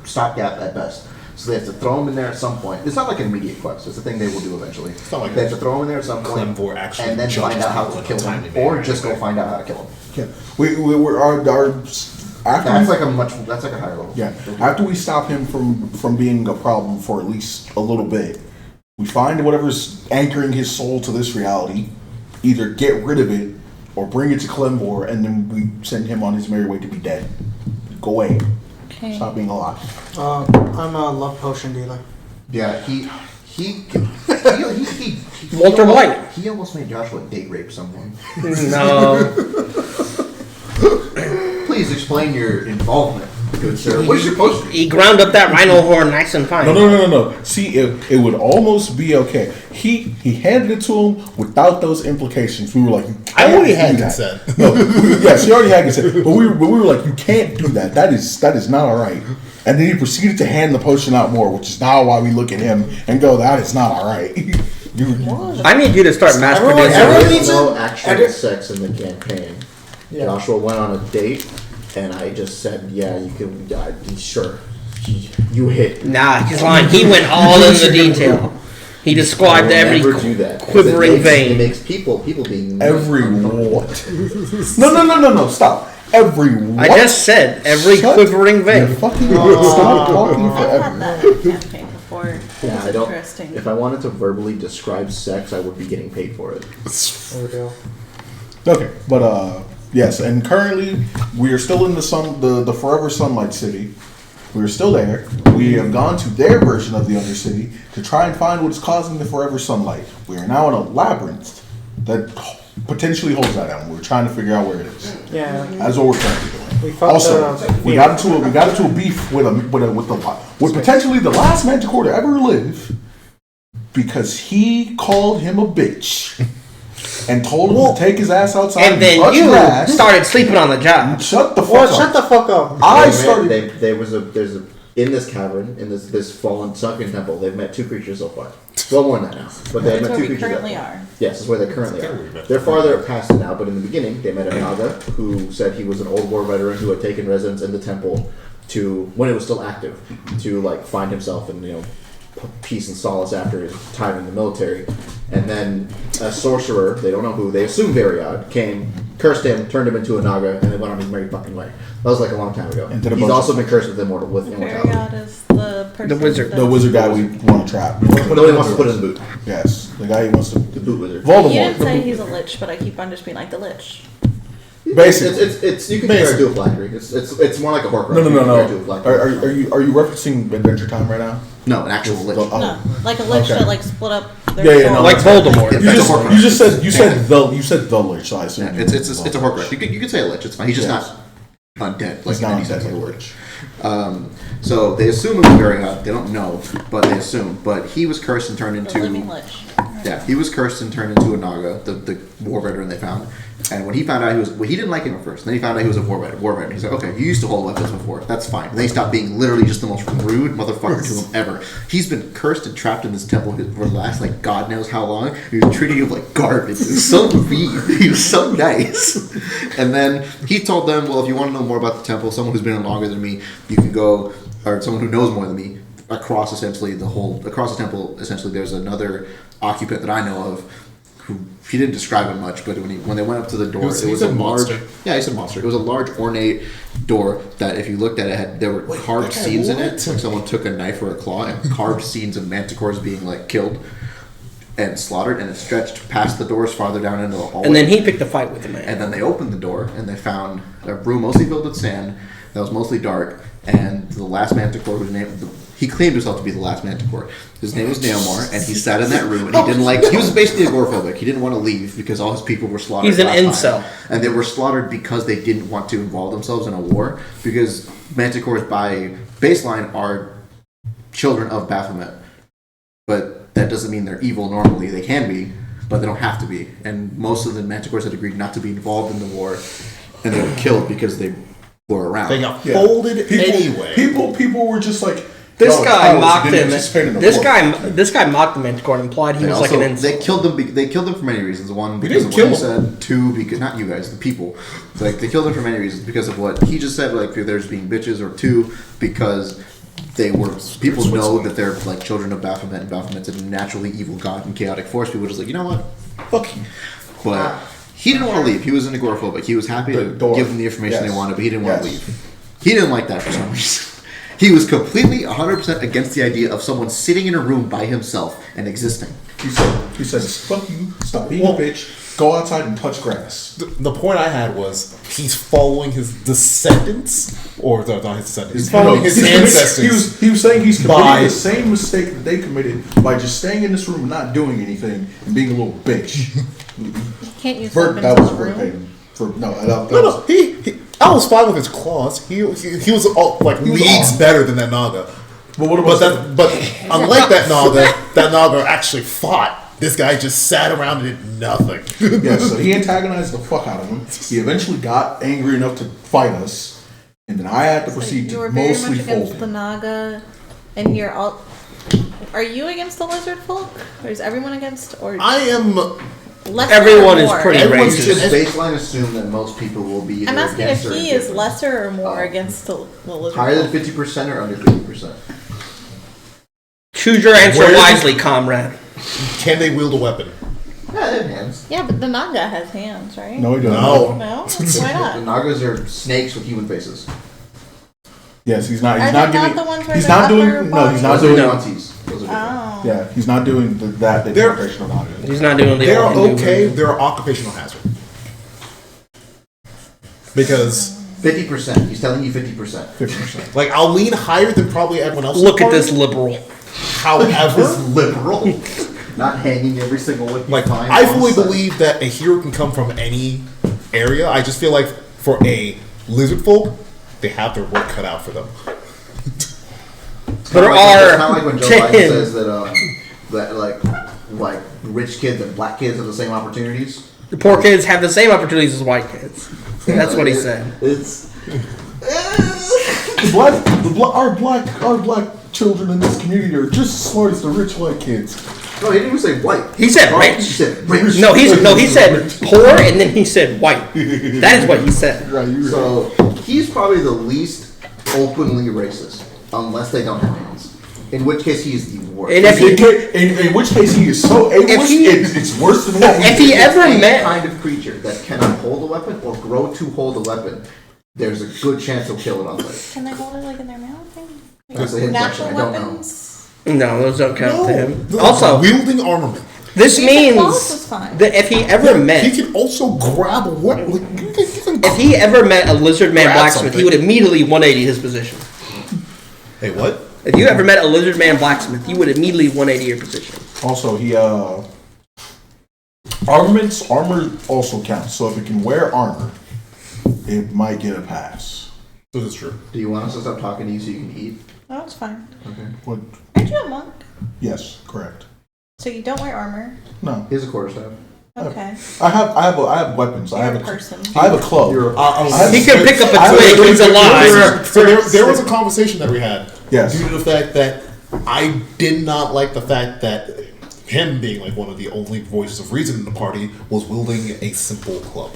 stopgap at best. So they have to throw him in there at some point. It's not like an immediate quest. It's a thing they will do eventually. It's not like they have to throw him in there at some point Clemvor actually and then find judges out how people to in a kill him, timely manner or just go anyway. find out how to kill him. Yeah. We're after That's like a higher level. yeah. After we stop him from being a problem for at least a little bit, we find whatever's anchoring his soul to this reality, either get rid of it or bring it to Clembor, and then we send him on his merry way to be dead. Go away. Okay. Stop being alive. I'm a love potion dealer. Yeah, he Walter White. He almost made Joshua date rape someone. No. please explain your involvement, good sir? What is your post? He ground up that rhino horn nice and fine. No. See, it would almost be okay. He handed it to him without those implications. We were like, you can't I already do had that. consent. No, yes, he already had consent. But we were like, you can't do that. That is not all right. And then he proceeded to hand the potion out more, which is now why we look at him and go, that is not all right. I need you to start mass producing. everyone There needs is no to- actual every- sex in the campaign. Yeah. Joshua went on a date, and I just said, "Yeah, you can. Sure, you hit." Nah, he's lying. He went all in the detail. He I described will every never do that. quivering It vein. makes people being Every what? No, stop. Every what? I just said every Shut quivering your vein. fucking stop talking I've had forever. that campaign before. Yeah, It's I don't. interesting. If I wanted to verbally describe sex, I would be getting paid for it. Okay, but yes, and currently we are still in the Forever Sunlight City. We are still there. We have gone to their version of the Undercity to try and find what is causing the Forever Sunlight. We are now in a labyrinth that potentially holds that out. We're trying to figure out where it is. Yeah. That's what we're currently doing. We fought Also, the- we got into a beef with potentially the last Manticore to ever live because he called him a bitch and told him to take his ass outside And then touch you grass. started sleeping on the job. Shut the fuck Well, up. shut the fuck up. I started. There's a in this cavern, in this fallen sunken temple. They've met two creatures so far. Well, more than that now, but they've That's met where two we creatures. currently that far. are. Yes, that's where they currently are. They're farther past it now, but in the beginning, they met a Naga who said he was an old war veteran who had taken residence in the temple to, when it was still active, to like find himself and peace and solace after his time in the military. And then a sorcerer, they don't know who, they assume Variod, came, cursed him, turned him into a Naga, and then went on his merry fucking way. That was like a long time ago. And did a He's bunch also of- been cursed with immortality. Variod is the person. The wizard. The wizard guy we want to trap. Nobody wants to put in the boot. Yes, the guy he wants to. The boot wizard. He didn't Voldemort. say he's a lich, but I keep on just being like the lich. Basically. It's you can compare it to a flattery. It's more like a Horcrux. No. You can compare it to a flattery. Are you referencing Adventure Time right now? No, an actual lich. Oh. No, like a lich Okay. that like split up their Yeah, soul. no, Like Voldemort. You just said the lich, so I assume Yeah, it's a Horcrux. You could say a lich. It's fine. He's just Yes. not undead. Like He's in not any undead, sense of the he's a word. lich. So they assume it was Variod. They don't know, but they assume. But he was cursed and turned The living into. lich. Yeah, he was cursed and turned into a Naga, the war veteran they found. And when he found out he didn't like him at first. Then he found out he was a war veteran. He's like, okay, you used to hold weapons before. That's fine. And then he stopped being literally just the most rude motherfucker to him ever. He's been cursed and trapped in this temple for the last, like, God knows how long. He was treating him like garbage. He was so mean. He was so nice. And then he told them, well, if you want to know more about the temple, someone who's been in longer than me, you can go, or someone who knows more than me, across the temple, essentially there's another occupant that I know of who he didn't describe him much, but when they went up to the door, it was a large. monster. Yeah, he's a monster. It was a large, ornate door that, if you looked at it, there were carved scenes in it. Like someone took a knife or a claw and carved scenes of manticores being like killed and slaughtered, and it stretched past the doors farther down into the hallway. And then he picked a fight with the man. And then they opened the door and they found a room mostly filled with sand that was mostly dark. And the last manticore, whose name he claimed himself to be the last manticore. His name was Neomar, and he sat in that room. And he didn't like. He was basically agoraphobic. He didn't want to leave because all his people were slaughtered. He's an last time. incel. And they were slaughtered because they didn't want to involve themselves in a war. Because manticores, by baseline, are children of Baphomet, but that doesn't mean they're evil. Normally, they can be, but they don't have to be. And most of the manticores had agreed not to be involved in the war, and they were killed because they were around. They got folded anyway. People were just like, This "Yo, guy Carlos mocked didn't him. participate in the This war." guy mocked the Manticore and implied he They was also, like an incel. they killed them. They killed them for many reasons. One, because didn't of what he kill said. Two, because not you guys, the people. Like they killed them for many reasons because of what he just said. Like there's being bitches, or two, because they were people know that they're like children of Baphomet, and Baphomet's a naturally evil god and chaotic force. People were just like, you know what, fuck you. But he didn't want to leave. He was an agoraphobic. He was happy to give them the information they wanted, but he didn't want to leave. He didn't like that for some reason. He was completely 100% against the idea of someone sitting in a room by himself and existing. He said, fuck you, stop being a bitch, go outside and touch grass. The point I had was he's following his descendants, or not his descendants. He's No, following his ancestors. He was saying he's committing by- the same mistake that they committed by just staying in this room and not doing anything and being a little bitch. Can't use Vert, weapons that in was the Vert room. Payton. No, that No, was, he I was fine with his claws. He was like leagues awesome. better than that Naga. But what about But unlike that Naga actually fought. This guy just sat around and did nothing. Yeah, so he antagonized the fuck out of him. He eventually got angry enough to fight us, and then I had to proceed You to were very mostly much against fold the him. Naga, and you're all. Are you against the lizard folk? Or is everyone against? Or I am. lesser Everyone or is more? pretty Everyone's racist. Just baseline assume that most people will be either I'm asking if against or he is indifferent. lesser or more against the lizard Higher than folk. 50% or under 50%? Choose your answer Where- wisely, comrade. Can they wield a weapon? Yeah, they have hands. Yeah, but the Naga has hands, right? No, he doesn't. No. No? Why The not? Nagas are snakes with human faces. Yes, he's not. Are He's they not not giving. the ones where He's the not doing. upper No, he's not Those are doing. nuances. Those are different. Oh. Yeah, he's not doing that. The They're- interpretation of Naga. He's not doing the They're all Hindu okay. version. They're occupational hazard. Because 50%. He's telling you 50%. 50%. like I'll lean higher than probably everyone else. in Look the at this party. liberal. However, Liberal. Not hanging every single one. he like finds I on fully site. believe that a hero can come from any area. I just feel like for a lizard folk, they have their work cut out for them. There It's are kind of like when Joe 10. Biden says that like rich kids and black kids have the same opportunities. The poor kids have the same opportunities as white kids. That's what he said. It's Our black children in this community are just as smart as the rich white kids. no, he didn't even say white. He said He rich. said rich. No, he said poor, and then he said white. That is what he said. Right, you're right. So he's probably the least openly racist, unless they don't have hands. In which case, he is the worst. And if he, In which case he is so ableist, he- it's worse than what we if he did. ever Any met, kind of creature that cannot hold a weapon or grow to hold a weapon, there's a good chance he'll kill it on sight. Can they hold it like in their mouth? That's a hidden question. Natural I don't know. weapons? no, those don't count to him. No, Also, wielding armament. this Basic claws means was fine. that if he ever met, He can also grab a weapon. Like, you can if he ever met a lizard man Grab blacksmith, he something. would immediately 180 his position. Hey, what? If you ever met a lizard man blacksmith, you would immediately 180 your position. Also, armor also counts. So if it can wear armor, it might get a pass. This is true. Do you want us to stop talking to you so you can eat? Oh, it's fine. Okay. What? Aren't you a monk? Yes, correct. So you don't wear armor? No, Here's a quarterstaff. Okay. I have weapons. I You're have a a person. I have a club. You're a- I have He can pick up a I have twig. He's alive. So there was a conversation that we had. Yes. Due to the fact that I did not like the fact that him being like one of the only voices of reason in the party was wielding a simple club.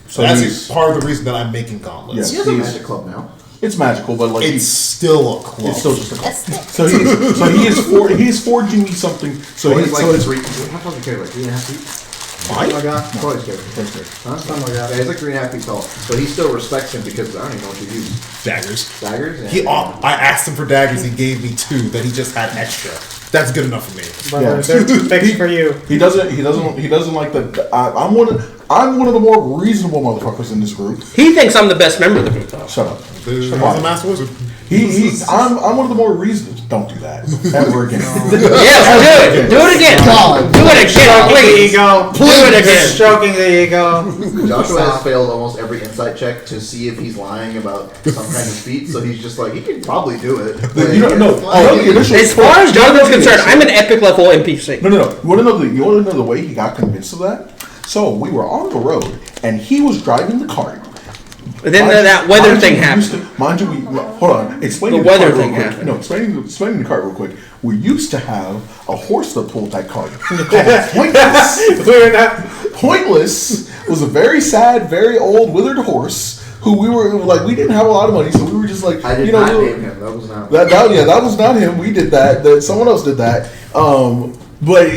So he's- that's part of the reason that I'm making gauntlets. Yes. He has a He's- magic club now. It's magical, but like It's still a club. it's still just a club. A stick. So he is forging me something. So He's he's like so it's 3. How tall is he carry? Like 3.5 feet? Fine. Oh my god. Probably scary. Huh? Something like that. Yeah, he's like 3.5 feet tall. But he still respects him because I don't even know what to use. Daggers. Daggers? Yeah. I asked him for daggers. He gave me 2. Then he just had extra. That's good enough for me. Brother, Yeah. they're fixed for you. He doesn't like the. I'm one of the more reasonable motherfuckers in this group. He thinks I'm the best member of the group, though. Shut up. He's a master wizard. I'm one of the more reasonable. Don't do that ever again. Yes, do it. Do it again. Do it again, Stroking the please. ego. Do it again. Stroking the ego. Joshua has failed almost every insight check to see if he's lying about some kind of feat, so he's just like, he can probably do it. Like, You don't know. The initial- As far as Jonathan's concerned, I'm an epic level NPC. No. You want to know the way he got convinced of that? So we were on the road, and he was driving the cart. But then that weather thing happened. Mind you, hold on. Explaining The weather cart real thing quick. happened. No, explaining the cart real quick. We used to have a horse that pulled that cart. Pointless. We're not. Pointless was a very sad, very old, withered horse who we were like. We didn't have a lot of money, so we were just like, I did you know, not we were- name him. That was not. that was not him. We did that. That someone else did that. But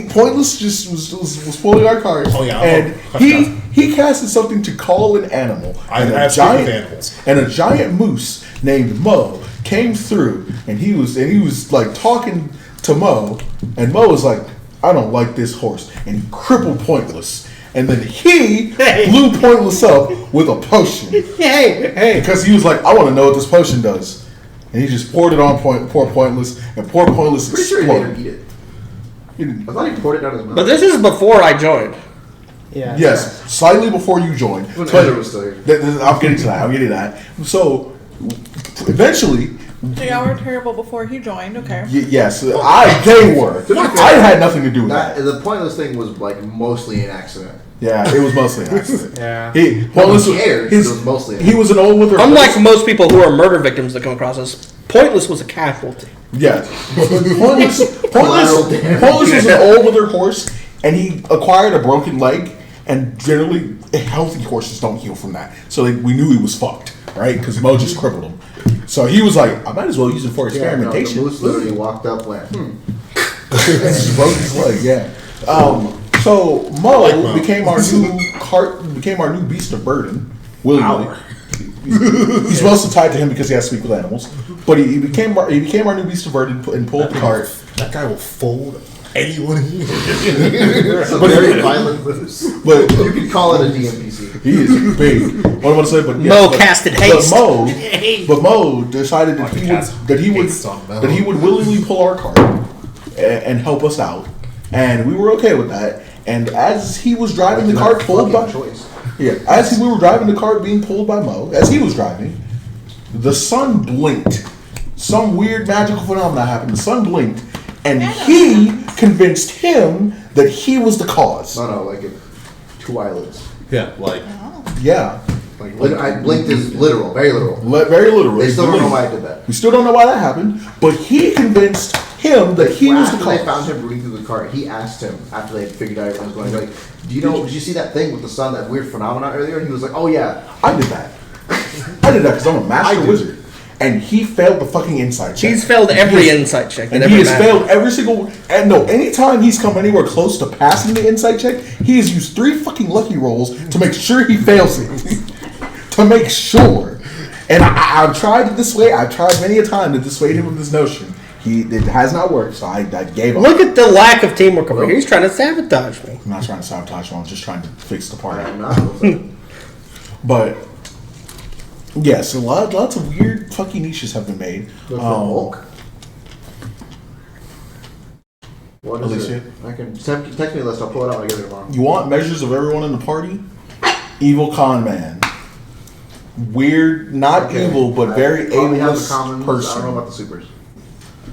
Pointless just was pulling our cart. Oh, yeah, and I'll- he casted something to call an animal. I And a have giant speak of animals. and a giant moose named Mo came through, and he was like talking to Mo, and Mo was like, "I don't like this horse," and he crippled Pointless. And then he blew Pointless up with a potion. Hey. Because he was like, I want to know what this potion does. And he just poured it on poor Pointless, and poor Pointless Pretty sure he made him exploded. eat it. I thought he poured it down his mouth. But this is before I joined. Yeah. Yes, slightly before you joined. When But- Ezra was still here. I'm getting to that. I'm getting to that. So, eventually, So y'all were terrible before he joined. Okay. yes, they were. I had nothing to do with that. The pointless thing was like mostly an accident. Yeah, it was mostly an accident. Yeah. Pointless Who cares? his- It was mostly an he was an old wither. Unlike most people who are murder victims that come across us, Pointless was a casualty. Yes. Pointless Collateral damage. was an old wither horse, and he acquired a broken leg. And generally, healthy horses don't heal from that. So we knew he was fucked, right? Because Mo just crippled him. So he was like, I might as well use it for experimentation. No, the moose literally walked up, went, Just broke his leg, yeah. So Mo became our new beast of burden, willingly. He's supposed to tie to him because he has to speak with animals, but he became our new beast of burden and pulled the cart. That guy will fold anyone here. it's a very violent moose. But You could call it a DMPC. he is big. What am I going to say? But Mo casted haste. But Mo decided that he would willingly pull our cart and help us out, and we were okay with that. And as he was driving the cart pulled by we were driving the cart being pulled by Mo, as he was driving, the sun blinked. Some weird magical phenomenon happened. The sun blinked, and he convinced him that he was the cause. No, like 2 eyelids. Yeah, like Yeah. I blinked is literal, very literal. Very literal. They still don't know why I did that. We still don't know why that happened, but he convinced him that he was the After they cause. found him rooting through the cart, he asked him after they had figured out everything was going. Like, did you see that thing with the sun, that weird phenomenon earlier? And he was like, oh yeah, I did that. I did that because I'm a master wizard. And he failed the fucking insight check. He's failed every insight check. And he has failed every single. And no, anytime he's come anywhere close to passing the insight check, he has used 3 fucking lucky rolls to make sure he fails it. To make sure. And I've tried it this way. I've tried many a time to dissuade him of this notion. It has not worked, so I gave up. Look at the lack of teamwork over here. He's trying to sabotage me. I'm not trying to sabotage him. I'm just trying to fix the party. I'm not. But yes, lots of weird fucking niches have been made. Look for Hulk. What is Alicia? it? I can text me a list. I'll pull it out when I get it tomorrow. You want measures of everyone in the party? Evil con man. Weird, not evil, but very we have the aimless commons. person. I don't know about the supers.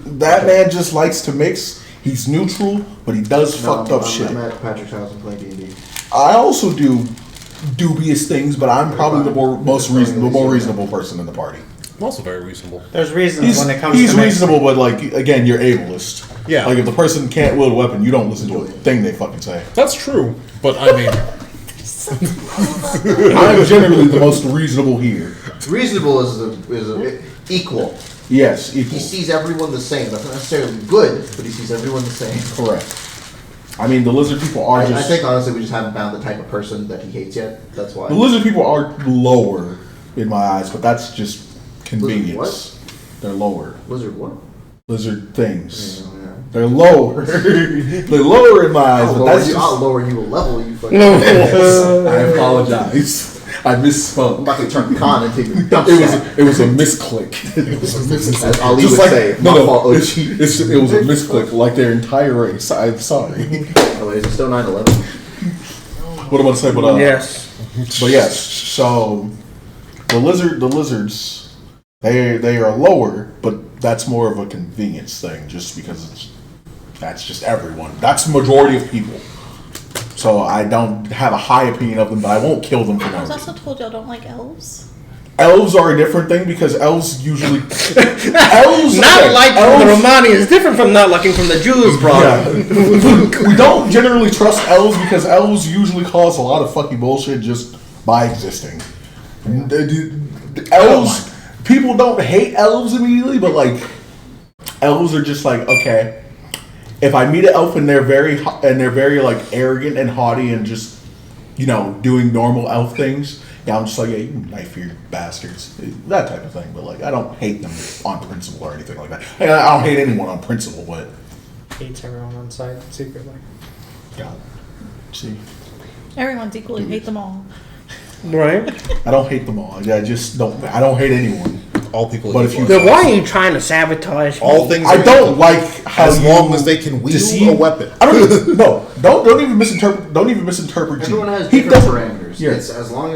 That man just likes to mix. He's neutral, but he does fucked up shit. I'm at Patrick's house and playing D&D. I also do dubious things, but I'm probably the more reasonable person in the party. I'm also very reasonable. There's reasons when it comes He's to reasonable, but like again, you're ableist. Yeah. Like if the person can't wield a weapon, you don't listen to a thing they fucking say. That's true, but I mean, I'm generally the most reasonable here. Reasonable is equal. Yes, equal. He sees everyone the same. That's not necessarily good, but he sees everyone the same. Correct. I mean, the lizard people are I just. think honestly, we just haven't found the type of person that he hates yet. That's why. The lizard people are lower in my eyes, but that's just convenience. Lizard They're lower. Lizard what? Lizard things. Yeah. They're lower. They're lower in my eyes, but that's just. I'll lower you a level. You fucking. I apologize. I misspoke. I'm about to turn con and take your dump It was a misclick. It was a misclick. I'll even say, my fault, OG. it was a misclick, like their entire race. I'm sorry. Oh, wait, is it still 9/11? What am I to say? But Yes. But yes. So the lizards, they are lower, but that's more of a convenience thing, just because that's just everyone. That's the majority of people. So I don't have a high opinion of them, but I won't kill them for no I was reason. also told y'all don't like elves. Elves are a different thing because elves usually Not liking from the Romani is different from not liking from the Jews, bro. Yeah. We don't generally trust elves because elves usually cause a lot of fucking bullshit just by existing. Elves, people don't hate elves immediately, but like elves are just like, okay, if I meet an elf and they're very like arrogant and haughty and just, you know, doing normal elf things, yeah, I'm just like, yeah, you knife your bastards, that type of thing. But like, I don't hate them on principle or anything like that. I don't hate anyone on principle, but hates everyone on site secretly. God, see, Everyone's equally hate them all. Right? I don't hate them all. I just don't. I don't hate anyone. all people. But if you- Then why are you trying to sabotage me? all things, I don't like how as you long as they can wield deceive- a weapon. I don't even misinterpret. Don't even misinterpret. G. Everyone has He different doesn't- parameters. Yes. It's as long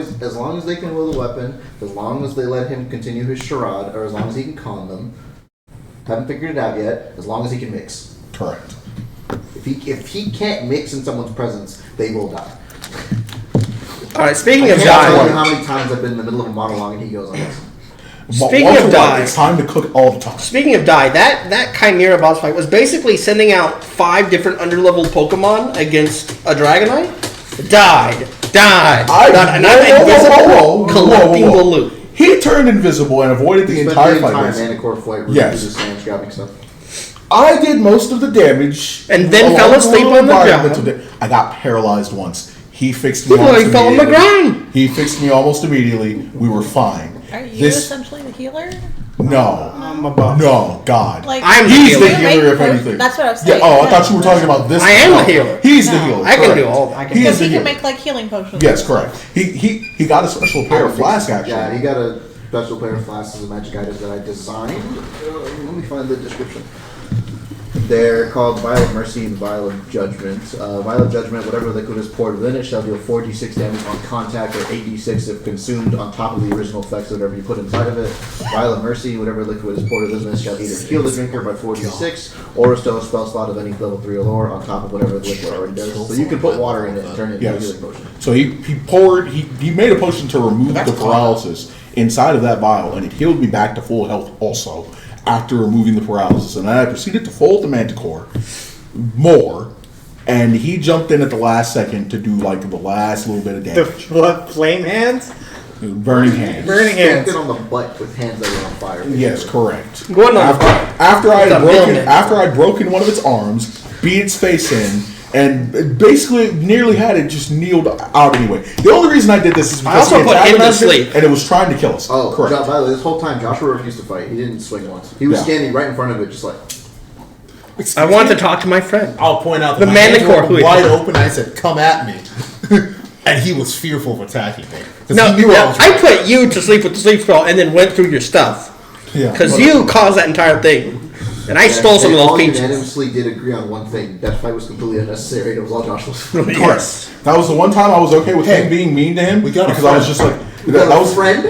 as they can wield a weapon, as long as they let him continue his charade, or as long as he can con them. Haven't figured it out yet. As long as he can mix. Correct. If he can't mix in someone's presence, they will die. All right, speaking I of can't tell you dying, how many times I've been in the middle of a monologue and he goes on this. Speaking Walter of White, die. it's time to cook all the time. speaking of die, that Chimera boss fight was basically sending out 5 different underleveled Pokemon against a Dragonite. Died. And I'm invisible, collecting the loot. He turned invisible and avoided the He spent entire the entire fight. Manicore flight route Yes. through the sands grabbing stuff. I did most of the damage, And then along fell the asleep little on the environmental job. I got paralyzed once. He fixed me. He almost fell on the immediately. ground. He fixed me almost immediately. We were fine. Are you essentially the healer? No, I'm a buff. no, God. Like I'm the He's the healer. healer, if Make- anything. That's what I was Yeah. saying. Oh, I thought you were talking about this. I am No. the healer. He's the No. healer. I can do correct. all that. I can He Because is the he can healer. make like healing potions. Yes, correct. He got a special pair of flask actually. Yeah, he got a special pair of flasks as a magic item that I designed. Let me find the description. They're called Vial of Mercy and Vial of Judgment. Vial of Judgment, whatever liquid is poured within it, shall deal 4d6 damage on contact or 8d6 if consumed on top of the original effects of whatever you put inside of it. Vial of Mercy, whatever liquid is poured within it, shall either heal the drinker by 4d6 or restore a spell slot of any level 3 or lower on top of whatever the liquid already does. So you can put water in it and turn it into a Yes. healing potion. So he made a potion to remove the paralysis inside of that vial, and it healed me back to full health also after removing the paralysis. And then I proceeded to fold the Manticore more, and he jumped in at the last second to do like the last little bit of The damage. what? Flame hands? Burning hands. Burning Stamped hands. it on the butt with hands that were on fire. Yes, correct. Going on the After It's a millman. I'd broken one of its arms, beat its face in, and basically nearly had it just kneeled out anyway. The only reason I did this is because also he put him to antagonized it, sleep. and it was trying to kill us. Oh, correct. By the way, this whole time Joshua refused to fight. He didn't swing once. He was Yeah. standing right in front of it, just like. I want to talk to my friend. I'll point out The that my hands Manticore were who- wide open. I said, "Come at me," and he was fearful of attacking me. 'Cause No, he knew I was I right. put you to sleep with the sleep spell and then went through your stuff. Yeah. Because you caused that entire thing. And I stole some of They those all peaches. unanimously did agree on one thing. That fight was completely unnecessary. It was all Joshua's. Yes. That was the one time I was okay with him being mean to him. we got a because I was friend. just like You that, got a was friend?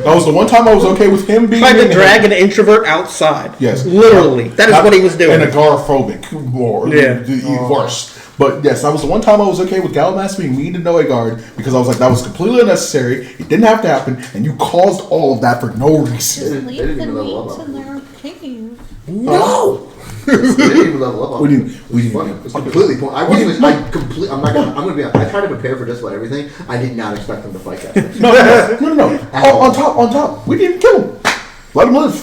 That was the one time I was okay with him being Tried mean to to drag him. an introvert outside. Yes. Literally. That is Not- what he was doing. And agoraphobic, more Yeah. worse. But yes, that was the one time I was okay with Galamax being mean to Noegard because I was like, that was completely unnecessary. It didn't have to happen, and you caused all of that for no reason. Just They leave didn't the even level meat up. in their cave. No. They didn't even level up on We it. didn't- we It was didn't. funny. It was completely point. I'm gonna be honest. I tried to prepare for just about everything. I did not expect them to fight that. No. On top, we didn't kill him. Let him live.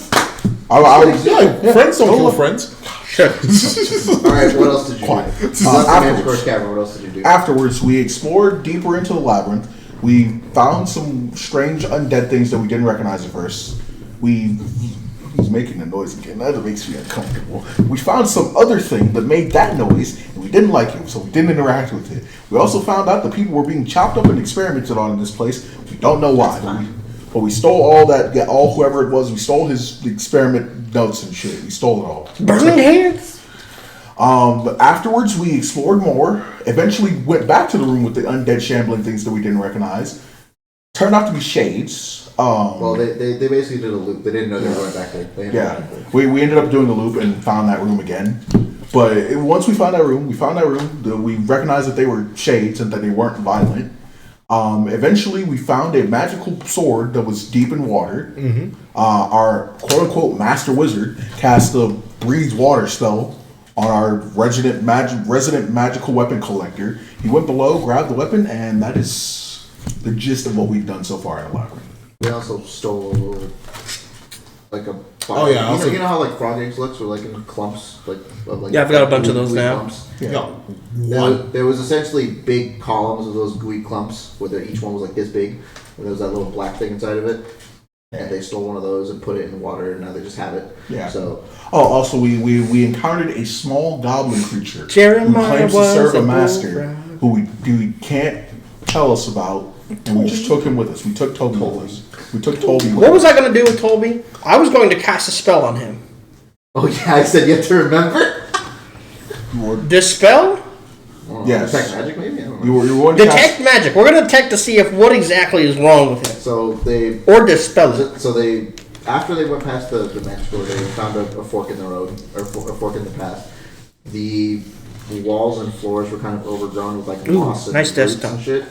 Friends don't kill friends. Sure. Alright, what else did you Quiet. do? Afterwards. Manticore's Cavern, what else did you do? Afterwards, we explored deeper into the labyrinth. We found some strange undead things that we didn't recognize at first. He's making a noise again. That makes me uncomfortable. We found some other thing that made that noise, and we didn't like it, so we didn't interact with it. We also found out that people were being chopped up and experimented on in this place. We don't know why, but we stole all that. Yeah, all whoever it was, we stole his experiment notes and shit. We stole it all. Burning hands? But afterwards, we explored more. Eventually, went back to the room with the undead shambling things that we didn't recognize. Turned out to be shades. Well, they basically did a loop. They didn't know they were going back there. They ended up Yeah, back there. we ended up doing the loop and found that room again. But once we found that room, we recognized that they were shades and that they weren't violent. Eventually, we found a magical sword that was deep in water. Our quote-unquote master wizard cast a breathe water spell on our resident magical weapon collector. He went below, grabbed the weapon, and that is the gist of what we've done so far in the labyrinth. We also stole like a. Oh, yeah, also- you know how like frog eggs looks, or like in clumps, like of like. Yeah, I've got a bunch of those gooey now. Clumps. Yeah. There was essentially big columns of those gooey clumps, where each one was like this big, and there was that little black thing inside of it. And they stole one of those and put it in the water, and now they just have it. Yeah. So Oh, also we encountered a small goblin creature Jeremiah who claims to was serve a a master bull who we can't tell us about And we just took him with us. We took Toby with us. We took Toby with What was us. I going to do with Toby? I was going to cast a spell on him. Oh yeah, I said you have to remember. Dispel? Yes. Detect magic, maybe. I don't know. You were going to Detect magic. We're going to detect to see if what exactly is wrong with him. So they Or dispel it. So they, after they went past the magic door, they found a fork in the road, or a fork in the path. The walls and floors were kind of overgrown with like moss and nice roots desktop. and shit.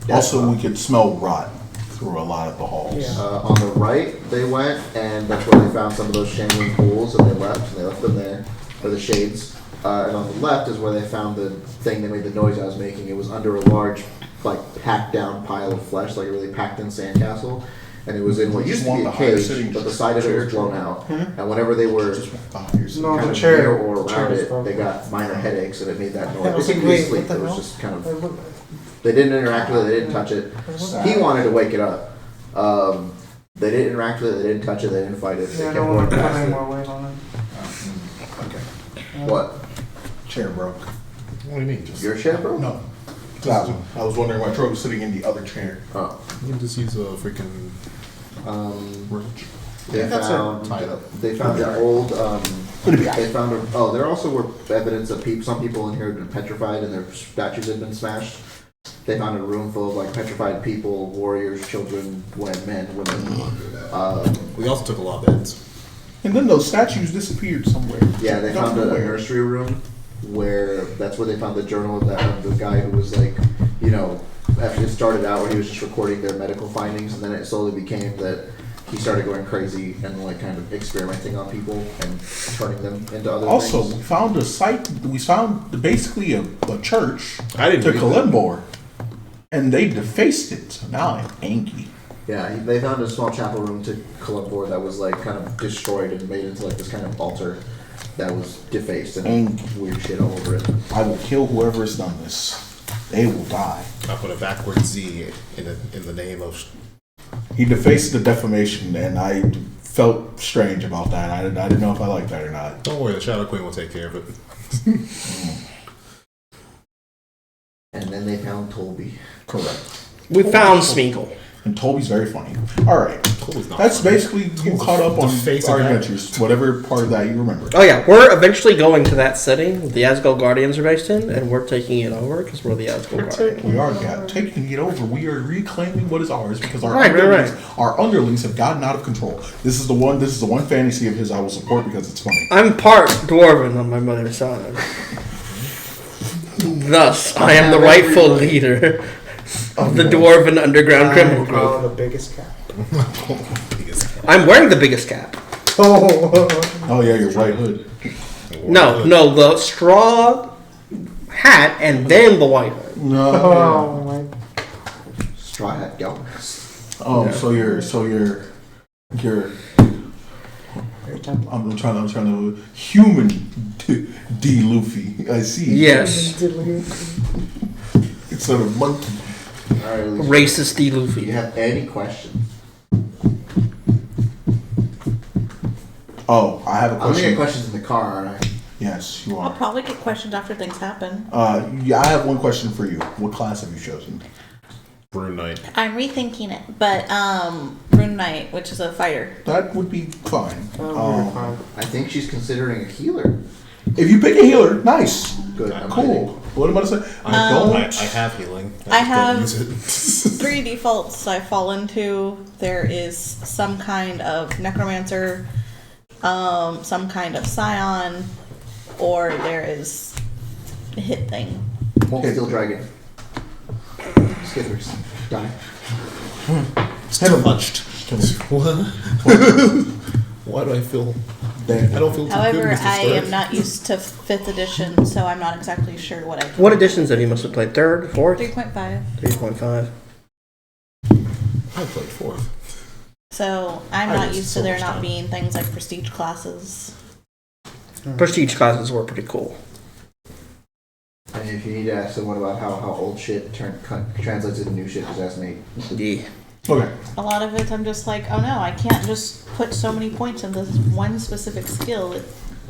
Also, we could smell rot through a lot of the halls. Yeah. On the right, they went, and that's where they found some of those shambling pools, and they left them there, or the shades. And on the left is where they found the thing that made the noise I was making. It was under a large, like, packed down pile of flesh, like a really packed in sandcastle. And it was in what used to be a cage, but the side of it was blown out. And whenever they were No, kind the of chair. near or The chair around was it, broken. they got minor headaches, and it made that I noise. was They like, couldn't wait, really sleep. what the It was hell? just kind of... They didn't interact with it. They didn't touch it. He wanted to wake it up. They didn't interact with it. They didn't touch it. They didn't fight it. They Yeah, I kept don't going want to put past any it. more weight on it. What? Chair broke. What do you mean? Just, Your shit, bro? No. That one. I was wondering why Troy was sitting in the other chair. Oh. you can just use a freaking wrench. They That's found. Tie it up. They found an old. It'll be They found a. Oh, there also were evidence of some people in here had been petrified and their statues had been smashed. They found a room full of like petrified people, warriors, children, men, women. We also took a lot of beds. And then those statues disappeared somewhere. Yeah, they Don't found know a where. nursery room where that's where they found the journal of the guy who was like, after it started out where he was just recording their medical findings, and then it slowly became that he started going crazy and like kind of experimenting on people and turning them into other Also, things. we found a site. We found basically a church I didn't to read Kalimbor, and they defaced it. So now I'm angry. Yeah, they found a small chapel room to Columbor that was like kind of destroyed and made into like this kind of altar that was defaced and weird shit all over it. I will kill whoever has done this. They will die. I put a backward Z in the name of. He defaced the defamation, and I felt strange about that. I didn't know if I liked that or not. Don't worry, the Shadow Queen will take care of it. And then they found Tolby. Correct. We found Smeagol. And Toby's very funny. All right. Toby's not That's funny. basically you caught up on the face our of that. adventures, whatever part of that you remember. Oh yeah, we're eventually going to that setting the Asgard Guardians are based in, and we're taking it over because we're the Asgard Guardians. We are taking it over. We are reclaiming what is ours because our Right. our underlings have gotten out of control. This is the one fantasy of his I will support because it's funny. I'm part dwarven on my mother's side. Thus, I am the rightful leader of the dwarven underground criminal group. Oh, the biggest cat. I'm wearing the biggest cap. Oh yeah, your white hood. No, the straw hat and then the white hood. No. Oh my. Straw Hat Galvin. Oh, so you're I'm trying to human D Luffy. I see. Yes, Instead of monkey. Alright, Alicia, racist D. do you Luffy. have any questions? Oh, I have a I'm gonna question. get questions in the car, aren't I? Yes, you I'll are. probably get questions after things happen. Yeah, I have one question for you. What class have you chosen? Rune Knight. I'm rethinking it, but Rune Knight, which is a fighter. That would be fine. I think she's considering a healer. If you pick a healer, nice. Good. I'm Cool. kidding. What am I to say? I have healing. I just have- don't use it. 3 defaults I fall into. There is some kind of necromancer, some kind of scion, or there is a hit thing. Steel Dragon. Skithers. Die. Still punched. What? Why do I feel? I don't feel too good, However, Mr. I Stark. am not used to 5th edition, so I'm not exactly sure what I. What editions have you must have played? Third, fourth, 3.5. 3.5. I played fourth. So I'm I not wasted used to so there much not time. being things like prestige classes. Prestige classes were pretty cool. And if you need to ask someone about how old shit translates into new shit, just ask me. Yeah. Okay. A lot of it, I'm just like, oh no, I can't just put so many points into this one specific skill.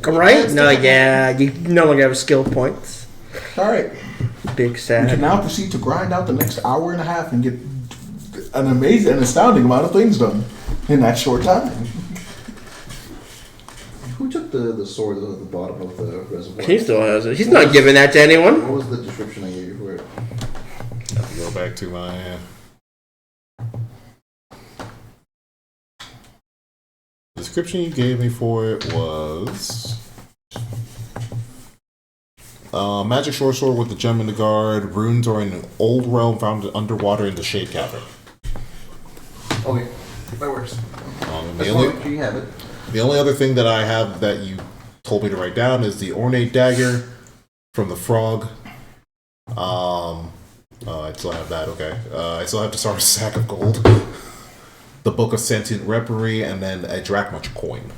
Right? does No, differently. yeah, you no longer have skill points. All right. Big We sad. can now proceed to grind out the next hour and a half and get an amazing, an astounding amount of things done in that short time. Who took the sword at the bottom of the reservoir? He still has it. He's not giving that to anyone. What was the description I gave you for it? I have to go back to my. The description you gave me for it was magic short sword with the gem in the guard. Runes are in an old realm found underwater in the Shade Cavern. Okay, that works. The only, You have it. the only other thing that I have that you told me to write down is the ornate dagger from the frog. I still have that. Okay. I still have to start a sack of gold. The Book of Sentient Reverie, and then a drachma coin.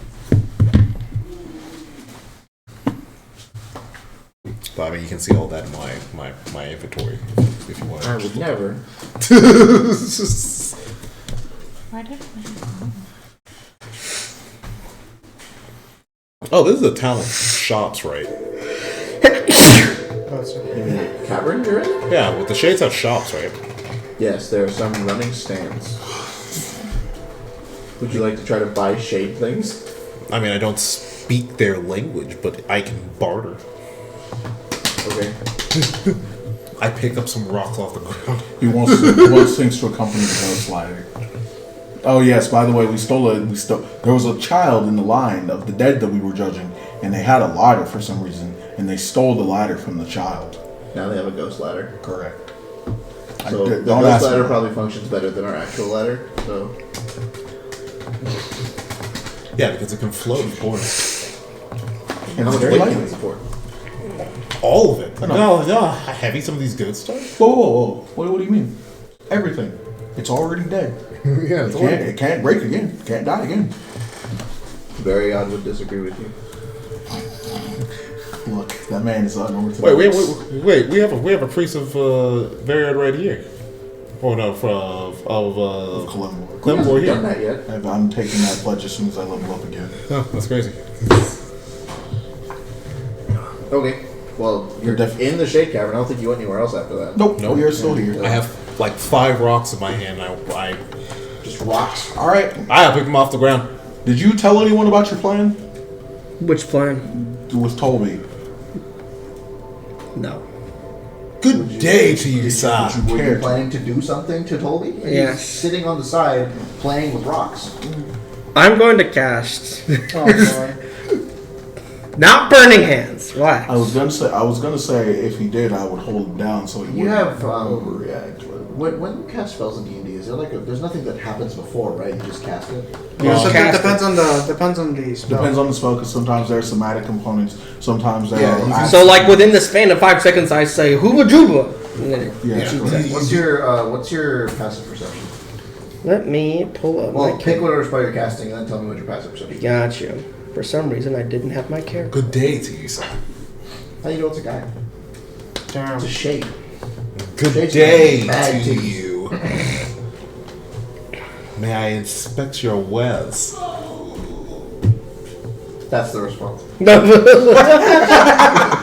But I mean, you can see all that in my inventory if you want. I would never. Why did Oh, this is the talent shops, right? Cavern you're in? Yeah, with the shades have shops, right? Yes, there are some running stands. Would you like to try to buy shade things? I mean, I don't speak their language, but I can barter. Okay. I pick up some rocks off the ground. He wants things to accompany the ghost ladder. Oh yes, by the way, we stole. There was a child in the line of the dead that we were judging, and they had a ladder for some reason, and they stole the ladder from the child. Now they have a ghost ladder. Correct. So the don't ghost ask ladder me. probably functions better than our actual ladder. So Yeah, because it can float, of course. And how it's much very weight can it lightweight. support? All of it. No. No, how heavy some of these goods stuff? Whoa. What do you mean? Everything. It's already dead. Yeah, It can't break again. Can't die again. Very odd would disagree with you. Look, that man is unorthodox. Wait. We have a priest of Variad right here. Oh no, of Columbia. Clembor Done here. that yet? I'm taking that pledge as soon as I level up again. Oh, that's crazy. Okay. Well, you're in the shade cavern. I don't think you went anywhere else after that. Nope. Nope. We are still here. I have like 5 rocks in my hand. I Just rocks. All right. I'll pick them off the ground. Did you tell anyone about your plan? Which plan? With Tolby. No. Good day to you, sir. Were you cared. planning to do something to Tolby? Yeah. He's sitting on the side playing with rocks. I'm going to cast. Oh, boy. Not burning hands. Why? I was gonna say if he did, I would hold him down so he You wouldn't have overreact. But when you cast spells in D&D, is there there's nothing that happens before, right? You just cast it. Yeah, so Cast it depends on the spell. depends on the spell because sometimes there are somatic components. Sometimes there Yeah, are. you can- So, like, within the span of 5 seconds, I say, Hooba Juba. And then- Yes, Yeah. correct. What's your passive perception? Let me pull up Well, my pick character. whatever spell you're casting, and then tell me what your passive perception is. Got you. For some reason, I didn't have my character. Good day to you, sir. How do you know it's a guy? Damn. It's a shade. Good Shades day have bad to taste. you. May I inspect your wares? That's the response. No.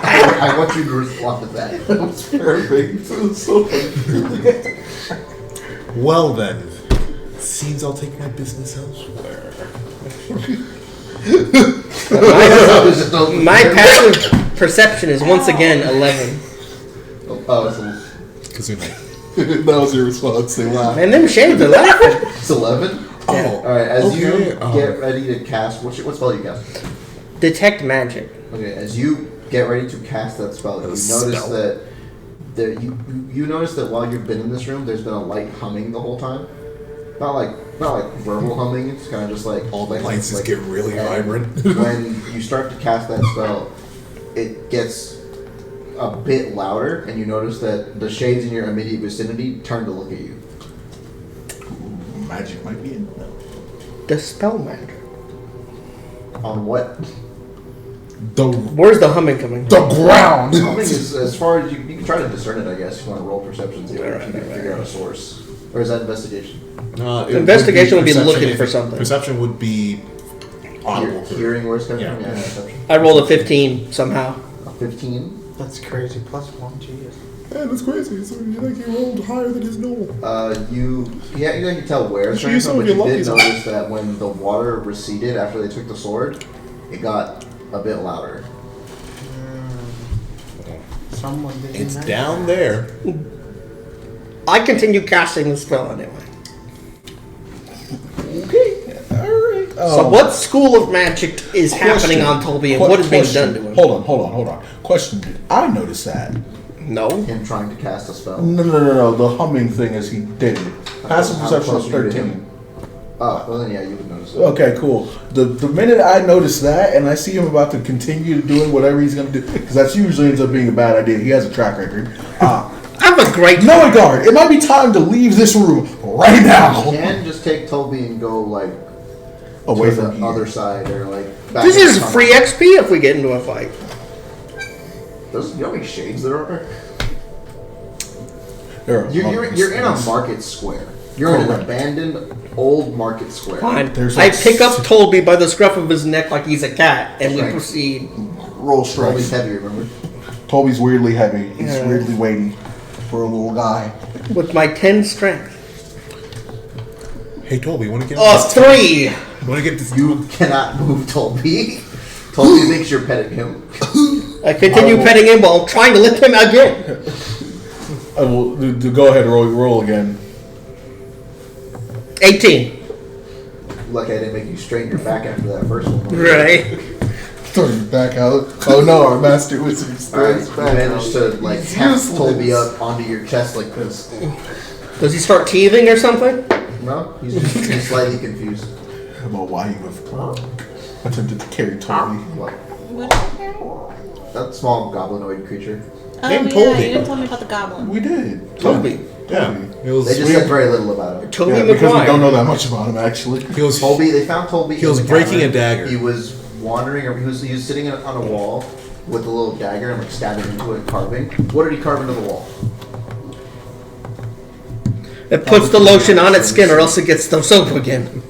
I want you to respond to that. That's perfect. It's so funny. Well then, seems I'll take my business elsewhere. My passive perception is once again 11. Oh, it's Kazumi. That was your response. They laughed. Man, them shades are laughing. it's 11. Oh, All right. As you okay, get ready to cast, what spell you cast? Detect magic. Okay. As you get ready to cast that spell, you notice spell. that you notice that while you've been in this room, there's been a light humming the whole time. Not like verbal humming. It's kind of just like all the lights just like- get really and vibrant. when you start to cast that spell, it gets a bit louder, and you notice that the shades in your immediate vicinity turn to look at you. Magic might be in. No. Dispel magic. On what? Where's the humming coming? The ground. Humming is as far as you can try to discern it, I guess. If you want to roll perception, see if you can figure out a source. Or is that investigation? Investigation would be looking for something. Perception would be audible. Hearing where it's coming Yeah. from? Yeah, perception. I rolled a 15 somehow. A 15. That's crazy. +1, jeez. Man, that's crazy. So he rolled higher than his normal. You can tell where it's You coming use some from, of but your you did luckies. notice that when the water receded after they took the sword, it got a bit louder. Someone did It's that. down there. I continue casting the spell anyway. So what school of magic is happening on Toby and what is being done to him? Hold on. Question: did I notice that? No. Him trying to cast a spell. No. The humming thing as he did it. Passive How perception close is were you to 13. him? Oh, well then yeah, you would notice it. Okay, cool. The minute I notice that and I see him about to continue doing whatever he's going to do, because that's usually ends up being a bad idea. He has a track record. I have a great Noah Guard, it might be time to leave this room right now. You can just take Toby and go like Away to from the here. other side or like back This in the is tunnel. free XP if we get into a fight. You know how many shades there are? There are You're in a hundreds. market square. You're in an Correct. abandoned old market square. Fine. There's I like pick up Toby by the scruff of his neck like he's a cat, and we Right. proceed. Roll Toby's strikes. heavy, remember? Toby's weirdly heavy. He's Yeah. weirdly weighty for a little guy. With my 10 strength. Hey, Toby, want to get Oh, 3! Want to get this? You cannot move Toby. Toby thinks you're petting him. I continue petting him while trying to lift him again. I will go ahead and roll again. 18. Lucky I didn't make you straighten your back after that first one. Right. Throw you back out. Oh no, our master wizard Alright, throws you back managed out. to like He's tap useless. Toby up onto your chest like this. Does he start teething or something? No, he's slightly confused. About why you have attempted to carry Toby. What? What is it, Harry? That small goblinoid creature. Oh, Name yeah, Toby. you didn't tell me about the goblin. We did. Toby. Yeah, it was. They just said very little about him. Toby Yeah, because we don't McGuire. know that much about him actually. He was. Toby, they found Toby. He was in the breaking cavern. a dagger. He was wandering, or he was sitting on a wall with a little dagger and like stabbing into it and carving. What did he carve into the wall? It puts the lotion on its skin or else it gets the soap again.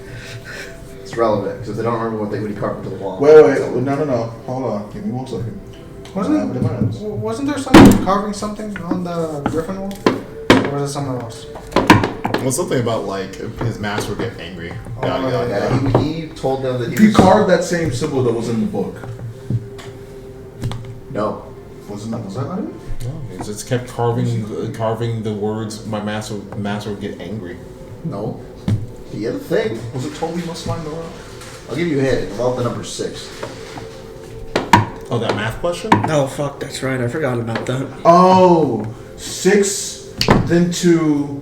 It's relevant because they don't remember what he carved into the wall. Wait, no. Hold on. Give me 1 second. I have it in my notes. Wasn't there someone carving something on the griffin wall? Or was it someone else? Well, something about like his master would get angry. Yeah, he told them that He carved that same symbol that was in the book. No. Was that not it? He just kept carving the words. My master would get angry. No. He had a thing. Was it Toby must find the rock? I'll give you a hint. It involved the number 6. Oh, that math question? Oh, fuck, that's right. I forgot about that. Oh, 6, then 2.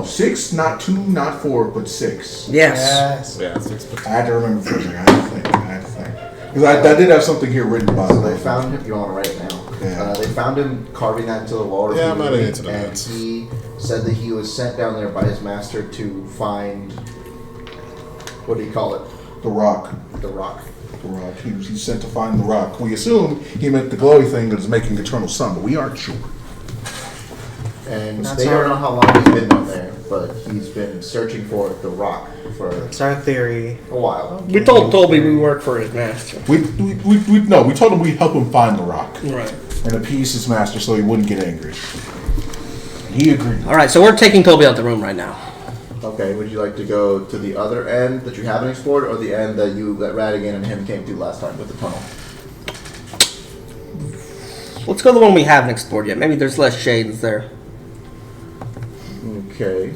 6, not 2, not 4, but 6. Yes. Yeah, 6. I had to remember for a second. I had to think. Because I did have something here written about So it. they found him. You want to write it now? Yeah. They found him carving that into the wall. Yeah, I'm not repeatedly, into that. And he said that he was sent down there by his master to find. What do you call it? The rock. The rock. The rock. He was sent to find the rock. We assume he meant the glowy thing that is making eternal sun, but we aren't sure. And That's they don't our- know how long he's been down there, but he's been searching for the rock for It's our theory. a while. We told Toby we work for his master. We told him we'd help him find the rock Right. and appease his master so he wouldn't get angry. And he agreed. Alright, so we're taking Toby out the room right now. Okay, would you like to go to the other end that you haven't explored, or the end that Radigan and him came to last time with the tunnel? Let's go to the one we haven't explored yet. Maybe there's less shades there. Okay.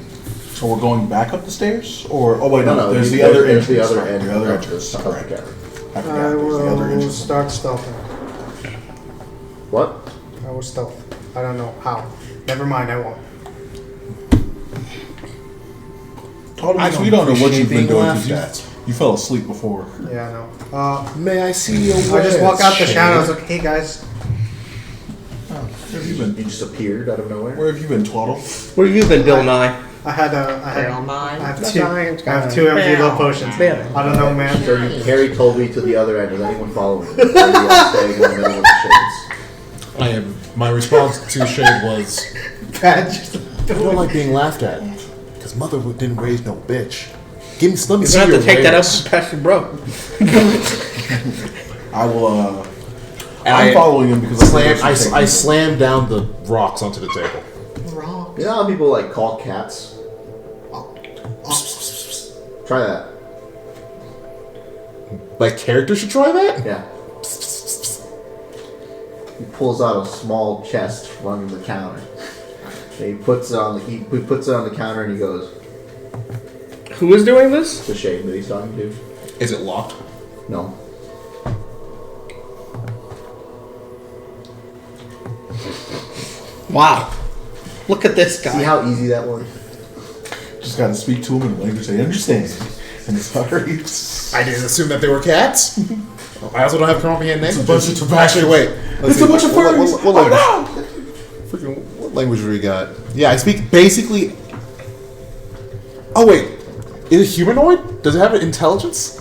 So we're going back up the stairs? Or, oh wait, No, there's the there's other entrance. the other Sorry, end. The other of entrance, the correct. cavern. I forgot, I there's the other will entrance. start stealthing. What? I will stealth. I don't know how. Never mind, I won't. Totally, we don't know what you've been being doing laughed because you fell asleep before. Yeah, I know. May I see your I just walk out the Shade? shadows like, hey guys. Where have you He been? just appeared out of nowhere. Where have you been, Twaddle? Where you been, Bill Nye? I have two empty little potions. Yeah. I don't know, man. So you carry Toby to the other end. Is anyone following? Or are you all staying in the middle of the shades? I am. My response to Shade was, Badge. I don't like being laughed at. Because mother didn't raise no bitch. Let me You're see gonna your have to take that up wares. with Pastor Bro. I'm following him because I slammed down the rocks onto the table. You know how people like call cats? Try that. My character should try that? Yeah. He pulls out a small chest from the counter. And he puts it on the counter and he goes, Who is doing this? the shade that he's talking to. Is it locked? No. Wow. Look at this guy. See how easy that was? Just gotta speak to him in a language they understand. And sorry. I didn't assume that they were cats. I also don't have comprehend names. It's a bunch of tobacco. Actually, wait. It's a bunch of furries. What language? Freaking, what language do we got? Yeah, I speak basically. Oh wait, is it humanoid? Does it have an intelligence?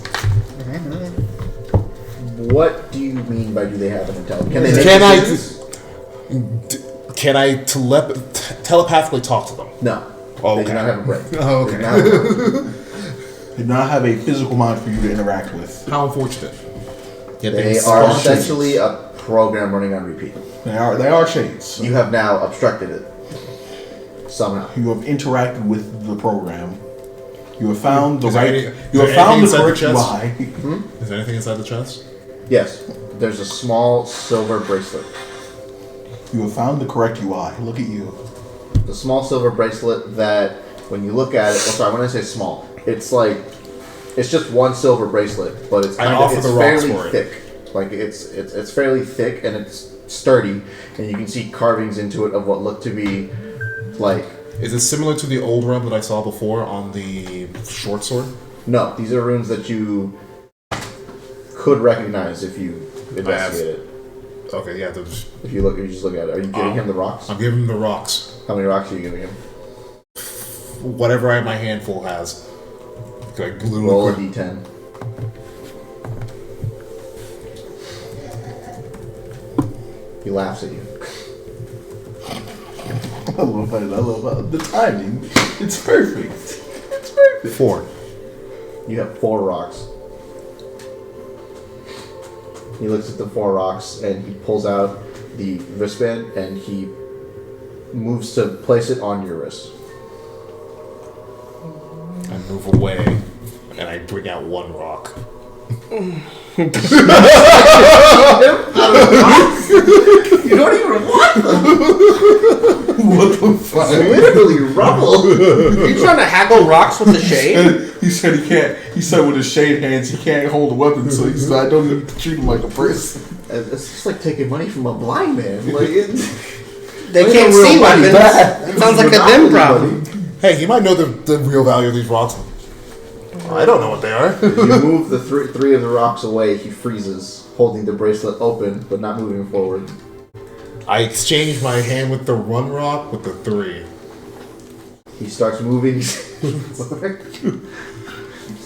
What do you mean by do they have an intelligence? Can they make decisions? Can I telepathically talk to them? No. Oh, They do okay. not have a brain. Oh, They okay. do not have a brain. They do not have a physical mind for you to interact with. How unfortunate. Yet They are essentially a program running on repeat. They are shades. You have now obstructed it. Somehow. You have interacted with the program. You have found the Is there right. any- You is have there found the anything inside correct the UI. Is there anything inside the chest? Yes. There's a small silver bracelet. You have found the correct UI. Look at you. The small silver bracelet that, when you look at it, when I say small, it's like, it's just one silver bracelet, but it's I kind offer of, the it's rocks fairly for it. thick. Like it's fairly thick and it's sturdy, and you can see carvings into it of what look to be like. Is it similar to the old run that I saw before on the short sword? No, these are runes that you could recognize if you investigate it. Okay, yeah. If you just look at it. Are you giving him the rocks? I'm giving him the rocks. How many rocks are you giving him? Whatever my handful has. Like Roll a d10. He laughs at you. I love the timing. It's perfect. It's perfect. 4. You have 4 rocks. He looks at the 4 rocks and he pulls out the wristband and he moves to place it on your wrist. I move away and I bring out 1 rock. You don't even want them. What the fuck? Literally rubble. You trying to haggle rocks with the shade? And he said he can't. He said with his shade hands he can't hold a weapon, so he said I don't need to treat him like a person. It's just like taking money from a blind man. Like They can't see weapons. It sounds like a them problem. Hey, he might know the real value of these rocks. I don't know what they are. You move the three of the rocks away. He freezes, holding the bracelet open but not moving forward. I exchange my hand with the 1 rock with the 3. He starts moving.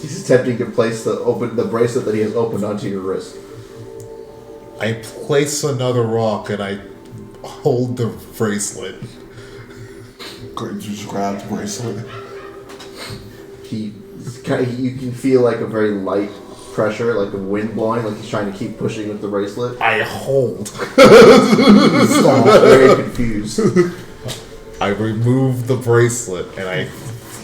He's attempting to place the bracelet that he has opened onto your wrist. I place another rock and I hold the bracelet. Just grab the bracelet. You can feel like a very light pressure, like the wind blowing, like he's trying to keep pushing with the bracelet. I hold. Stop. Very confused. I remove the bracelet and I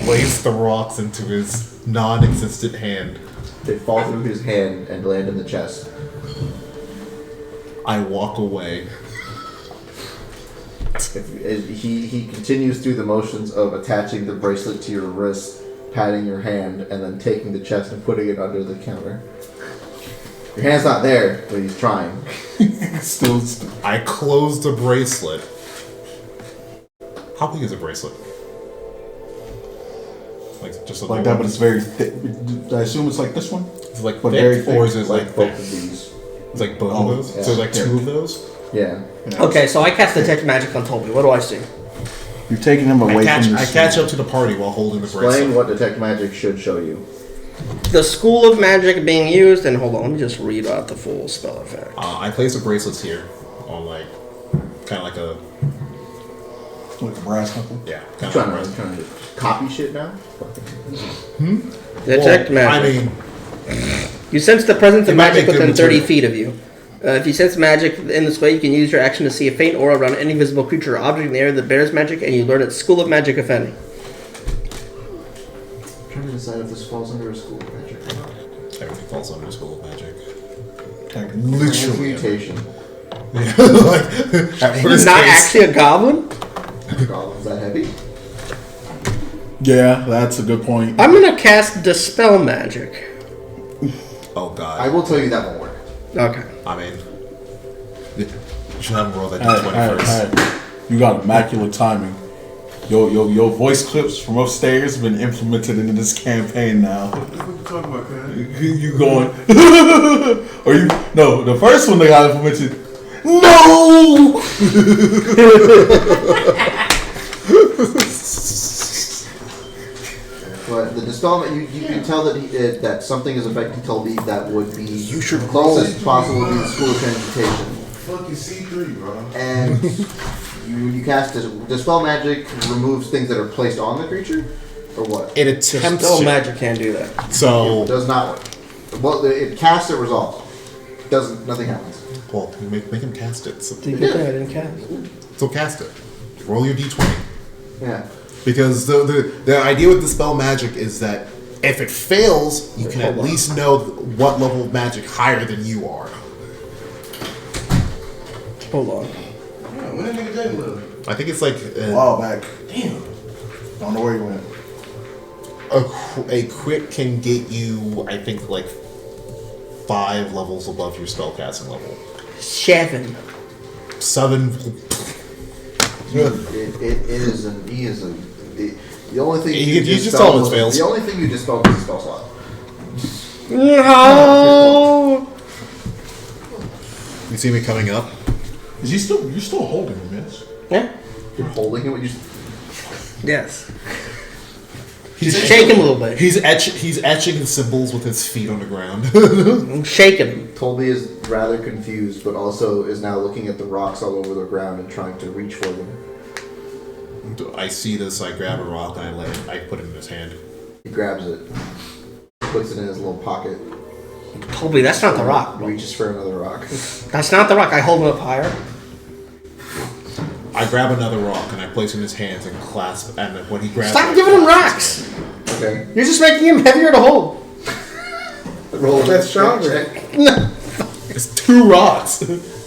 place the rocks into his non-existent hand. They fall through his hand and land in the chest. I walk away. He continues through the motions of attaching the bracelet to your wrist, patting your hand, and then taking the chest and putting it under the counter. Your hand's not there, but he's trying. Still. I close the bracelet. How big is a bracelet? Like just a Like that, but it's very thick. I assume it's like this one. It's like but thick, very thick. or is it like both of these. It's like both Oh, of those. yeah. So like 2 of those. Yeah. Okay, so I cast Detect Magic on Toby. What do I see? You're taking him away from the I catch up to the party while holding the Explain bracelet. what Detect Magic should show you. The School of Magic being used, and hold on, let me just read out the full spell effect. I place the bracelets here on like kind of like a Like a brass knuckle. yeah. I'm Kind of like trying to copy shit now? Detect Magic. I mean, You sense the presence of It might magic make good within 30 material. feet of you. If you sense magic in this way, you can use your action to see a faint aura around any visible creature or object in the area that bears magic, and you learn its school of magic, if any. I'm trying to decide if this falls under a school of magic or not. Everything falls under School of Magic. Literally. Mutation. Like, at He's first not case- actually a goblin? Goblin's that heavy? Yeah, that's a good point. I'm gonna cast Dispel Magic. Oh god. I will tell you that won't work. Okay. I mean, you should have him roll that Hey, d20 first. hey, you got immaculate timing. Your voice clips from upstairs have been implemented into this campaign now. What the fuck you talking about, cuz? You going? Or you? No, the first one they got implemented. No. But the dispel, you can tell that that something is affecting Toby that would be the closest possible would be the School of Transmutation. Fucking C3, bro. And you cast dispel magic removes things that are placed on the creature, or what? It attempts Dispel to. Magic can't do that. It So, does not work. Well, it casts, it resolves. Doesn't nothing happens. well, you make him cast it. So, Did you get that? I didn't cast. so cast it. Roll your d20. Yeah. Because the idea with Dispel Magic is that if it fails, you can at least know what level of magic higher than you are. Hold on. Yeah, when that nigga Jay live? I think it's like A while back. Damn. Don't know where you went. a crit can get you, I think, like 5 levels above your spellcasting level. 7. 7. The only thing You just tell him it fails. The only thing you dispel is the spell slot. No! You see me coming up? Is he still? You're still holding him, yes? Yeah? You're holding him. You Yes. Just shake him a little bit. He's etching symbols with his feet on the ground. I'm shaking him. Colby is rather confused, but also is now looking at the rocks all over the ground and trying to reach for them. I see this. I grab a rock and I put it in his hand. He grabs it, puts it in his little pocket, Colby, that's not the rock. reaches for another rock. That's not the rock. I hold him up higher. I grab another rock and I place it in his hands and clasp. And when he grabs, Stop it, giving him rocks! Okay. You're just making him heavier to hold. Roll That's strength stronger. check. It's 2 rocks,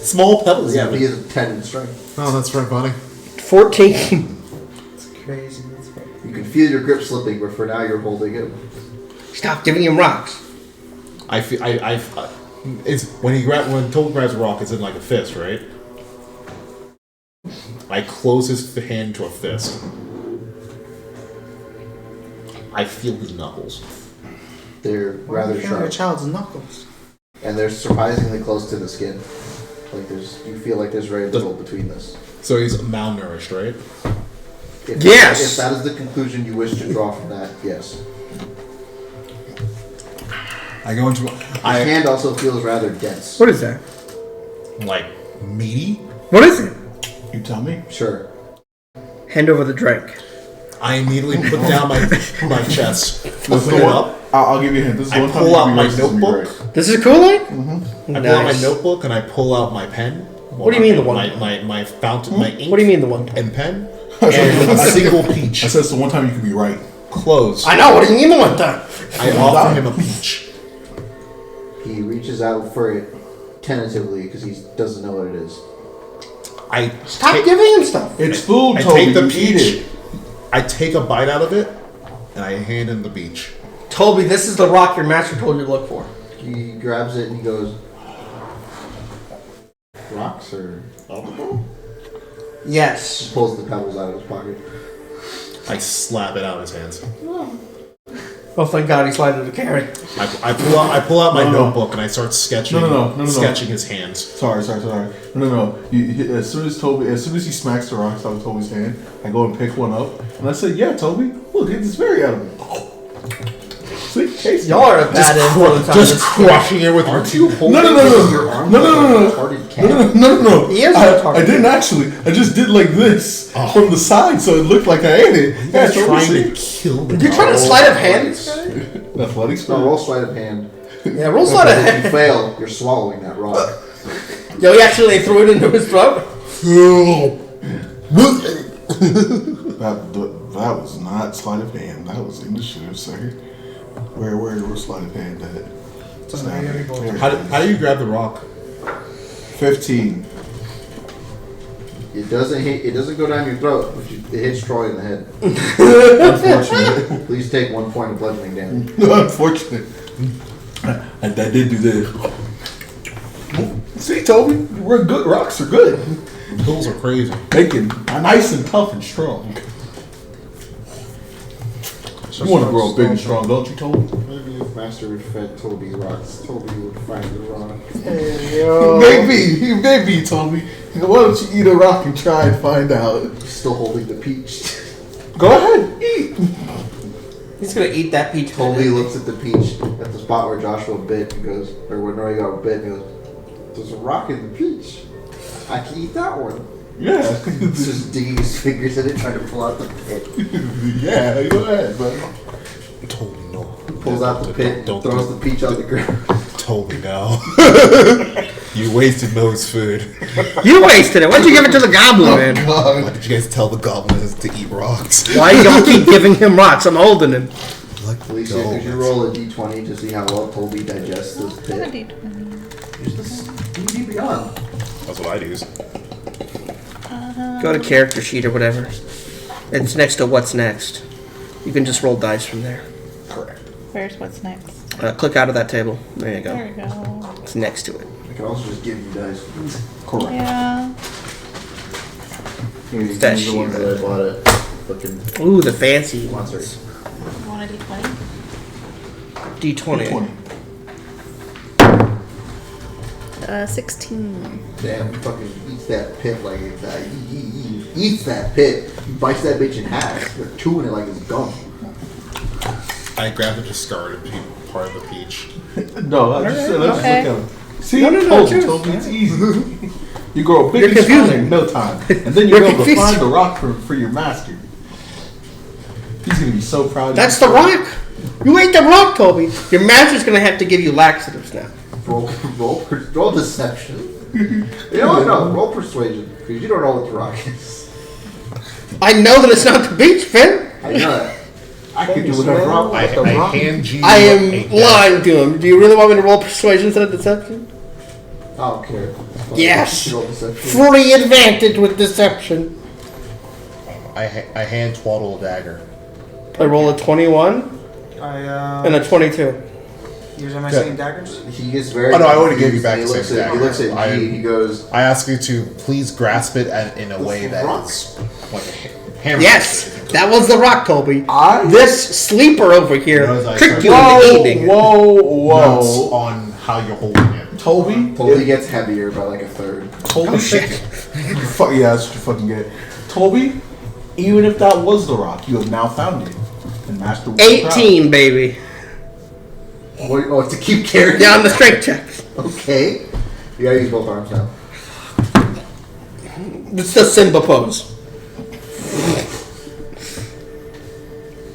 small pebbles. Yeah, even. he is a 10 in strength. Oh, that's right, buddy. 14. It's crazy. That's fucking- You can feel your grip slipping, but for now you're holding him. Stop giving him rocks. I feel it's when Toby grabs a rock, it's in like a fist, right? I close his hand to a fist. I feel his knuckles. They're rather Your sharp, child's knuckles. and they're surprisingly close to the skin. Like you feel like there's very little between this. So he's malnourished, right? If, Yes! If that is the conclusion you wish to draw from that, yes. I go into His hand also feels rather dense. What is that? like meaty. What is it? You tell me. Sure. Hand over the drink. I immediately put down my chest, This open is it one- up. I'll give you a hint. This is I one time pull you out can be my racist and be notebook. right. This is Kool-Aid? I pull out my Nice. notebook and I pull out my pen. What do you mean the one? My fountain, my ink. What do you mean the one time? And pen. And a single peach. I said it's the one time you can be right. Closed. I know, what do you mean the one time? I offer him a peach. He reaches out for it tentatively because he doesn't know what it is. I Stop take- giving him stuff. It's food, I Toby. take the You eat peach. it. I take a bite out of it, and I hand him the peach. Toby, this is the rock your master told you to look for. He grabs it and he goes, rocks or alcohol? Yes. Pulls the pebbles out of his pocket. I slap it out of his hands. Oh, thank God he's lighted to carry. I pull out my No. notebook and I start sketching. No. Sketching his hands. Sorry. No. As soon as he smacks the rocks out of Toby's hand, I go and pick one up, and I say, "Yeah, Toby, look, get this berry out of it." See, taste it. Y'all are a bad influence on Just this. crushing it with your Aren't you holding No. your arm No. like a retarded cat? No. He is I retarded. didn't actually. I just did like this from the side, so it looked like I ate it. Yeah, Trying Toby, to kill the You're trying to Roll sleight of athletics. hand? Athletics. No, roll sleight of hand. Yeah, roll sleight of If you hand. fail, you're swallowing that rock. Yo, he actually threw it into his throat. That was not sleight of hand. That was initiative, sir. Where's sleight of hand at? It's on the very bottom. How do you grab the rock? 15. It doesn't hit. It doesn't go down your throat, but it hits Troy in the head. Unfortunate. Please take 1 point of bludgeoning damage. Unfortunate. I did do this. See, Toby, we're good. Rocks are good. Those are crazy. Making nice and tough and strong. You want to grow big and strong, don't you, Toby? Maybe if Master would fed Toby rocks, Toby would find the rock. Hey, yo. Maybe, Toby. Why don't you eat a rock and try and find out? Still holding the peach. Go ahead, eat. He's gonna eat that peach. Toby looks at the peach at the spot where Joshua bit and goes, or where Nori got bit and goes, "There's a rock in the peach. I can eat that one." Yeah. He's just digging his fingers in it, trying to pull out the pit. Yeah, go ahead, buddy. Toby, no. Pulls out the pit, Don't throws the peach on the ground. Toby, now. You wasted Mo's food. You wasted it. Why'd you give it to the goblin, man? Why did you guys tell the goblins to eat rocks? Why y'all keep giving him rocks? I'm holding him. Like Alicia, could you roll a d20 to see how well Toby digests this pit? Use this D&D Beyond. That's what I'd use. Go to character sheet or whatever. It's next to what's next. You can just roll dice from there. Correct. Where's what's next? Click out of that table. There you There go. we go. It's next to it. I can also just give you dice. Correct. Yeah. Here, you That can use the ones sheet, that I bought at fucking Ooh, the fancy Monster. ones. Want a d20? D20. 16. Damn, he fucking eats that pit like it's he eats that pit. He bites that bitch in half. They're chewing it like it's gum. I grabbed the discarded part of the peach. No, I just said, let's okay. look at him. See, No, told you, choose. Toby, it's easy. You grow big You're and strong confusing. in no time. And then you're You're able to confusing. find the rock for your master. He's going to be so proud of That's you. the rock. You ate the rock, Toby. Your master's gonna have to give you laxatives now. Roll deception. You know what? No, roll persuasion because you don't know what the rock is. I know that it's not the beach, Finn. I know that. I could do whatever rock. I hand you I a am deck. lying to him. Do you really want me to roll persuasion instead of deception? I don't care. Yes. Roll deception. Fully advantage with deception. I hand Twaddle a dagger. I roll a 21 and a 22. Using my same daggers? He gets very. Oh, no, I already gave you confused. back the same He dagger. looks at G. He goes, I ask you to please grasp it in a way that rock? is like a hammer. Yes, that was the rock, Toby. I- This sleeper over here You know, it's like- tricked you into eating it. Whoa. Notes on how you're holding it. Toby? Toby gets heavier by like a third. Toby? shit. Fuck yeah, that's what you fucking get. Toby, even if that was the rock, you have now found it. And Master will be proud. 18, baby. What, oh, to keep carrying. Yeah, on the strength checks. Okay. You gotta use both arms now. It's the Simba pose.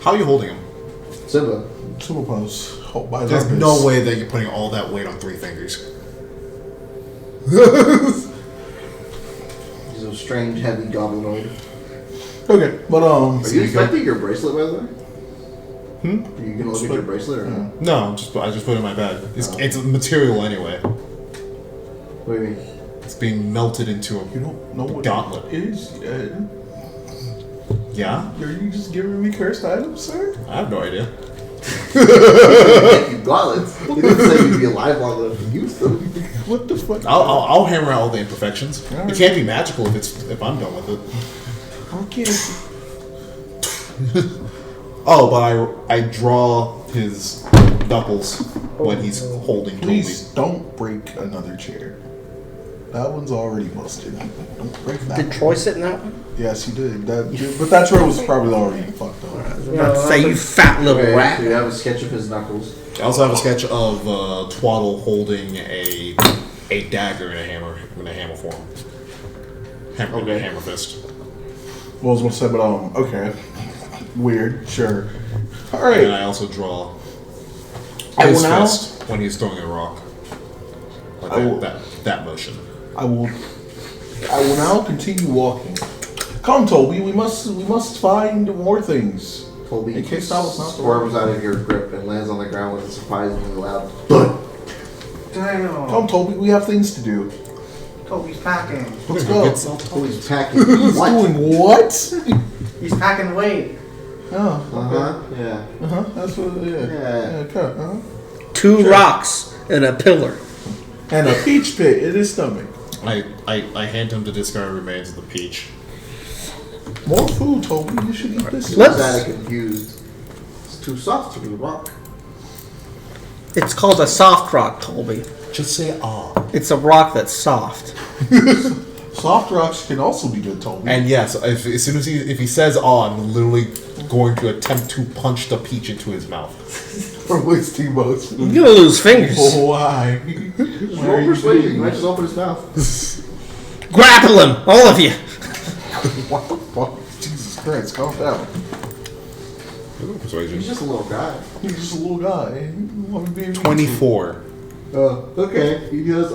How are you holding him? Simba. Super pose. Hold by There's the no way that you're putting all that weight on 3 fingers. He's a strange, heavy goblinoid. Okay, but Are you expecting your bracelet, by the way? Are you gonna look at your bracelet or no? No, I just put it in my bag. It's a material anyway. What do you mean? It's being melted into a You don't know what gauntlet. it is yet. Yeah? Are you just giving me cursed items, sir? I have no idea. You gauntlets. He didn't say you'd be alive long enough to use them. What the fuck? I'll hammer out all the imperfections. Alright. It can't be magical if I'm done with it. Okay. Oh, but I draw his knuckles when he's holding Please don't break another chair. That one's already busted. Don't break that. Did Troy sit in that one? Yes, he did. But that chair was probably already fucked up. I was about to say, you fat little Okay, rat. so you have a sketch of his knuckles. I also have a sketch of Twaddle holding a dagger in a hammer form. In a hammer fist. Well, I was gonna say, but okay, weird, sure. All And right. I also draw I his will now- fist when he's throwing a rock. Like I will- that motion. I will now continue walking. Come, Toby. We must find more things. Toby In case that was not the squirms out of your grip and lands on the ground with a surprisingly loud thud. Damn. Come, Toby. We have things to do. Toby's packing. Let's go. Toby's packing. He's What? doing what? He's packing weight. Oh. Yeah. That's what. Yeah. Okay. 2 rocks and a pillar. And a peach pit in his stomach. I hand him the discarded remains of the peach. More food, Toby. You should eat this. He's kind of confused. It's too soft to be rock. It's called a soft rock, Colby. Just say ah. It's a rock that's soft. Soft rocks can also be good, Toby. And yes, as soon as if he says ah, I'm literally going to attempt to punch the peach into his mouth. For wasting most. You're gonna lose fingers. Why? Roll persuasion. You might just open his mouth. Grapple him, all of you. What the fuck? Jesus Christ, calm down. Persuasion. He's just a little guy. He's just a little guy. You want me to be 24. Okay. He goes,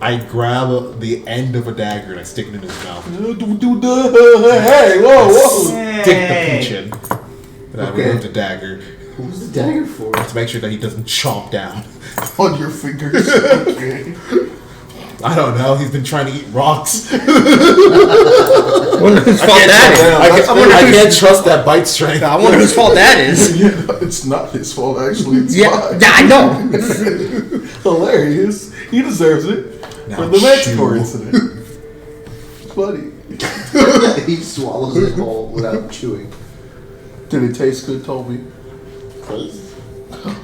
I grab the end of a dagger and I stick it in his mouth. Hey, whoa. Stick the peach in. And I remove the dagger Who's the dagger for? to make sure that he doesn't chomp down. On your fingers. Okay. I don't know. He's been trying to eat rocks. I wonder whose fault that is. I can't trust that bite strength. I wonder whose fault that is. It's not his fault, actually. It's Yeah, mine. I know. Hilarious. He deserves it. Now For the Mexico chew. incident. It's funny. He swallows it whole without chewing. Did it taste good, Toby?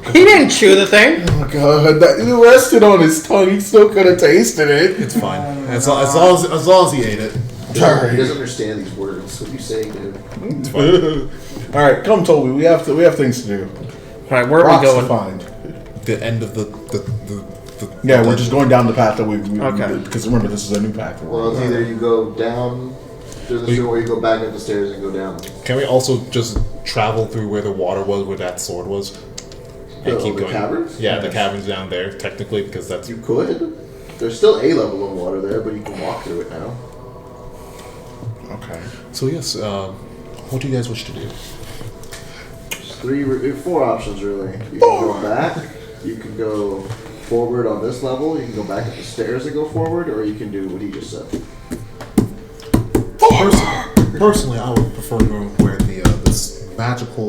He didn't chew the thing. Oh god, that it rested on his tongue. He still could have tasted it. It's fine. As long as he ate it. He doesn't understand these words. What are you saying, dude? It's fine. All right, come, Toby. We have things to do. All right, where are Rocks we going? to find. The end of the Yeah, we're just going down the path that we Okay. because remember, this is a new path. Well, it's either you go down through the sewer or you go back up the stairs and go down. Can we also just travel through where the water was, where that sword was? And keep The going. caverns? Yeah, the caverns down there, technically, because that's. You could. There's still a level of water there, but you can walk through it now. Okay. So, yes, what do you guys wish to do? There's 4 options, really. You can go back, you can go forward on this level, you can go back up the stairs and go forward, or you can do what he just said. Personally, I would prefer going where this magical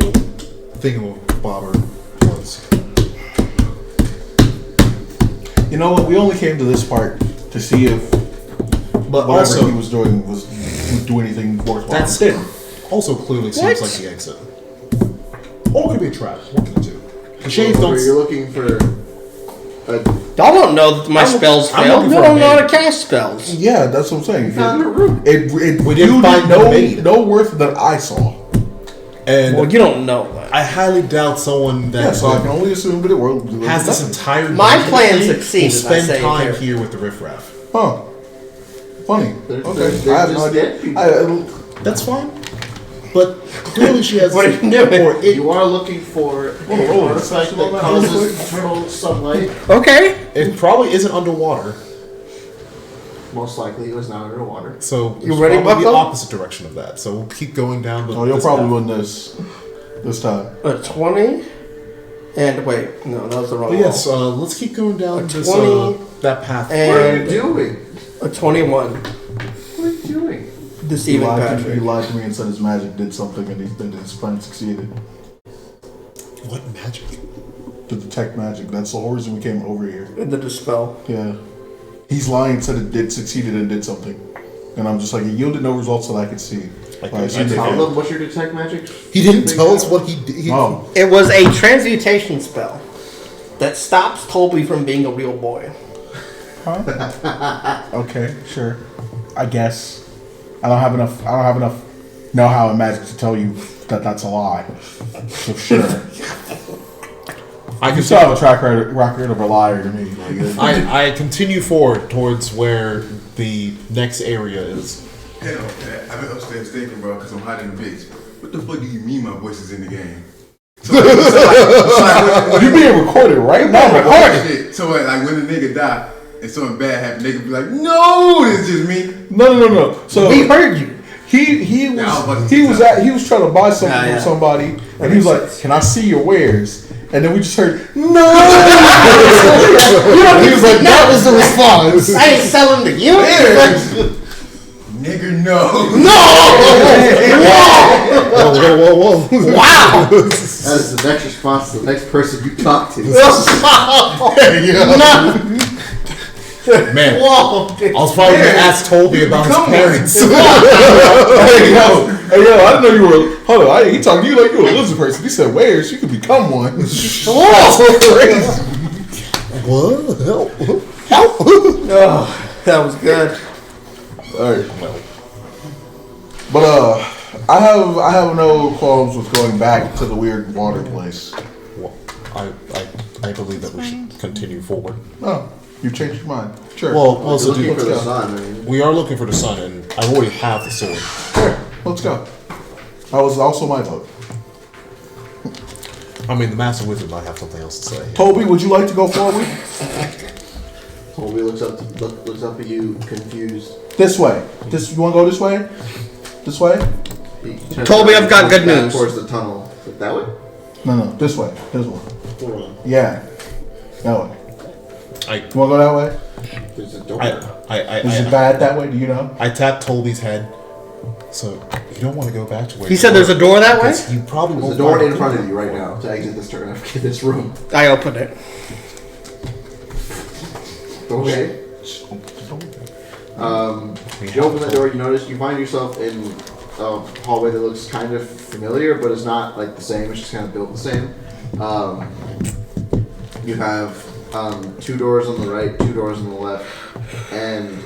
thingamabobber was. You know what? We only came to this part to see if But whatever also, he was doing would do anything worthwhile. that's also clearly seems like the exit. Or it could be a trap. What can you do? The shades don't. You're looking for a Y'all don't know that my spells I'm fail. looking You for a don't know how maid. to cast spells. Yeah, that's what I'm saying. found a room. We didn't find no maid. no worth that I saw. And Well, you don't know that. I highly doubt someone that Yeah, so I can only assume that it world has this entire My dungeon plan will succeeded, I spend say time here. here with the riffraff. Huh. Funny. They're Okay. just I have no idea. dead people. That's fine. But clearly she has. What are you doing? Or it, You are looking for an artifact that causes eternal sunlight. Okay. it probably isn't underwater. Most likely it was not underwater. So You it's ready, probably Bucko? the opposite direction of that. So we'll keep going down the. Oh, you'll this probably path. win this time. A 20. And wait, no, that was the wrong But yes, roll. let's keep going down this 20 that path. What are you And doing? a 21. What are you doing? He Deceiving lied, he Patrick. lied to me and said his magic did something and his plan succeeded. What magic? To detect magic. That's the whole reason we came over here. The dispel. Yeah. He's lying, said it did succeeded and did something. And I'm just like, it yielded no results that I could see. Like, I assumed I they Tell failed. them what's your detect magic? He didn't tell us what he did. Oh. It was a transmutation spell that stops Colby from being a real boy. Okay, sure. I guess. I don't have enough know-how in magic to tell you that that's a lie. So sure. I You can still have a track record of a liar to me. Like, I continue forward towards where the next area is. Hell, I've been upstairs thinking, bro, because I'm hiding in the bitch. What the fuck do you mean my voice is in the game? You being recorded right now. Shit. So like when the nigga die and something bad happen, they could be like, no, it's just me. No. So We heard you. he was trying to buy something from somebody, and he was like, "Can I see your wares?" And then we just heard, "No." He was like, "That was the response." I ain't selling to you. Nigga, no. Whoa. Wow. That is the next response to the next person you talk to. Man, I was probably gonna ask Toby about his parents. Hey yo, I didn't know you were. Hold on, he talking to you like you were a lizard person. He said, "Wares? You could become one." Crazy. What? Help! Oh, that was good. All right. But I have no qualms with going back to the weird water place. Well, I believe that we should continue forward. Oh, you changed your mind. Sure. Well, so Looking for the go. sun. I mean, we are looking for the sun, and I already have the sword. Sure. Let's go. That was also my vote. I mean, the Master Wizard might have something else to say. Toby, would you like to go forward? Toby looks up at you, confused. This way. You want to go this way? This way? He turns Toby, around I've got and good back news. Towards the tunnel. That way? No, this way. This one. Hold on. Yeah. That way. I You want to go that way? There's a door. Is it bad that way? Do you know? I tapped Toby's head, so you don't want to go back to where He said there's a door that way? because you probably There's a won't door find in it. front of you right now to exit this room. I opened it. Okay. You open the door, you find yourself in a hallway that looks kind of familiar, but it's not like the same, it's just kind of built the same. You have 2 doors on the right, 2 doors on the left, and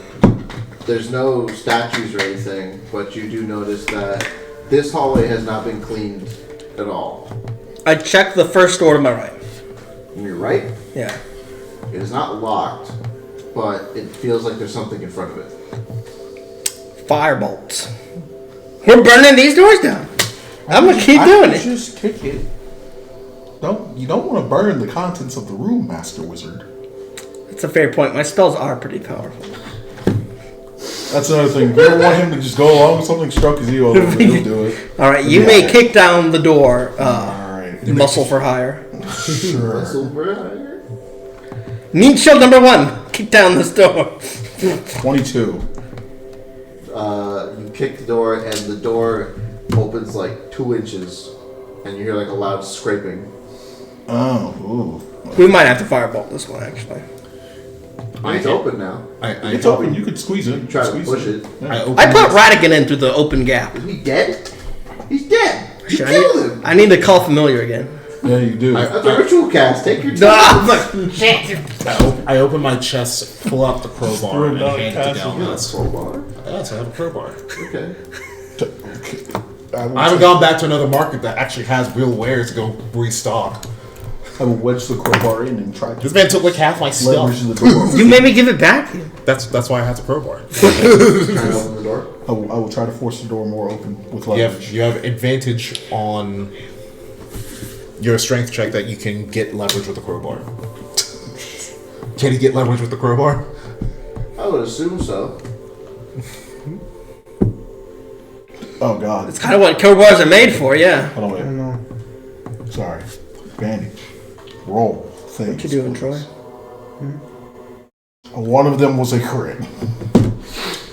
there's no statues or anything, but you do notice that this hallway has not been cleaned at all. I checked the first door to my right. On your right, Yeah. it is not locked, but it feels like there's something in front of it. Firebolts. We're burning these doors down. I'm gonna keep doing it. Just kick it. You don't want to burn the contents of the room, Master Wizard. That's a fair point. My spells are pretty powerful. That's another thing. If you ever want him to just go along with something, stroke his ego, he'll do it. All right, you may kick down the door. Alright. Muscle for hire. Sure. Silver. Need shield number 1. Kick down this door. 22. You kick the door, and the door opens like 2 inches, and you hear like a loud scraping. Oh, ooh. We might have to firebolt this one, actually. It's open now. It's open. You could squeeze it. Try to Squeeze push it. Yeah. I put Radigan in through the open gap. Is he dead? He's dead. You Shit, killed him. I need to call familiar again. Yeah, you do. That's a ritual cast. Take your time. I open my chest, pull out the crowbar, and hand it to You have a Galmas. crowbar. Yes, I have a crowbar. Okay. I haven't gone back to another market that actually has real wares to go restock. I will wedge the crowbar in and try to This man took like half my stuff. leverage the door. You made me give it back. That's why I have the crowbar. Try to open the door. I will try to force the door more open with You leverage. have advantage on your strength check that you can get leverage with the crowbar. Can he get leverage with the crowbar? I would assume so. Oh God. It's kind of what crowbars are made for, yeah. Hold on, wait. Sorry. Bandage. Roll. Things. What you doing, Troy? One of them was a crit.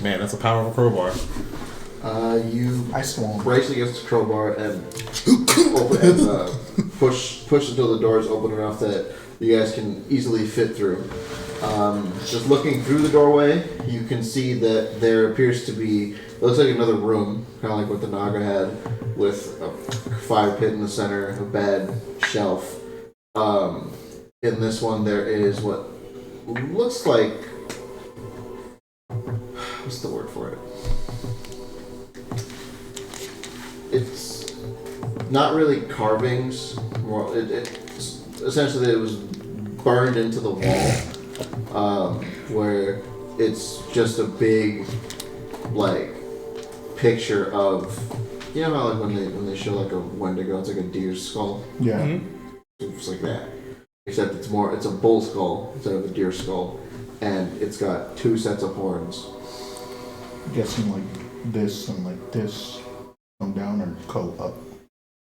Man, that's the power of a crowbar. You I swung. brace against the crowbar and open and push until the door is open enough that you guys can easily fit through. Just looking through the doorway, you can see that there appears to be. It looks like another room, kind of like what the Naga had, with a fire pit in the center, a bed, shelf. In this one, there is what looks like. What's the word for it? It's not really carvings. More, essentially it was burned into the wall, where it's just a big, like, picture of You know how like when they show like a Wendigo, it's like a deer's skull. Yeah. It's like that, except it's a bull skull instead of a deer skull, and it's got 2 sets of horns. I'm guessing like this and like this come down or go up.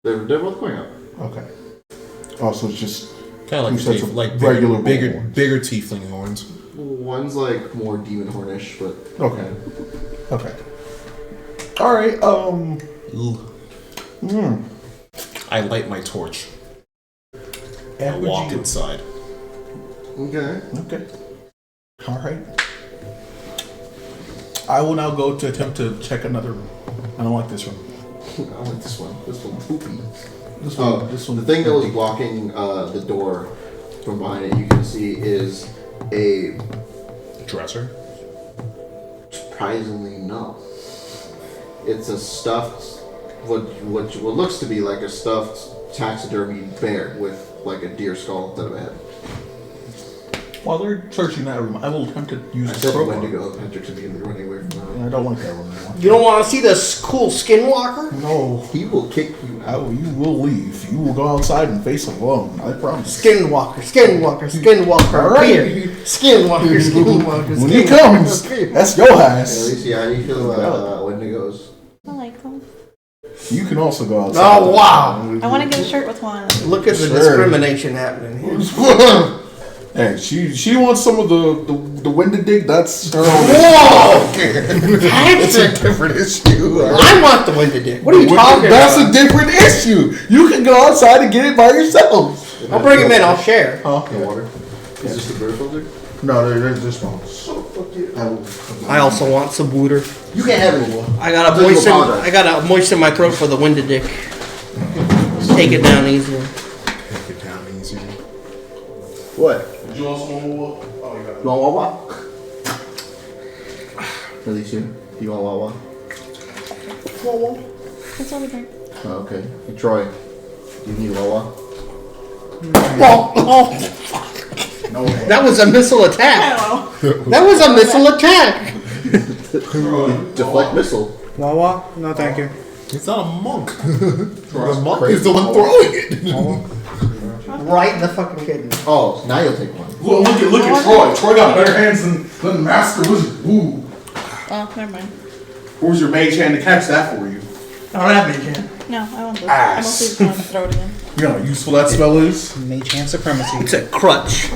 They're both going up. Okay. Also, it's just kind of like, 2 sets of like regular bigger tiefling horns. One's like more demon hornish, but okay. Okay. All right. I light my torch. And I walk inside. Okay. Okay. All right. I will now go to attempt to check another room. I don't like this room. I like this one. This one's poopy. This one. This one. The thing that was blocking the door from behind it, you can see, is a dresser. Surprisingly, no. It's a stuffed, what looks to be like a stuffed taxidermy bear with like a deer skull instead of a head. While they're searching that room, I will attempt to use I the said crowbar. Wendigo. Patrick's immediately running away from that. I don't like that room anymore. You don't want to see this cool skinwalker? No. He will kick you out. You will leave. You will go outside and face him alone. I promise. Skinwalker. All right. Here. Skinwalker. When he comes, that's your ass. Alicia, how do you feel about Wendigos? I like them. You can also go outside. Oh, wow. I want to get a shirt with one. Look at the discrimination happening here. Hey, she wants some of the Wendigo. That's her own. Whoa! It's a different issue. I want the Wendigo. What are you talking That's about? a different issue. You can go outside and get it by yourself. I'll bring him in. I'll share. Huh? The water. Is this the bird filter? No, there's this one. I also want some water. You can't have it. I gotta moisten my throat for the Wendigo. Take it down easy. Take it down easy. What? Did you want some more? Oh, you got it. You want Wawa? Alicia, do you want Wawa? That's all we drink. Oh, okay. Hey, Troy, do you need Wawa? No. That was a missile attack. That was a missile attack. Deflect missile. Wawa? No, thank you. It's not a monk. The monk is the one throwing it. Right in the fucking kidney. Oh, now you'll take one. Look at Troy. Troy got better hands than the master wizard. Ooh. Oh, never mind. Where's your mage hand to catch that for you? I don't have mage hand. No, I won't do it. I Ass. mostly just want to throw it again. You know how useful that spell is? Mage hand supremacy. It's a crutch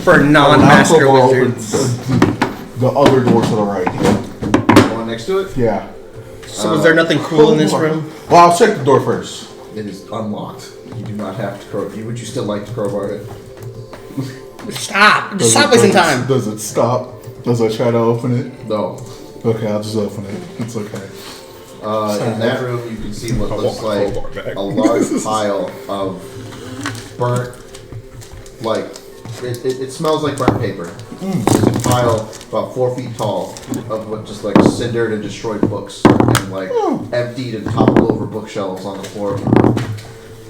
for non-master Now crowbar wizards. opens the other door to the right. The one next to it? Yeah. So is there nothing cool in this room? Well, I'll check the door first. It is unlocked. You do not have to crowbar. Would you still like to crowbar it? Stop! Stop wasting time. Does it stop? Does I try to open it? No. Okay, I'll just open it. It's okay. In that room, you can see what looks like a large pile of burnt, like, it smells like burnt paper. There's a pile about 4 feet tall of what just like cindered and destroyed books and like emptied and toppled over bookshelves on the floor.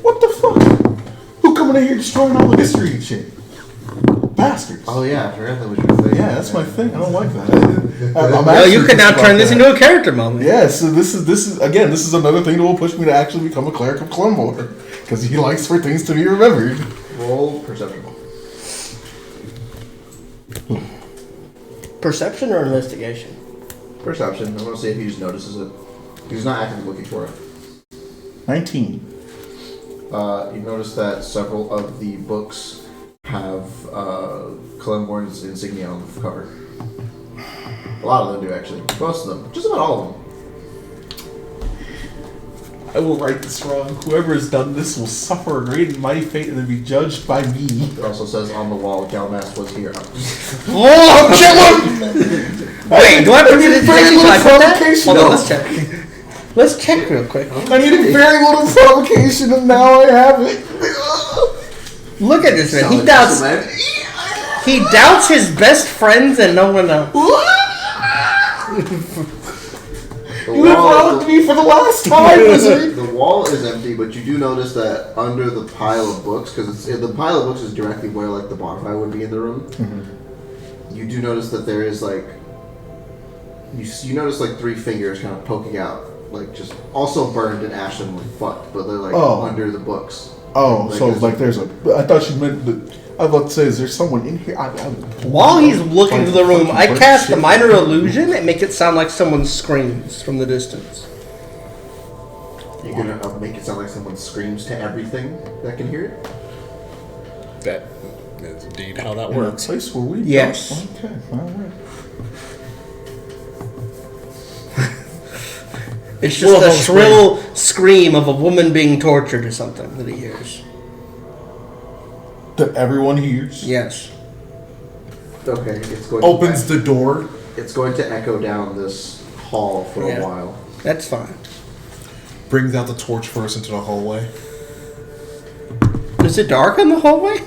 What the fuck? Who coming in here destroying all the history and shit? Bastards. Oh yeah, I forgot that was your thing. Yeah, that's my thing. I don't like that. Well, you could now turn this into a character moment. Yeah, so this is another thing that will push me to actually become a cleric of Clonmore. Because he likes for things to be remembered. Roll perception. Perception or investigation? Perception. I want to see if he just notices it. He's not actively looking for it. 19. You notice that several of the books have Clemborn's insignia on the cover. A lot of them do, actually. Most of them. Just about all of them. I will right this wrong. Whoever has done this will suffer a great and mighty fate and then be judged by me. It also says on the wall, Galmas was here. Oh, kill him! Wait, do I put it in very little provocation? Hold on, let's check. Let's check real quick. I needed very little provocation and now I have it. Look at this man. He doubts his best friends and no one else. You have wronged me for the last time, wizard. The wall is empty, but you do notice that under the pile of books, because the pile of books is directly where like the bonfire would be in the room. Mm-hmm. You do notice that there is like you notice like 3 fingers kind of poking out like just also burned and ashen and like fucked, but they're like Oh. under the books. Oh, Like, so there's- like there's a. I thought you meant that. I was about to say, is there someone in here? While he's looking to the room, I Fucking cast a shit. minor illusion and make it sound like someone screams from the distance. You're gonna make it sound like someone screams to everything that can hear it. That is indeed how that In a works. place where we. Yes. don't- Okay. All right. It's just Well, a don't shrill scream of a woman being tortured or something that he hears. That everyone hears. Yes. Okay, it's going. Opens to, the door. It's going to echo down this hall for Yeah. a while. That's fine. Brings out the torch first into the hallway. Is it dark in the hallway?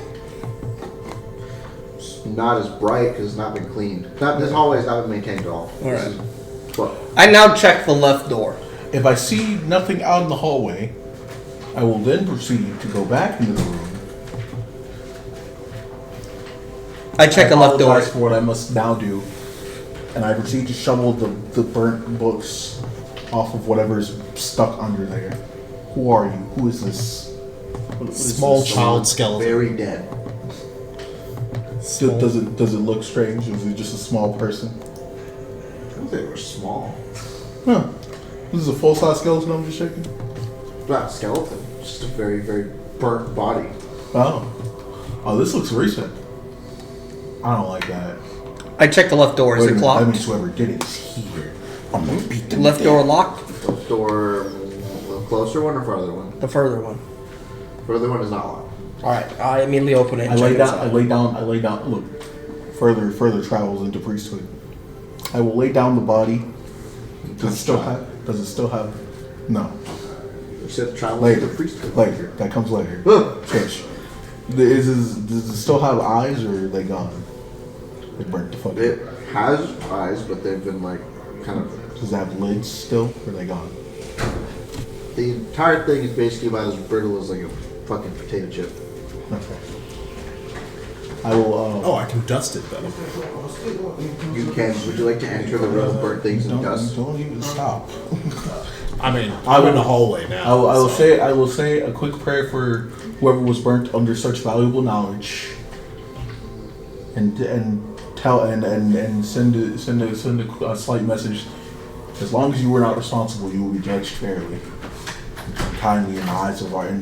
It's not as bright because it's not been cleaned. This hallway has not been maintained at all. All This right. is- But I now check the left door. If I see nothing out in the hallway, I will then proceed to go back into the room. I check the left door. apologize for what I must now do, and I proceed to shovel the burnt books off of whatever's stuck under there. Who are you? Who is this? What is Small this? child skeleton. very dead. Does it look strange? Or is it just a small person? I don't think they were small. Huh. This is a full size skeleton I'm just shaking? Not a skeleton. Just a very, very burnt body. Oh. Oh, this looks recent. I don't like that. I check the left door. Is Wait a it minute, that locked? means whoever did it is here. I'm gonna beat them Left to door death. locked? The door, the closer one or farther one? The further one. Further one is not locked. Alright, I immediately open it. I and lay check down. inside. I lay down. Look, further travels into priesthood. I will lay down the body. Does it still have? Does it still have? No. You said travel to Later. the priesthood. Later. That comes later. Huh. Shush. Does it still have eyes, or are they gone? They burnt the fuck. It up. has eyes, but they've been like kind of. Does it have lids still, or are they gone? The entire thing is basically about as brittle as like a fucking potato chip. Okay. I will. Oh, I can dust it though. You can. Would you like to enter the room of burnt things and dust? Don't even stop. I mean, I'm in the hallway now. I will so- say I will say a quick prayer for whoever was burnt under such valuable knowledge, and tell and send a slight message. As long as you were not responsible, you will be judged fairly, and kindly in the eyes of our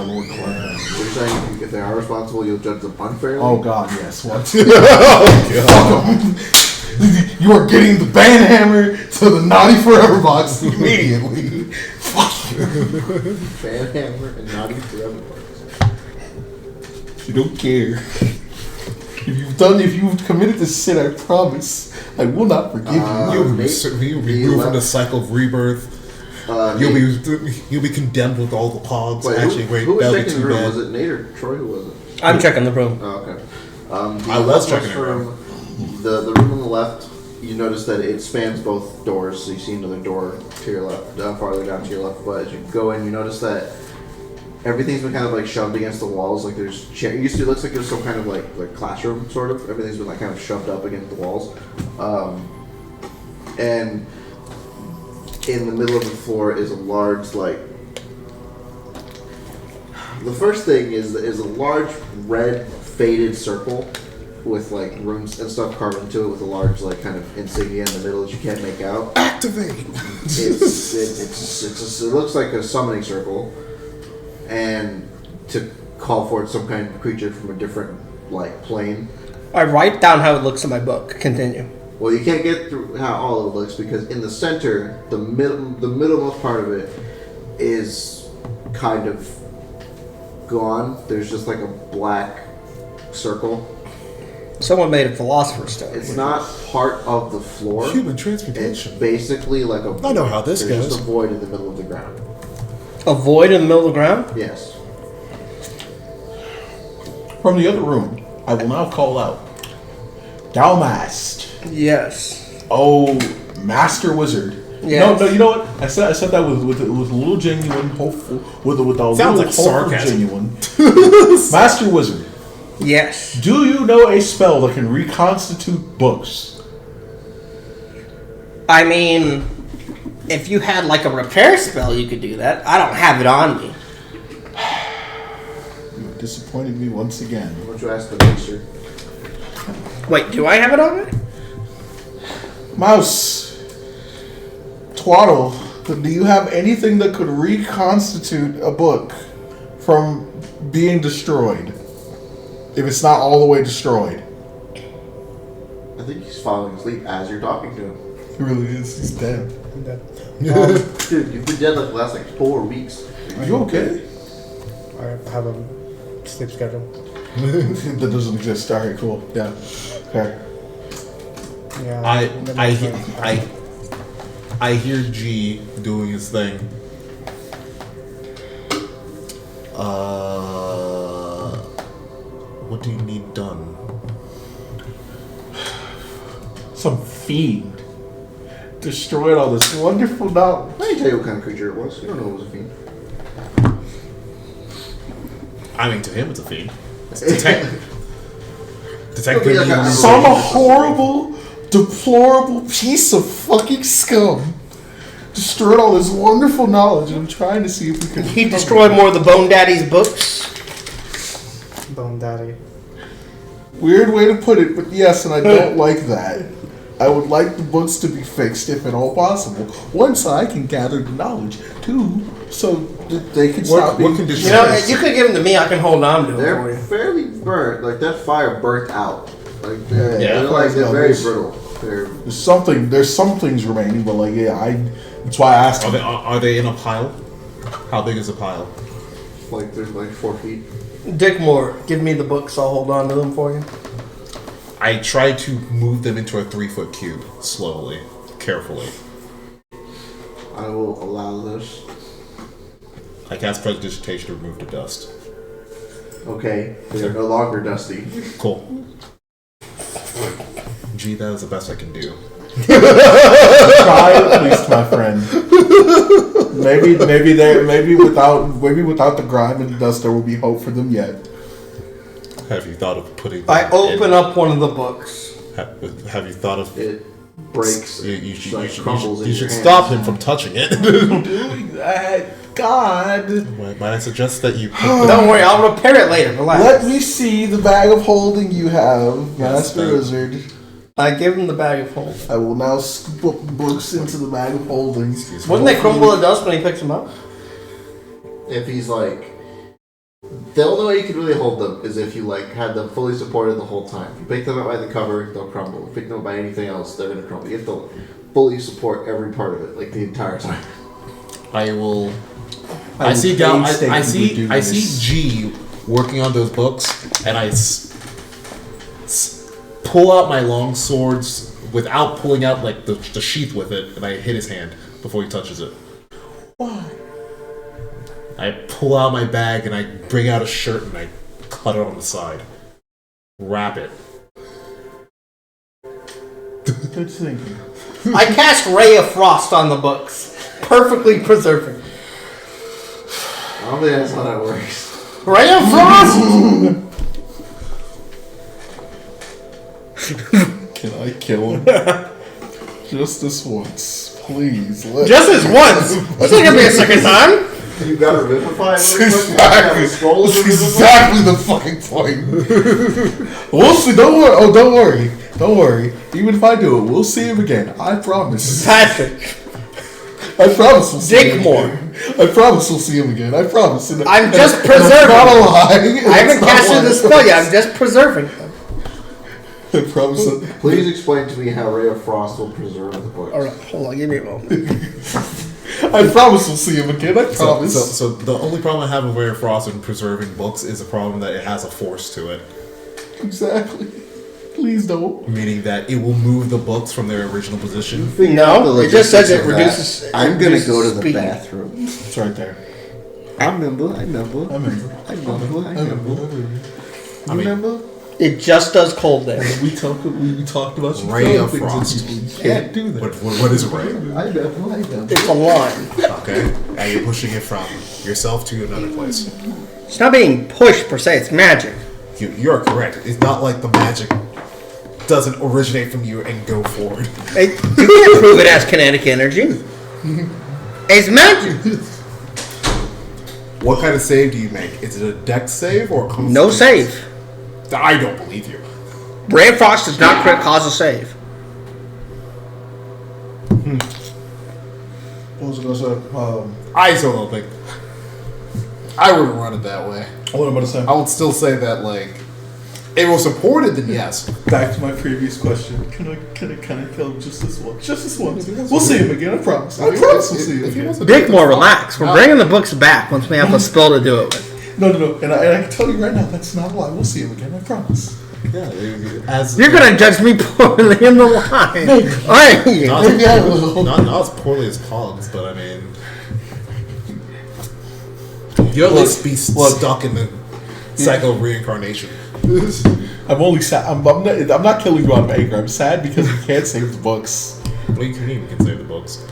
Lord Clan. You're saying if they are responsible, you'll judge them unfairly? Oh God, yes. What? Oh, You are getting the banhammer to the naughty forever box immediately. Fuck you. Fan hammer and naughty forever. You don't care. If you've committed this sin, I promise I will not forgive You'll be, Nate, you'll be the removed from the left- cycle of rebirth. You'll be condemned with all the pogs. Wait, Actually, who wait, was that'll be checking the too room? bad. Was it Nate or Troy? Who was it? I'm checking the room. Oh, okay. I was checking the room. The room on the left, you notice that it spans both doors, so you see another door to your left, farther down to your left. But as you go in, you notice that everything's been kind of like shoved against the walls. Like there's chair. It looks like there's some kind of like classroom sort of. Everything's been like kind of shoved up against the walls, and in the middle of the floor is a large like. The first thing is a large red faded circle with like runes and stuff carved into it with a large like kind of insignia in the middle that you can't make out. Activate. It looks like a summoning circle, and to call forth some kind of creature from a different like plane. I write down how it looks in my book. Continue. Well, you can't get through how all of it looks because in the center, the middlemost part of it is kind of gone. There's just like a black circle. Someone made a philosopher's stone. It's not part of the floor. Human It's transmutation. basically like a. I know how this there's goes. just a void in the middle of the ground. A void in the middle of the ground? Yes. From the other room, I will now call out, Dalmast. Yes. Oh, Master Wizard. Yes. No, you know what? I said that with a little genuine, hopeful, with a little Sounds like hopeful sarcasm. genuine. Master Wizard, Yes. do you know a spell that can reconstitute books? I mean, if you had like a repair spell, you could do that. I don't have it on me. You disappointed me once again. Why don't you ask the maester? Wait, do I have it on me? Mouse, Twaddle, do you have anything that could reconstitute a book from being destroyed? If it's not all the way destroyed. I think he's falling asleep as you're talking to him. He really is. He's dead. Dude, you've been dead like the last 4 weeks. Are you okay? I have a sleep schedule. That doesn't exist. Alright, cool. Yeah. Fair. Yeah. I hear G doing his thing. What do you need done? Some fiend destroyed all this wonderful knowledge. I didn't tell you what kind of creature it was. You don't know it was a fiend. I mean, to him, it's a fiend. It's detective. It'll be like a- Some horrible, deplorable piece of fucking scum destroyed all this wonderful knowledge, and I'm trying to see if we can. He destroyed more of the Bone Daddy's books. Bone Daddy. Weird way to put it, but yes, and I don't like that. I would like the books to be fixed, if at all possible. One, so I can gather the knowledge. Two, so that they can stop being. What condition? You know, you could give them to me. I can hold on to them for They're you. fairly burnt. Like that fire burnt out. Like they're, Yeah, they're very there's- brittle. They're There's some things remaining, but like, yeah, that's why I asked Are him. are they in a pile? How big is a pile? like there's like 4 feet. Dick Moore, give me the books. I'll hold on to them for you. I try to move them into a 3-foot cube, slowly, carefully. I will allow this. I cast Prestidigitation to remove the dust. Okay, they're no longer dusty. Cool. Gee, that is the best I can do. Try at least, my friend. Maybe without the grime and the dust, there will be hope for them yet. Have you thought of putting? I them open in- up one of the books. Have you thought of? It breaks. You should, like crumbles in you your should hands. stop him from touching it. Doing that, God. Might I suggest that you? Don't worry, I'll repair it later. Relax. Let me see the bag of holding you have, Master that- Wizard. I give him the bag of holding. I will now scoop up the books into the bag of holding. Wouldn't they crumble the dust when he picks them up? If he's like, the only way you can really hold them is if you like had them fully supported the whole time. If you pick them up by the cover, they'll crumble. If you pick them up by anything else, they're gonna crumble. You have to fully support every part of it, like the entire time. I will. I I see. will Gal, I painstakingly see. do I see this. G working on those books, and I pull out my long swords without pulling out like the sheath with it, and I hit his hand before he touches it. Why? I pull out my bag and I bring out a shirt and I cut it on the side. Wrap it. Good thinking. I cast Ray of Frost on the books, perfectly preserving. I don't think that's how that works. Ray of Frost. Can I kill him? Just this once, please. Just this once. That's not gonna be a second time. You got revivify. That's exactly the fucking point. We'll see. Don't worry. Oh, don't worry. Don't worry. Even if I do it, we'll see him again. I promise. Patrick. I promise we'll see Dick him Moore. again. I promise we'll see him again. I promise. And- I'm just and it's preserving. not a lie. I haven't casted the spell yet. I'm just preserving them. I promise. Please explain to me how Ray of Frost will preserve the books. All right, hold on. Give me a moment. I promise we'll see him again. I So, promise. so the only problem I have with Ray of Frost and preserving books is the problem that it has a force to it. Exactly. Please don't. Meaning that it will move the books from their original position. No, it just says it reduces. I'm gonna reduces go to the speed. bathroom. It's right there. I remember. I remember. I mean, Remember? It just does cold there. We talked about some Ray of things Frost. and you can't do that. What is Ray? I know. It's a line. Okay, and you're pushing it from yourself to another place. It's not being pushed per se. It's magic. You're correct. It's not like the magic doesn't originate from you and go forward. You can't prove it as kinetic energy. It's magic. What kind of save do you make? Is it a deck save or a No save. I don't believe you. Ray Frost does not cause a save. What was I gonna say? I still don't think. I wouldn't run it that way. What am I gonna say? I would still say that, like, if it was supported, then yes. Back to my previous question. Can I kill him just this one? Just this one. We'll see him again. I promise. I promise we'll see him again. Dick, more relax. We're bringing the books back once we have a spell to do it with. No. And I can tell you right now, that's not a lie. We'll see him again. I promise. Yeah, as You're gonna judge me poorly in the line. not as poorly as Pogs, but I mean, you'll at least be stuck in the cycle of reincarnation. I'm only sad. I'm not killing you out of anger. I'm sad because he can't save the books. What do you mean we can save the books?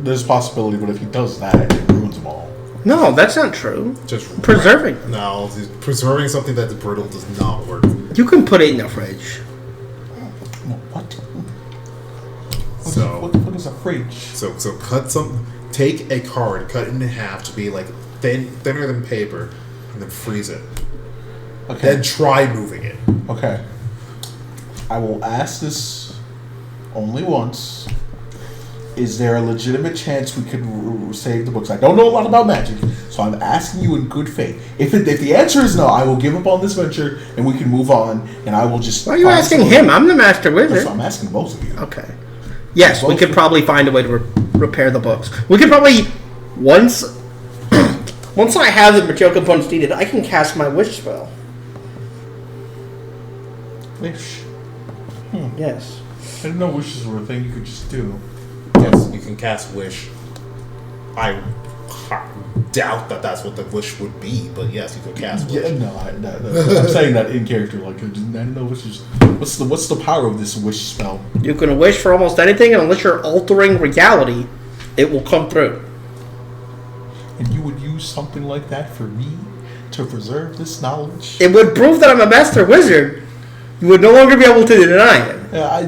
There's a possibility, but if he does that, it ruins them all. No, that's not true. Just preserving. No, preserving something that's brittle does not work. You can put it in the fridge. What? So what is a fridge? So cut some. Take a card, cut it in half to be like thinner than paper, and then freeze it. Okay. Then try moving it. Okay. I will ask this only once. Is there a legitimate chance we could save the books? I don't know a lot about magic, so I'm asking you in good faith. If the answer is no, I will give up on this venture and we can move on, and I will just... Why are you asking him? I'm the master wizard. So I'm asking both of you. Okay. Yes, we could probably find a way to repair the books. We could probably... Once I have the material components needed, I can cast my wish spell. Wish? Yes. I didn't know wishes were a thing you could just do. Yes, you can cast wish. I doubt that that's what the wish would be, but yes, you could cast wish. Yeah, no, I'm saying that in character. Like, I didn't know wishes. What's the power of this wish spell? You can wish for almost anything, and unless you're altering reality, it will come through. And you would use something like that for me to preserve this knowledge? It would prove that I'm a master wizard. You would no longer be able to deny it. I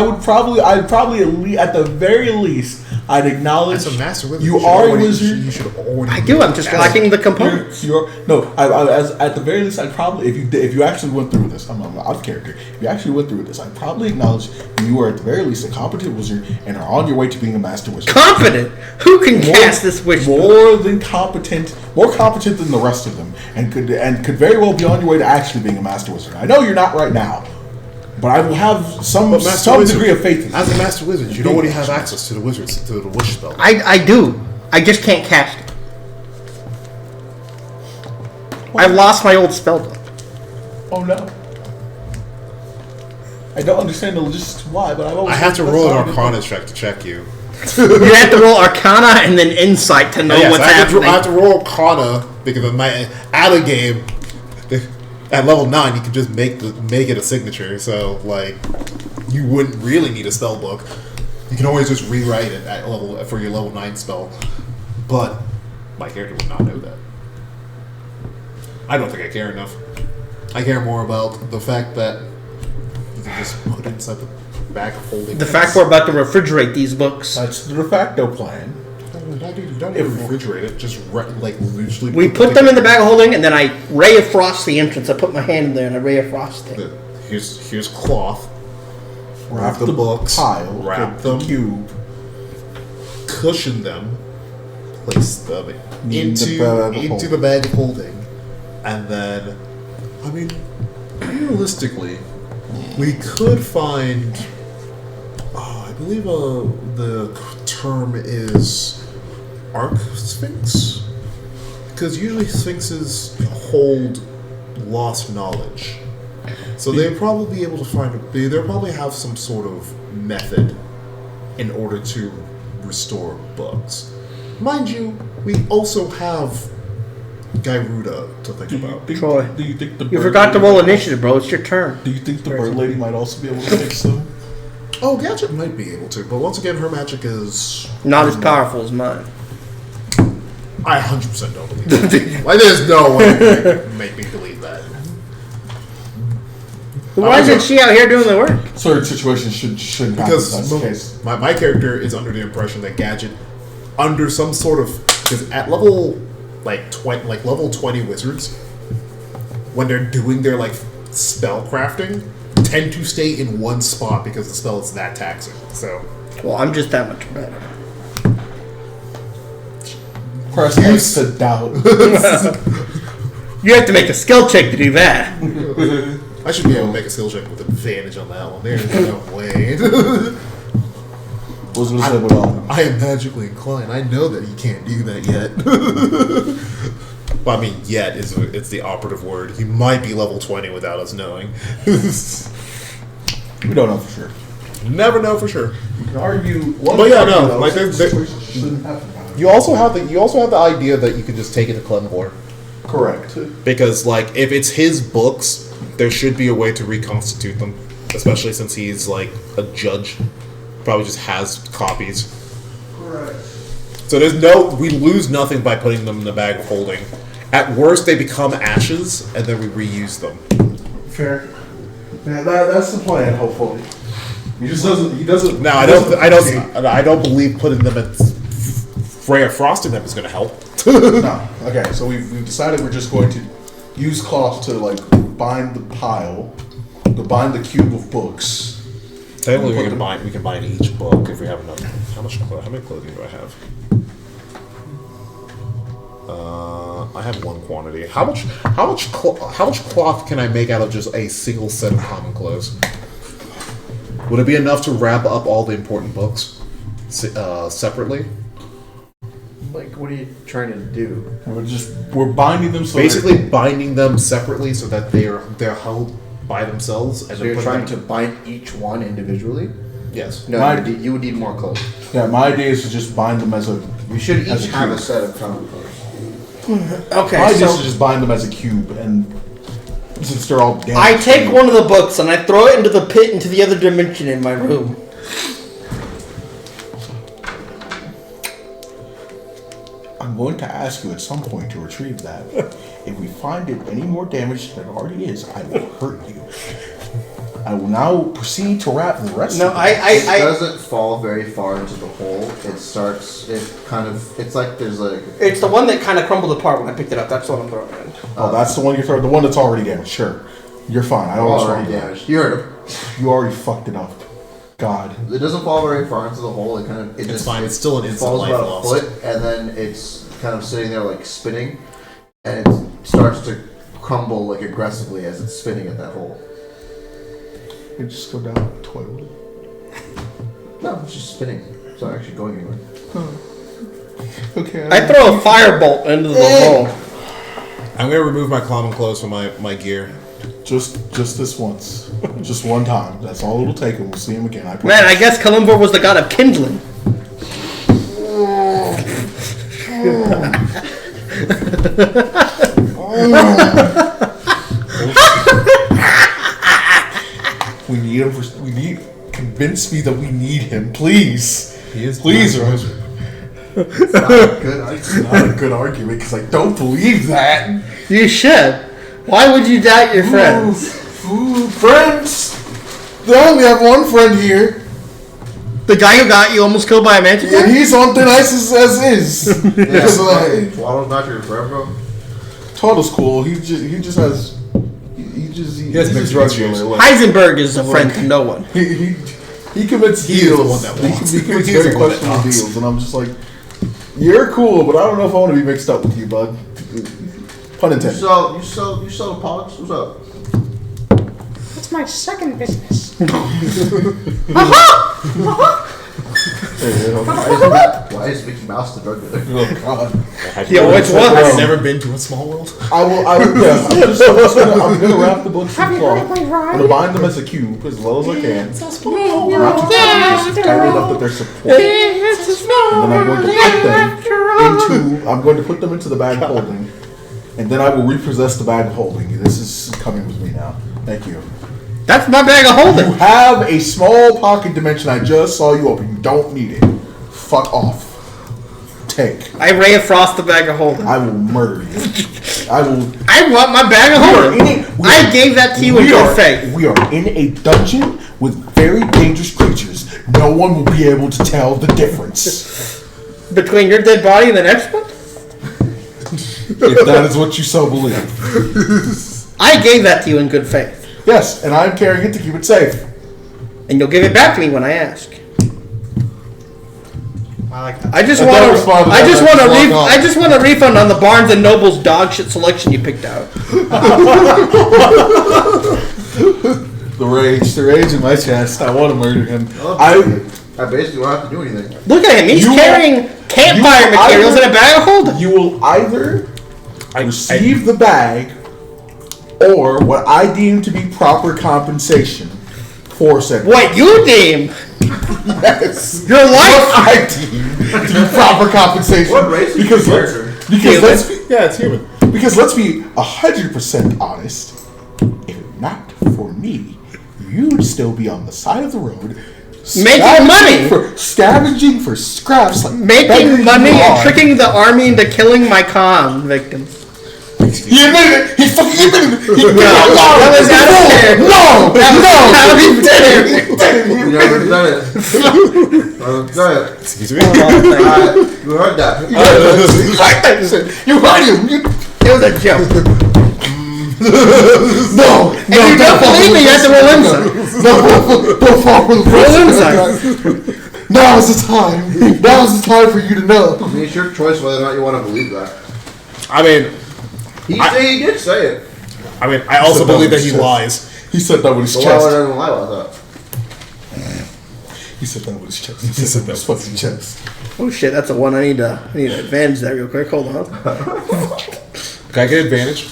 would probably at the very least I'd acknowledge as a master wizard, you are a wizard. You should already. I do. I'm just lacking the components. At the very least, I'd probably if you actually went through this, I'm out of character. If you actually went through this, I'd probably acknowledge you are at the very least a competent wizard and are on your way to being a master wizard. Competent? Who can cast this wish? More competent than the rest of them, and could very well be on your way to actually being a master wizard. I know you're not right now. But I will have some degree of faith in you. As a master wizard, you already have access to the wish spell. I do. I just can't cast it. I've lost my old spell book. Oh no. I don't understand the logistics why, but I have to roll an Arcana check to check you. You have to roll Arcana and then Insight to know what's happening. I have to roll Arcana because of my out of game. At level 9, you can just make it a signature, so like you wouldn't really need a spell book. You can always just rewrite it at level for your level 9 spell. But my character would not know that. I don't think I care enough. I care more about the fact that you can just put it inside the bag of holding. The fact we're about to refrigerate these books. That's the de facto plan. Don't even refrigerate it. Just usually. We put them in the bag of holding, and then I ray of frost the entrance. I put my hand in there, and I ray of frost it. Here's cloth. Wrap the books. Pile. Wrap them. Cube. Cushion them. Place them into the bag of holding, and then, I mean, realistically, we could find. I believe the term is Arc Sphinx, because usually Sphinxes hold lost knowledge, so they'd probably be able to they'll probably have some sort of method in order to restore books. Mind you, we also have Gyruda to think about. Troy, do you think you forgot to roll initiative, bro. It's your turn. Do you think the bird lady might also be able to fix them? Oh, Gadget might be able to, but once again, her magic is not as powerful as mine. I 100% don't believe that. Like, there's no way you can make me believe that. Why isn't she out here doing the work? Certain situations shouldn't happen. That's the Because case. my character is under the impression that Gadget, under some sort of, because at level level 20 wizards, when they're doing their spell crafting, tend to stay in one spot because the spell is that taxing. So, Well, I'm just that much better. Press X to doubt. You have to make a skill check to do that. I should be able to make a skill check with advantage on that one. There's no way. What was going to say about I am magically inclined. I know that he can't do that yet. Well, I mean, yet it's the operative word. He might be level 20 without us knowing. We don't know for sure. Never know for sure. You can argue. But yeah, no. Like, situations shouldn't happen. you also have the idea that you can just take it to Clemvor. Correct. Because if it's his books, there should be a way to reconstitute them, especially since he's a judge. Probably just has copies. Correct. So we lose nothing by putting them in the bag of holding. At worst, they become ashes, and then we reuse them. Fair. Yeah, that's the plan. Hopefully, he doesn't. He doesn't. Now, I don't believe putting them at Freya frosting them is going to help. No. Okay, so we've decided we're just going to use cloth to bind the pile, to bind the cube of books. Technically, we can bind each book if we have enough. How many clothing do I have? I have one quantity. How much cloth can I make out of just a single set of common clothes? Would it be enough to wrap up all the important books separately? What are you trying to do? We're binding them. So Basically, binding them separately so that they're held by themselves. And So you're trying to bind each one individually? Yes. No, you would need more clothes. Yeah, my idea is to just bind them as a. You should as each have a cube. set of common clothes. Okay, My idea is so to just bind them as a cube, and since they're all damaged. I take one of the books and I throw it into the pit into the other dimension in my room. I'm going to ask you at some point to retrieve that. If we find it any more damaged than it already is, I will hurt you. I will now proceed to wrap the rest No, of it. It doesn't fall very far into the hole. It's like there's It's the one that kind of crumbled apart when I picked it up. That's what I'm throwing in. Oh, that's the one you're throwing. The one that's already damaged. Sure. You're fine. I don't know what's wrong already with that. damaged. You heard him. You already fucked it up. God. It doesn't fall very far into the hole. It's fine. It's still an it instant falls life about lost. a foot, and then it's kind of sitting there spinning, and it starts to crumble aggressively as it's spinning at that hole. You just go down the toilet. No, it's just spinning. It's not actually going anywhere. Okay. I throw a firebolt into the hole. I'm gonna remove my common clothes from my gear. Just this once. Just one time. That's all it'll take, and we'll see him again. I Man, I guess Kalimvor was the god of kindling. We need him for. Convince me that we need him, please. He is Please, the Roger. It's not a good It's not a good argument because I don't believe that. You should. Why would you doubt your friends? Friends. They only have one friend here, The guy who got you almost killed by a manticore? and he's on thin ice as is. Yeah, So, like, Waddle's not your friend, bro. Toddle's cool. He just has. He has he's mixed a drug reviews. dealer. Heisenberg is a friend to no one. He commits He is the deals. one that wants. He commits He is very the one that questionable talks. deals, and I'm just like, you're cool, but I don't know if I want to be mixed up with you, bud. Pun intended. You sell pods? What's up? It's my second business. Why is Mickey Mouse the drug dealer? Oh God. Yeah, which one? I've never been to a small world. I'm gonna wrap the books in cloth. I'm gonna bind them as a cube as well as I can. Not too tight, just tight enough that they're supported. And then I'm going to put them into the bag of holding. And then I will repossess the bag of holding. This is coming with me now. Thank you. That's my bag of You holding. have a small pocket dimension I just saw you open. You don't need it. Fuck off. take. I Ray of Frost the bag of holding. I will murder you. I will. I want my bag of holding. I gave that to you in good faith. We are in a dungeon with very dangerous creatures. No one will be able to tell the difference. Between your dead body and the next one? If that is what you so believe. I gave that to you in good faith. Yes, and I'm carrying it to keep it safe. And you'll give it back to me when I ask. I like that. I just And want don't to. respond to I that, just like, want to. just walk off. I just want a refund on the Barnes and Noble's dog shit selection you picked out. The rage in my chest. I want to murder him. I basically don't have to do anything. Look at him. He's You- carrying campfire materials in a bag of holding. You will either receive the bag or what I deem to be proper compensation for said. What you deem? Yes. Your life. I deem to be proper compensation. What race is Because your let's, character? because let's be, Yeah, it's human. because let's be 100% honest. If not for me, you'd still be on the side of the road. Scavenging for scraps, like Making beggars money you and are. tricking the army into killing my con victims. He admitted it. He fucking admitted it. He That was out of there. No, You never done it. Done it. Excuse me. You heard that. You like that shit. You heard him. It was a joke. No. And you don't believe me, you have to roll insight. Don't fall for the Roll insight. Now is the time. Now is the time for you to know. I mean, it's your choice whether or not you want to believe that. I mean, He did say it. I also believe that he lies. He said that with his So why would chest. I lie about that? He said that with his chest. He said that with his fucking chest. Oh shit, that's a one. I need to advantage that real quick. Hold on. Can I get advantage?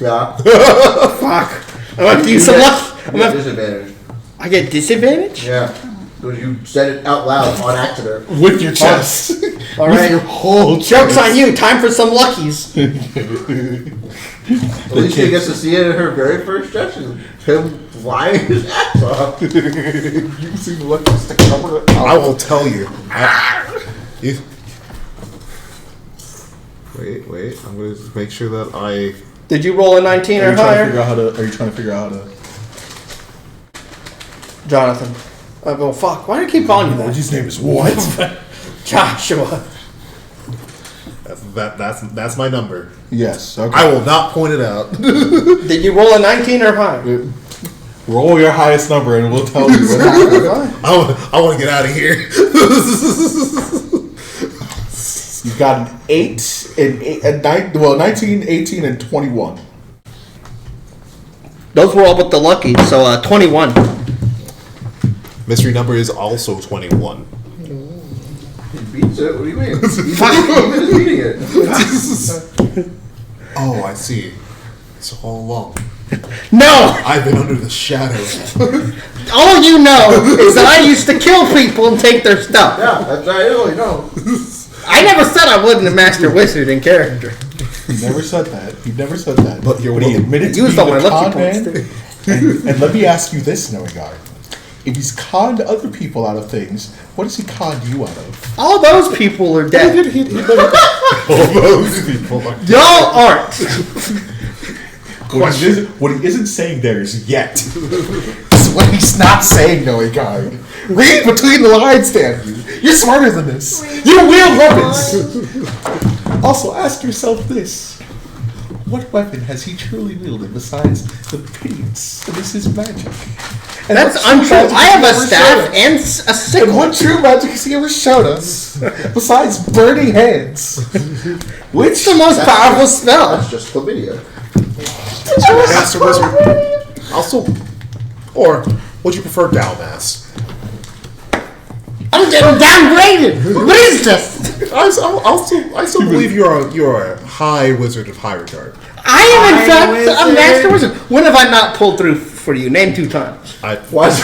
Yeah. Fuck. I'm gonna have to use some luck. You got disadvantage. I get disadvantage? Yeah. Because you said it out loud on accident. With your chest. All With right. your whole Joke's chest. on you. Time for some luckies. At least she gets to see it in her very first session. Him lying his ass off. You see the lucky stick cover it. I will tell you. Wait. I'm going to make sure that I. Did you roll a 19 Are or you trying to higher? figure out how to? Are you trying to figure out how to? Jonathan. I go, fuck. Why do I keep calling you that? His name is what? Joshua. That's my number. Yes. Okay. I will not point it out. Did you roll a 19 or higher? Roll your highest number and we'll tell you what happened. I want to get out of here. You've got an 8 and 19, 18, and 21. Those were all but the lucky, so 21. Mystery number is also 21. He beats it? What do you mean? He's beating it. Oh, I see. It's all along. No! I've been under the shadows. All you know is that I used to kill people and take their stuff. Yeah, that's I really know. I never said I wasn't a master wizard in character. He never said that. He never said that. But you're he welcome. admitted to Used being all a my lucky con points, man. too. And let me ask you this, Snowy Guard. If he's conned other people out of things, what has he conned you out of? All those people are dead. All those people are Y'all aren't. What he isn't saying there is yet. That's what he's not saying, Snowy Guard. Read between the lines, damn you. You're smarter than this. You wield weapons. Also, ask yourself this. What weapon has he truly wielded besides the pittance that is his magic? And That's what true untrue. magic I has have he a ever staff showed us? and a And sickle. what true magic has he ever shown us? Besides burning hands. Which the most powerful spell? That's just chlamydia. Master Wizard. Also, or would you prefer Dalmas? I'm getting downgraded. What is this? I still believe you're a high wizard of high regard. I am in fact wizard. a master wizard. When have I not pulled through for you? Name 2 times. Why is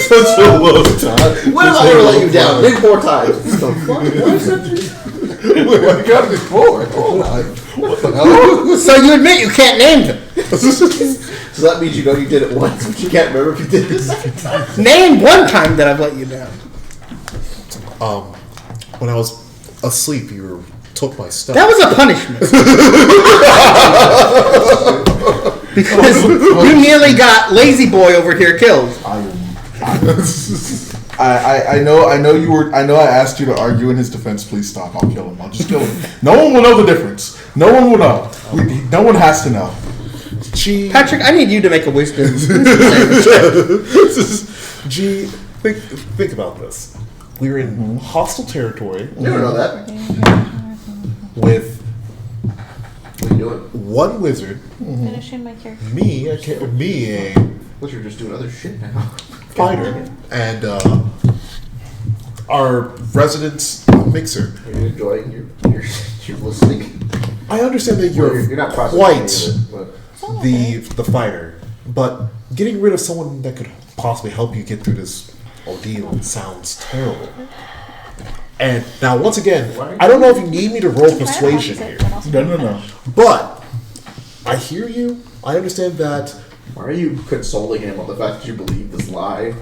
Such a low time. When have I ever let you down? Big 4 times. What the fuck? Why is that? I got it before. Hold on. What the hell? So you admit you can't name them. So that means you know you did it once, but you can't remember if you did it the second time. Name one time that I've let you down. when I was asleep, you took my stuff. That was a punishment. Because you nearly got Lazy Boy over here killed. I know you were. I know I asked you to argue in his defense. Please stop. I'll kill him. I'll just kill him. No one will know the difference. No one will know. No one has to know. Patrick, I need you to make a wisdom. G, think about this. We're in hostile territory. You don't know that. With What are you doing? one wizard, Finishing my character. me, a What, you're just doing other shit now. fighter, and our resident mixer. Are you enjoying your listening? I understand that Well, you're not processing quite any of it, but the fighter, but getting rid of someone that could possibly help you get through this ordeal sounds terrible. And now, once again, I don't know if you need me to roll persuasion here, No. but I hear you. I understand that. why are you consoling him on the fact that you believe this lie?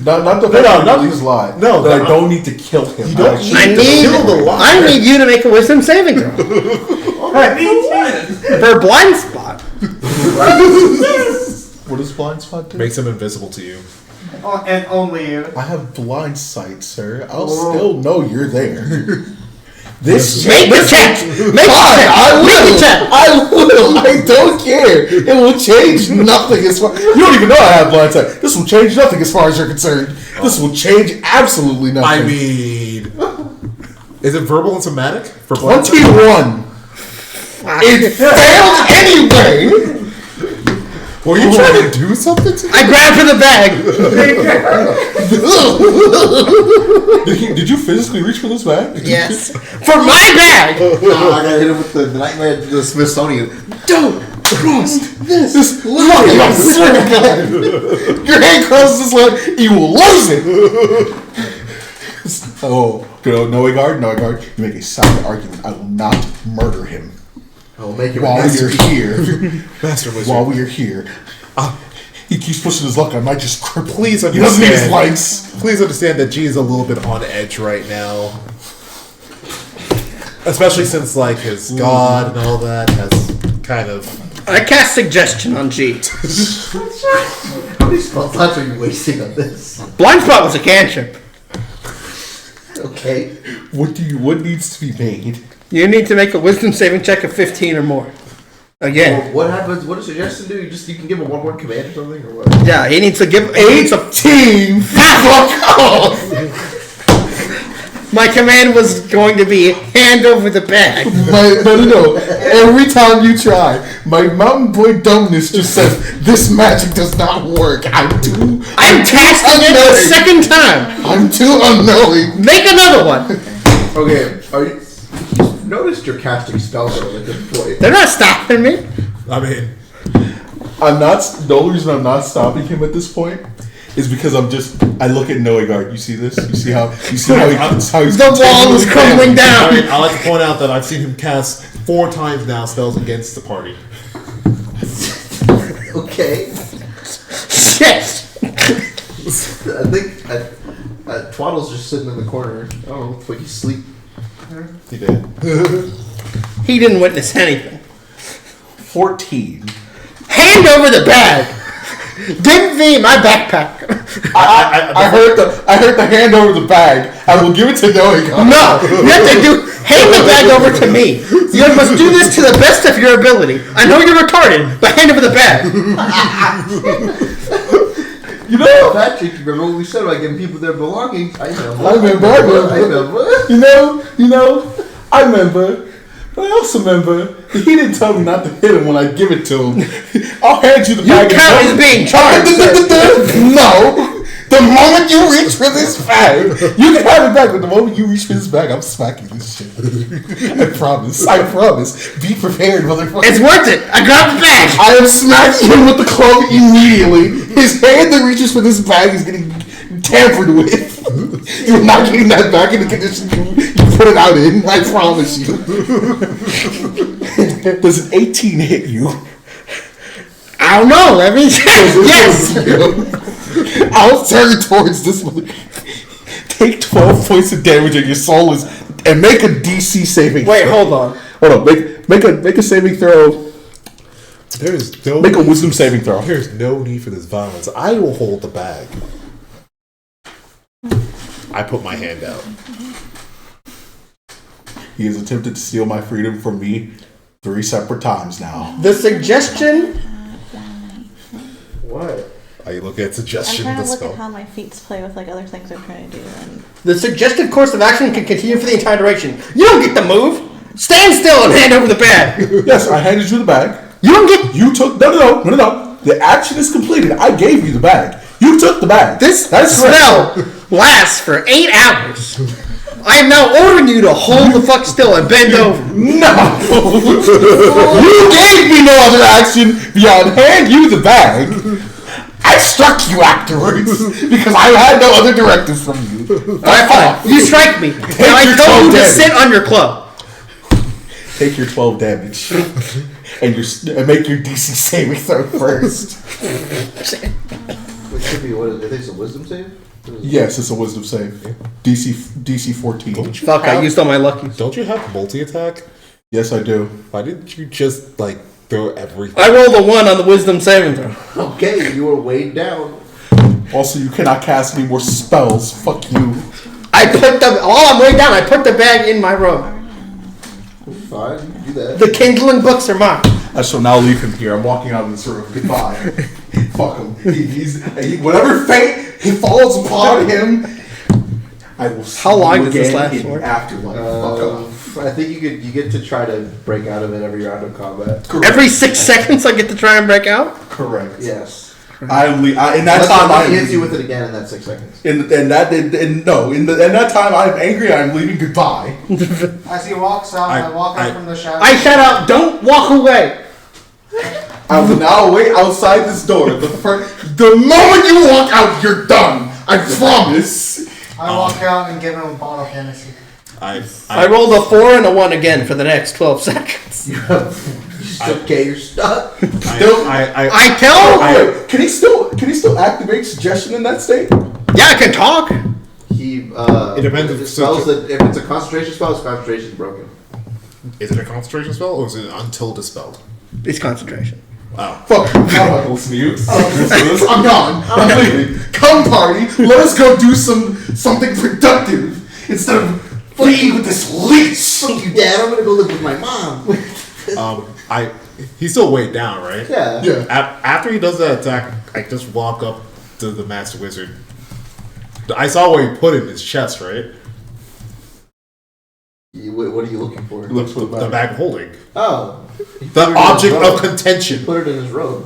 Not the not his lie. No, that I no, don't need to kill him. You don't Actually, I need you to make a wisdom saving throw. For blind spot. What does blind spot do? Makes him invisible to you. And only you. I have blind sight, sir. I'll still know you're there. This Make the check. Make Fine, I the will. check. I will. I don't care. It will change nothing as far. You don't even know I have blind sight. This will change nothing as far as you're concerned. This will change absolutely nothing. I mean, is it verbal and somatic for blind sight? 21. It failed anyway. Were you trying to do something to me? I grabbed for the bag. Did you physically reach for this bag? Yes. For my bag. I gotta hit him with the nightmare of the Smithsonian. Don't cross this line. I swear to God. Your hand crosses this line, you will lose it. Oh, no guard. You make a sound argument. I will not murder him. I will make him While we are here. Master Wizard. While we are here. He keeps pushing his luck. I might just cripple. Please He doesn't need his understand. legs. Please understand that G is a little bit on edge right now. Especially since, like, his god and all that has kind of... I cast suggestion on G. How many spell slots are you wasting on this? Blind spot was a cantrip. Okay. What needs to be made? You need to make a wisdom saving check of 15 or more. Again. Well, what happens? What does suggestion do? You can give a one-word command or something, or what? Yeah, he needs to give 18. Fuck off. My command was going to be hand over the bag. No. Every time you try, my mountain boy dumbness just says this magic does not work. I'm casting it a second time. I'm too unknowing. Make another one. Okay. Are you? Noticed you're casting spells at a good point. They're not stopping me. I mean... I'm not. The only reason I'm not stopping him at this point is because I look at Noegard. You see this? You see how he's The wall is crumbling down. I mean, I like to point out that I've seen him cast 4 times now spells against the party. Okay. Shit. I think Twaddle's just sitting in the corner. I don't know. Looks like he's asleep. He did. He didn't witness anything. 14. Hand over the bag. Give me my backpack. I heard the hand over the bag. I will give it to Noegard. No, you have to hand the bag over to me. You must do this to the best of your ability. I know you're retarded, but hand over the bag. You know, Patrick, you remember what we said about giving people their belongings? I remember. You know, I remember. But I also remember that he didn't tell me not to hit him when I give it to him. I'll hand you the bag. You count as being charged. No. The moment you reach for this bag, you can have it back. But the moment you reach for this bag, I'm smacking this shit. I promise. Be prepared, motherfucker. It's worth it. I grabbed the bag. I am smacking him with the club immediately. His hand that reaches for this bag is getting tampered with. You're not getting that back in the condition you put it out in. I promise you. Does an 18 hit you? I don't know. Let me check. Yes. I'll turn towards this one. take 12 points of damage and your soul is, and make a DC saving. Wait, throw. hold on. Hold on. Make a saving throw. There's no Make a wisdom saving throw. There's no need for this violence. I will hold the bag. I put my hand out. He has attempted to steal my freedom from me 3 separate times now. The suggestion. What? I look at I'm suggestion. trying The to look spell. at how my feet play with like other things I'm trying to do. And The suggested course of action can continue for the entire duration. You don't get to move. Stand still and hand over the bag. Yes, I handed you the bag. You don't get. You took no. The action is completed. I gave you the bag. You took the bag. This That's correct. spell lasts for 8 hours. I am now ordering you to hold the fuck still and bend over. No! You gave me no other action beyond hand you the bag. I struck you afterwards because I had no other directives from you. Alright, fine. You strike me. And I your told you to 12 sit on your club. Take your 12 damage and make your DC saving throw first. Which should be what? I think it's a wisdom save. Yes, it's a wisdom save. DC 14. Fuck, I used all my luckies. Don't you have multi attack? Yes, I do. Why didn't you just like throw everything? I rolled a 1 on the wisdom saving throw. Okay, you were weighed down. Also, you cannot cast any more spells. Fuck you. I put the. While I'm way down, I put the bag in my robe. Fine, you do that. The kindling books are mine. I shall now leave him here. I'm walking out of this room. Goodbye. Fuck him. Whatever fate he falls upon him, I will see How long you does this again last in for? Afterlife. Fuck off. I think you get to try to break out of it every round of combat. Correct. Every 6 seconds, I get to try and break out. Correct. Yes. In that Unless time, somebody hits you with it again in that 6 seconds. in that time, I'm angry. I'm leaving. Goodbye. As he walks out, I walk out from the shadow. I shout out, "Don't walk away!" I will now wait outside this door. The moment you walk out, you're done. I promise. I walk out and give him a bottle of Hennessy. I rolled a 4 and a 1 again for the next 12 seconds. Okay, you're stuck. I tell. Wait, can he still activate suggestion in that state? Yeah, I can talk. It depends if if spells that if it's a concentration spell, his concentration is broken. Is it a concentration spell or is it until dispelled? It's concentration. Wow. Fuck, I'm not gonna listen to you. I'm gone. I'm leaving. Come party. Let us go do something productive instead of being with this leech. Fuck you, Dad. I'm gonna go live with my mom. He's still weighed down, right? Yeah. Yeah. After he does that attack, I just walk up to the Master Wizard. I saw where he put it in his chest, right? What are you looking for? He looks for the The bag holding. Oh. The object of contention. Put it in his robe.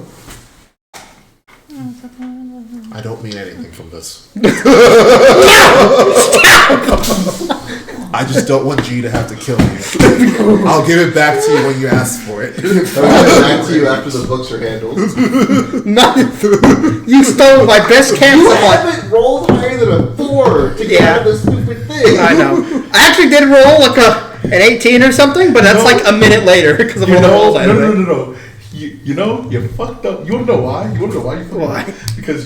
I don't mean anything from this. I just don't want G to have to kill me. I'll give it back to you when you ask for it. I'll give it back to you after the books are handled. You stole my best camp You supply. haven't rolled higher than a 4 to get out of this stupid thing. I know. I actually did roll like an 18 or something, but that's like a minute later because of all the rolls I did. No. You fucked up. You wanna know why? You fucked Why? up? Because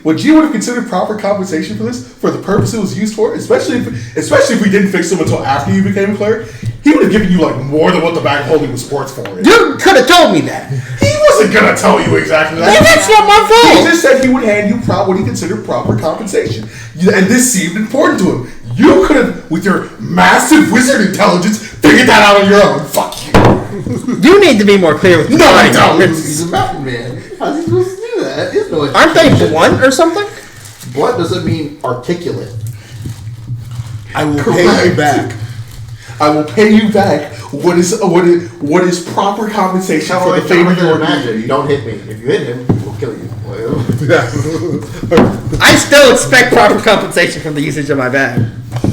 what G would have considered proper compensation for this, for the purpose it was used for, especially if we didn't fix him until after you became a cleric, he would have given you like more than what the bag holding was sports for. You could have told me that. He wasn't gonna tell you exactly that. Well, that's not my He fault. just said he would hand you what he considered proper compensation, and this seemed important to him. You could have, with your massive wizard intelligence, figured that out on your own. Fuck you. You need to be more clear with No, I don't. He's a mountain man. How's he supposed to do that? There's no Aren't they blunt or something? Blunt doesn't mean articulate. I will Correct. pay you back. I will pay you back what is proper compensation for the favor you are imagine. doing. Don't hit me. If you hit him, we'll kill you. I still expect proper compensation from the usage of my bag.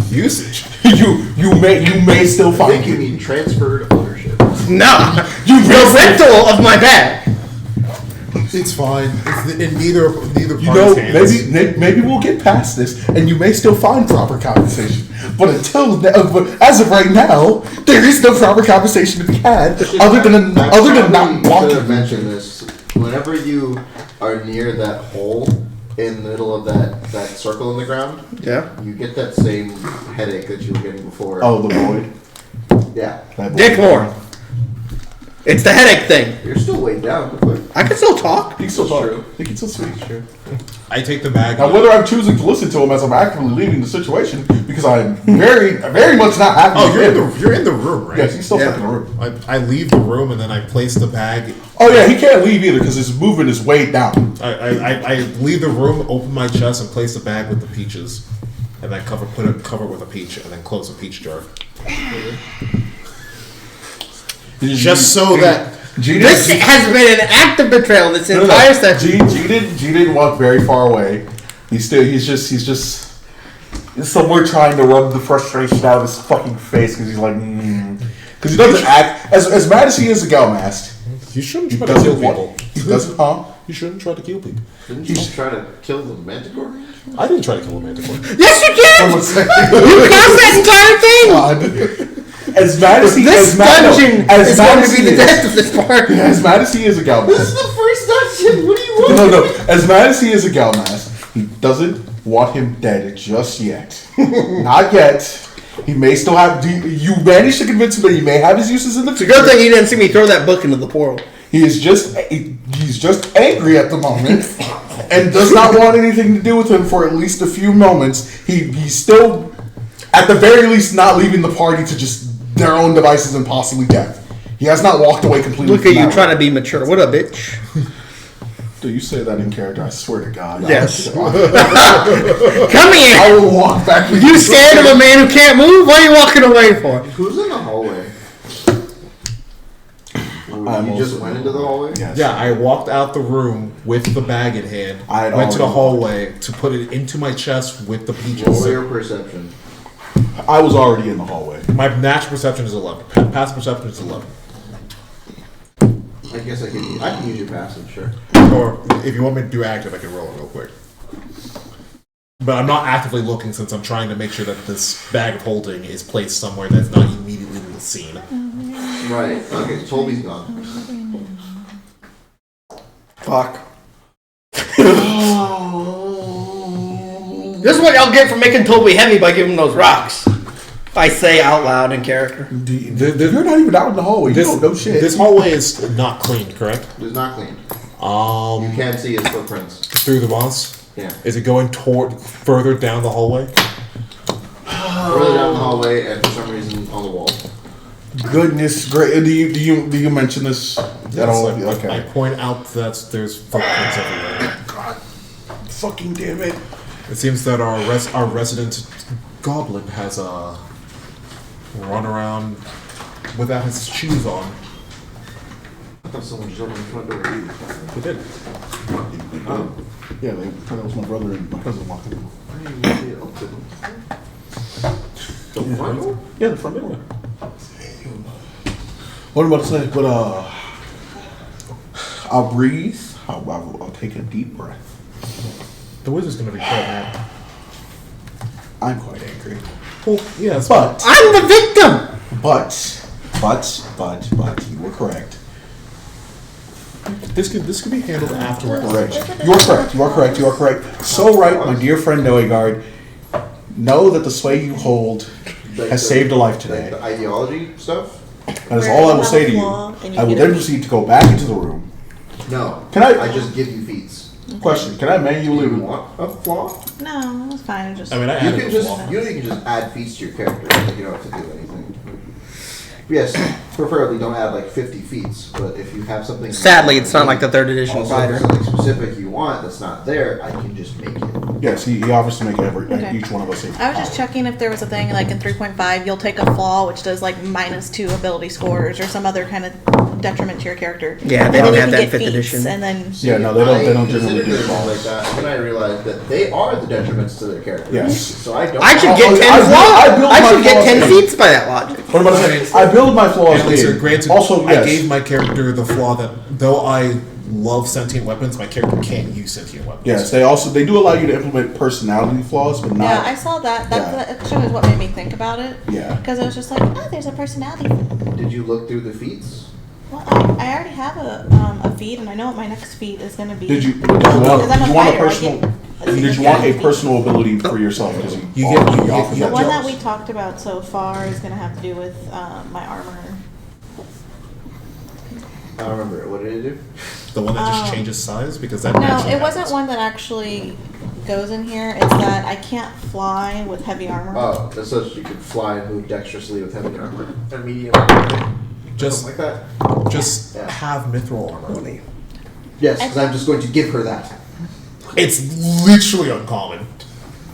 Usage. You may still I find think you it. mean transferred ownership. No, You the may rental of my bag. It's fine. It's in neither You party's know, hands. maybe we'll get past this, and you may still find proper compensation. But but as of right now, there is no proper compensation to be had other than not Should have walking. mentioned this. Whenever you are near that hole, in the middle of that circle in the ground, Yeah. you get that same headache that you were getting before. Oh, the void. Yeah. Dick Moore. It's the headache thing. You're still way down. But I can still talk. He can still talk. True. He can still speak. True. I take the bag. Now, whether I'm choosing to listen to him as I'm actively leaving the situation, because I'm very much not happy. Oh, with you're in the room, right? Yes, he's still Yeah. stuck in the room. I leave the room and then I place the bag. Oh yeah, he can't leave either because his movement is way down. I leave the room, open my chest, and place the bag with the peaches, and then put a cover with a peach, and then close the peach jar. Just so that This has been an act of betrayal this entire session. G didn't walk very far away. He's just somewhere trying to rub the frustration out of his fucking face because he's like, because he doesn't act as mad as he is a Galmast. you shouldn't He try to kill doesn't people. want. He doesn't, huh? You shouldn't try to kill people. didn't you try to kill the Manticore? I didn't try to kill a manticore. Yes, you can. You caused that entire thing. As mad as he This as mad, dungeon as is mad going as to be he the is- death of this part. As mad as he is a Galmast. This is the first dungeon. What do you want? No. As mad as he is a Galmast, he doesn't want him dead just yet. Not yet. He may still have. You managed to convince him that he may have his uses in the It's a future. good thing you didn't see me throw that book into the portal. He is he's just angry at the moment and does not want anything to do with him for at least a few moments. He's still, at the very least, not leaving the party to just their own devices and possibly death. He has not walked away completely. Look at you trying to be mature. What a bitch. Do you say that in character? I swear to God. Yes. I Come here. will walk back. With You scared of a man who can't move? What are you walking away for? Who's in the hallway? You just went into the hallway? Yes. Yeah, I walked out the room with the bag in hand. I had Went to the already- hallway to put it into my chest with the peaches. Roll your perception. I was already in the hallway. My natural perception is 11. Past perception is 11. I guess I can use your passive, sure. Or if you want me to do active, I can roll it real quick. But I'm not actively looking since I'm trying to make sure that this bag of holding is placed somewhere that's not immediately in the scene. Right. Okay, Toby's gone. Fuck. This is what y'all get for making Toby heavy by giving him those rocks. I say out loud in character. You're not even out in the hallway. You don't know shit. This hallway is not clean, correct? It's not clean. You can't see his footprints. Through the walls? Yeah. Is it going further down the hallway? Further down the hallway, and for some reason on the wall. Goodness, great. Do you mention this at all? I point out that there's footprints everywhere. God, fucking damn it! It seems that our resident goblin has run around without his shoes on. I thought someone just opened the front door. He did. Yeah, that was my brother and my cousin walking in. I didn't even see it open. The front door? Yeah, the front door. What am I about to say? But I'll breathe. I'll take a deep breath. The wizard's gonna be quite mad. I'm quite angry. Well, yes, But I'm the victim! but you were correct. this could be handled afterwards. Correct. You are correct. You are correct. You are correct. So right, my dear friend Noegard. Know that the sway you hold has saved a life today. Like the ideology stuff? That is all I will say to you. I will then proceed to go back into the room. No. Can I- I just give you feats. Question: can I manually? You want a flaw? No, it's fine. I just. I mean, I You added can a just flaw. you can just add feats to your character. Like you don't have to do anything. Yes, preferably don't add like 50 feats. But if you have something, Sadly, it's not like the 3rd edition also, fighter. if there's something specific you want that's not there, I can just make it. Yes, he offers to make Okay. each one of us. I was just checking if there was a thing like in 3.5, you'll take a flaw which does like -2 ability scores or some other kind of detriment to your character. Yeah, they And don't then have you that can in get 5th feats, edition. And then Yeah, no, they don't generally considered do it flaws. like that, and then I realized that they are the detriments to their characters. Yes. So I don't. I should get 10 I flaws. build I should my get flaws 10 in. feats by that logic. What am I saying? I build my flaws At least, in. granted, Also, I yes. gave my character the flaw that though I love sentient weapons, my character can't use sentient weapons. Yes, they do allow you to implement personality flaws, but not. yeah, I saw that. That actually was what made me think about it. Yeah. Because I was just like, oh, there's a personality. Did you look through the feats? Well, I already have a feat, and I know what my next feat is going to be. Did you? Because I'm Did a you want a fighter, I personal? get- Did you want a personal ability for yourself? Because You get- you offer get- The that one to that us. we talked about so far is going to have to do with my armor. I don't remember it. What did it do? The one that just changes size because that No, naturally it wasn't happens. one that actually goes in here. It's that I can't fly with heavy armor. Oh, that's so you could fly and move dexterously with heavy armor. And medium. Just Something like that. just Yeah. have mithril armor. Yes, because I'm just going to give her that. It's literally uncommon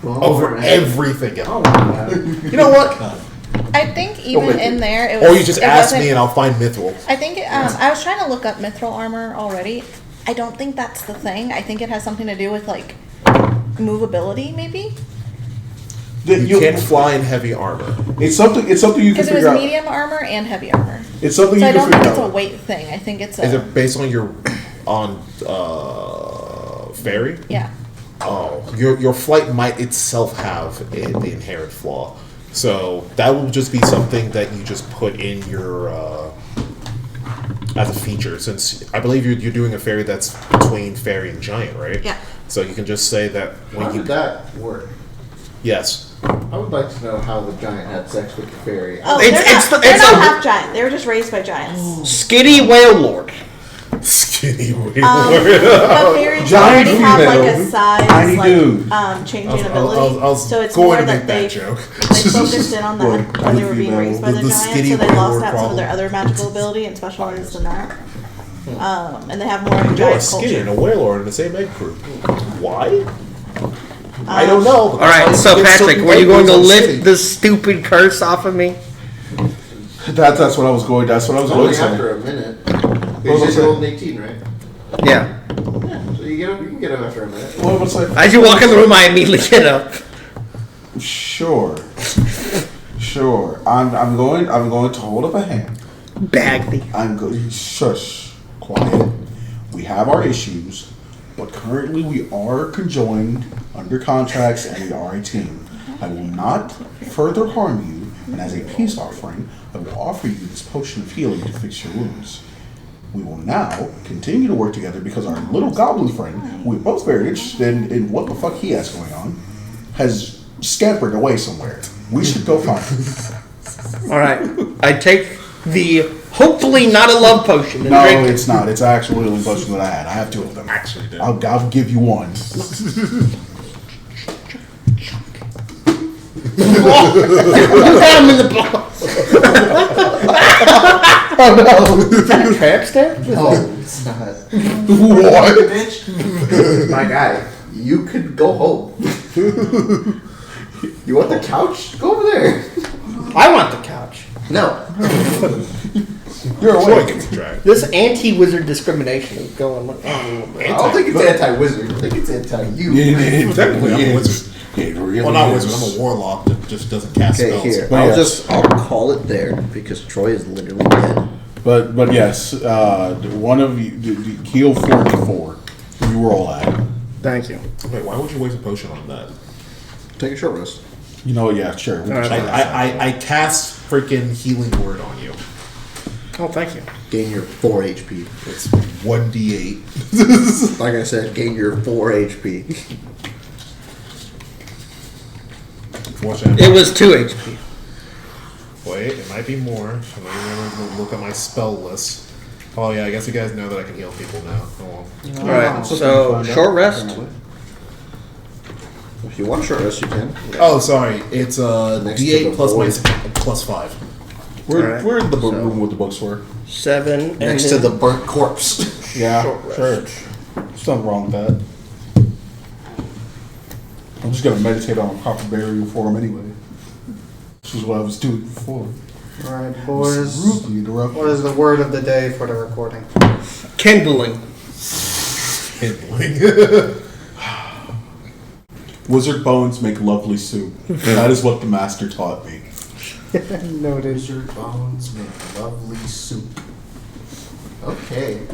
over man. everything else. Oh, man. You know what? I think even wait. in there, it was. Or you just it ask wasn't- me and I'll find mithril. I think I was trying to look up mithril armor already. I don't think that's the thing. I think it has something to do with like movability, maybe. You can't fly in heavy armor. It's something. It's something you can Because it was figure out. medium armor and heavy armor. It's something So you I can don't think figure it's a out. weight thing. I think it's a. Is it based on your fairy? Yeah. Oh, your flight might itself have the inherent flaw. So that will just be something that you just put in your as a feature. Since I believe you're doing a fairy that's between fairy and giant, right? Yeah. So you can just say that How when you did that work? yes. I would like to know how the giant had sex with the fairy. Oh, It's- they're it's not a- half giant. They were just raised by giants. Skinny whale lord. Skinny The fairies Giant already have like a female, size, tiny like dude. Changing I ability. was So it's going more to that make that they joke. focused in on that Well, when they tiny were being female, raised by the the giants, skinny so they whale lost lord out some of their problem. other magical ability and specialized in that. And they have more of a You're a giant skinny and culture. a whale lord in the same egg group. Why? I don't know. All right, so Patrick, were you going to lift the stupid curse off of me? That's what I was going. That's what I was going Only to say. after a minute. was You I said saying? you're old 18, right? Yeah. Yeah. So you can get him after a minute. What was I? As you walk in the room, I immediately get up. Sure. Sure. I'm going to hold up a hand. Bag me. I'm going. Shush. Quiet. We have our issues, but currently we are conjoined under contracts and we are a team. I will not further harm you, and as a peace offering, I will offer you this potion of healing to fix your wounds. We will now continue to work together because our little goblin friend, who we're both very interested in what the fuck he has going on, has scampered away somewhere. We should go find him. All right. I take the hopefully not a love potion and No, drink. it's not. It's actually the potion that I had. I have two of them. Actually, did. I'll give you one. Pat him in the balls. Is that a tramp stamp? No, it's not. What? Bitch. My guy, you could go home. You want the couch? Go over there. I want the couch. No. You're Troy awake. gets dragged. This anti-wizard discrimination is going on a little bit. I don't think it's anti-wizard. I think it's anti-you. Technically, I'm a wizard. It really Well, not is. wizard. I'm a warlock that just doesn't cast Okay, spells. here. But I'll yes. I'll call it there because Troy is literally dead. But yes, one of you, heal 44. You roll at. Thank you. Wait, why would you waste a potion on that? Take a short rest. You know, yeah, sure. All right. I cast freaking healing word on you. Oh, thank you. Gain your 4 HP. It's 1d8. Like I said, gain your 4 HP. Watch out. It was 2 HP. Wait, it might be more. I'm gonna look at my spell list. Oh yeah, I guess you guys know that I can heal people now. Oh well. All right. So short rest. If you want a short rest, you can. Oh, sorry. It's Next to d8 the plus my void. plus 5. Where, Alright. where in the book room with the books were? 7. Next to the burnt corpse. Yeah, Short sure. There's nothing wrong with that. I'm just gonna meditate on a proper burial for him anyway. This is what I was doing before. All right, boys. Rudely interrupted. What is the word of the day for the recording? Kindling. Wizard bones make lovely soup. That is what the master taught me. Noted. Wizard bones make lovely soup. Okay.